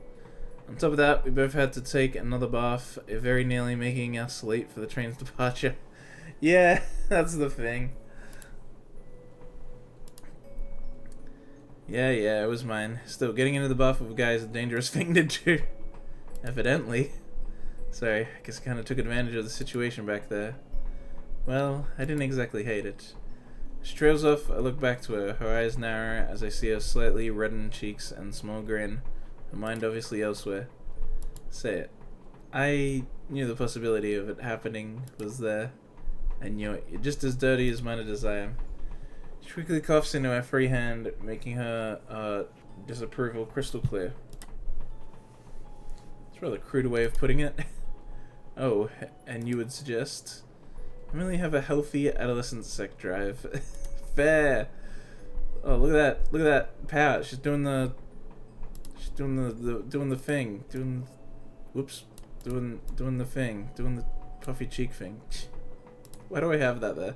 On top of that, we both had to take another bath, very nearly making us late for the train's departure. Yeah, that's the thing. Yeah, it was mine. Still, getting into the bath with a guy is a dangerous thing to do. Evidently. Sorry, I guess I kind of took advantage of the situation back there. Well, I didn't exactly hate it. As she trails off, I look back to her eyes narrow as I see her slightly reddened cheeks and small grin, her mind obviously elsewhere. Say it. I knew the possibility of it happening was there. I knew it. You're just as dirty as minded as I am. She quickly coughs into her free hand, making her disapproval crystal clear. It's a rather crude way of putting it. Oh, and you would suggest? I really have a healthy adolescent sex drive. Fair. Oh, look at that pout. She's doing the thing. Doing the thing. Doing the puffy cheek thing. Why do I have that there?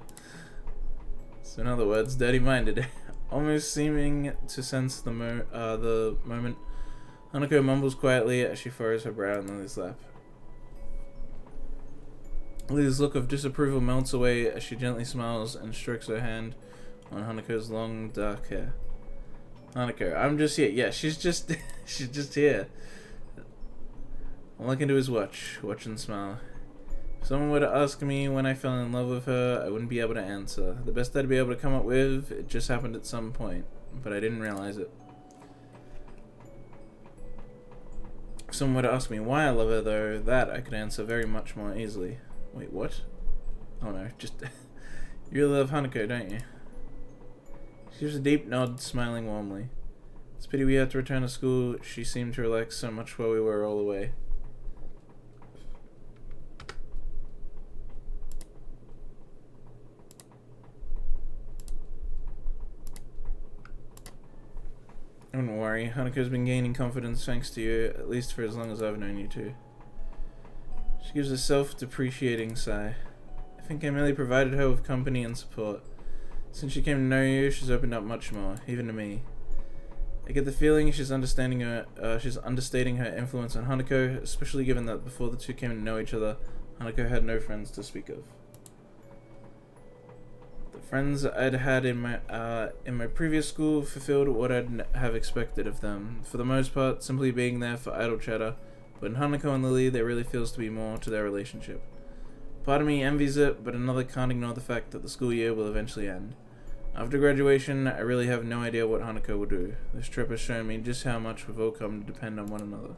So in other words, dirty-minded. Almost seeming to sense the moment, Hanako mumbles quietly as she furrows her brow in Lily's lap. Lily's look of disapproval melts away as she gently smiles and strokes her hand on Hanako's long, dark hair. Hanako, I'm just here. Yeah, she's just here. All I can do is watch and smile. If someone were to ask me when I fell in love with her, I wouldn't be able to answer. The best I'd be able to come up with, it just happened at some point, but I didn't realize it. If someone were to ask me why I love her, though, that I could answer very much more easily. Wait, what? Oh no, just... You really love Hanako, don't you? She gives a deep nod, smiling warmly. It's a pity we had to return to school. She seemed to relax so much while we were all away. Don't worry. worry. Hanuko's been gaining confidence thanks to you, at least for as long as I've known you two. She gives a self-depreciating sigh. I think I merely provided her with company and support. Since she came to know you, she's opened up much more, even to me. I get the feeling she's understating her influence on Hanuko, especially given that before the two came to know each other, Hanuko had no friends to speak of. The friends I'd had in my previous school fulfilled what I'd have expected of them, for the most part, simply being there for idle chatter, but in Hanuko and Lilly, there really feels to be more to their relationship. Part of me envies it, but another can't ignore the fact that the school year will eventually end. After graduation, I really have no idea what Hanuko will do. This trip has shown me just how much we've all come to depend on one another.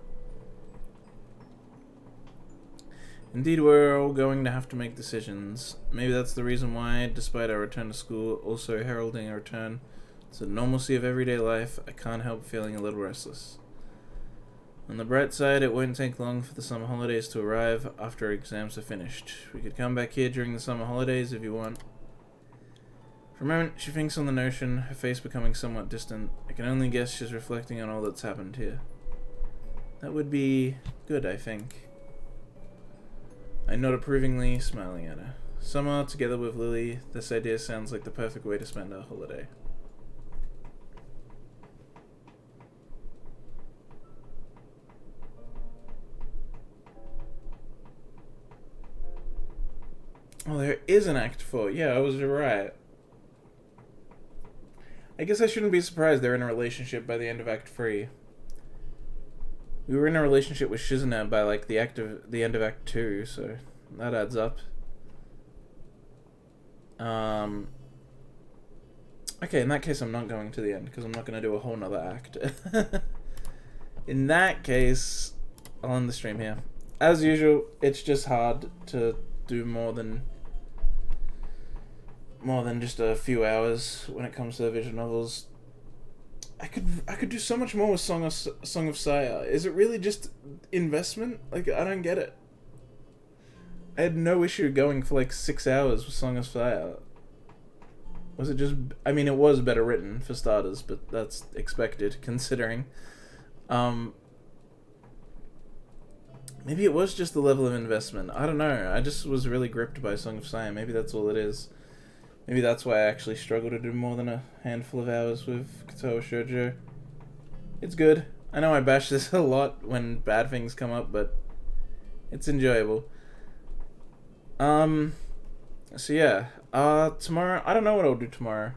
Indeed, we're all going to have to make decisions. Maybe that's the reason why, despite our return to school also heralding a return to the normalcy of everyday life, I can't help feeling a little restless. On the bright side, it won't take long for the summer holidays to arrive after our exams are finished. We could come back here during the summer holidays if you want. For a moment, she thinks on the notion, her face becoming somewhat distant. I can only guess she's reflecting on all that's happened here. That would be good, I think. I nod approvingly, smiling at her. Summer, together with Lilly, this idea sounds like the perfect way to spend our holiday. Oh, there is an Act 4. Yeah, I was right. I guess I shouldn't be surprised they're in a relationship by the end of Act 3. We were in a relationship with Shizuna by like the end of Act 2, so that adds up. Okay, in that case I'm not going to the end, because I'm not going to do a whole nother act. In that case, I'll end the stream here. As usual, it's just hard to do more than just a few hours when it comes to the visual novels. I could do so much more with Song of Saya. Is it really just investment? Like, I don't get it. I had no issue going for like 6 hours with Song of Saya. Was it just... I mean, it was better written, for starters, but that's expected, considering. Maybe it was just the level of investment. I don't know. I just was really gripped by Song of Saya. Maybe that's all it is. Maybe that's why I actually struggle to do more than a handful of hours with Katawa Shoujo. It's good. I know I bash this a lot when bad things come up, but it's enjoyable. So yeah. Tomorrow, I don't know what I'll do tomorrow.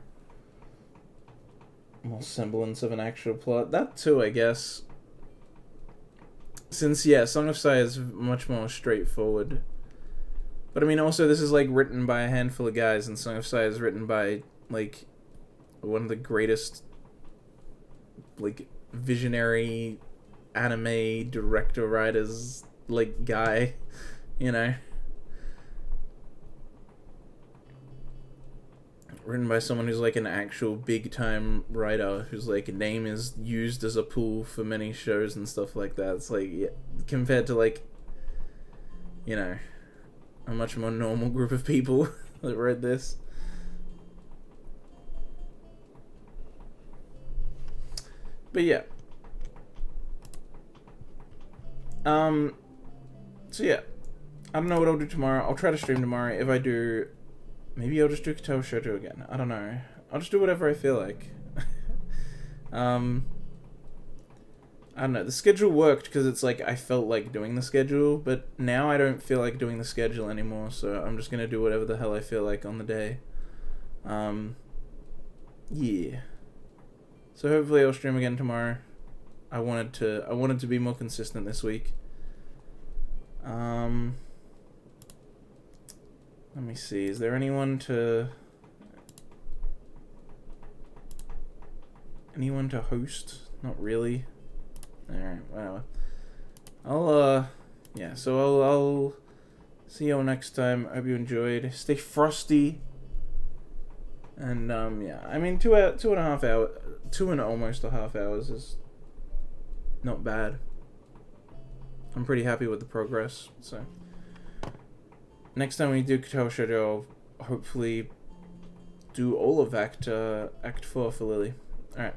More semblance of an actual plot. That too, I guess. Since, yeah, Song of Saya is much more straightforward. But I mean, also, this is like written by a handful of guys, and Song of Saya is written by like one of the greatest like visionary anime director writers like guy, you know. Written by someone who's like an actual big time writer whose like name is used as a pool for many shows and stuff like that. It's like, yeah, compared to like, you know, a much more normal group of people that read this. But yeah. So yeah. I don't know what I'll do tomorrow. I'll try to stream tomorrow. If I do, maybe I'll just do Katawa Shoujo again. I don't know. I'll just do whatever I feel like. I don't know. The schedule worked because it's like I felt like doing the schedule, but now I don't feel like doing the schedule anymore, so I'm just gonna do whatever the hell I feel like on the day. Yeah. So hopefully I'll stream again tomorrow. I wanted to be more consistent this week. Let me see. Is there anyone to host? Not really. Alright, whatever. Yeah, so I'll see you all next time. I hope you enjoyed. Stay frosty. And, yeah, I mean, 2 and almost a half hours is not bad. I'm pretty happy with the progress, so. Next time we do Katawa Shoujo, I'll hopefully do all of Act 4 for Lilly. Alright.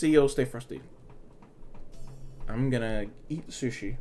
CEO, stay frosty. I'm gonna eat sushi.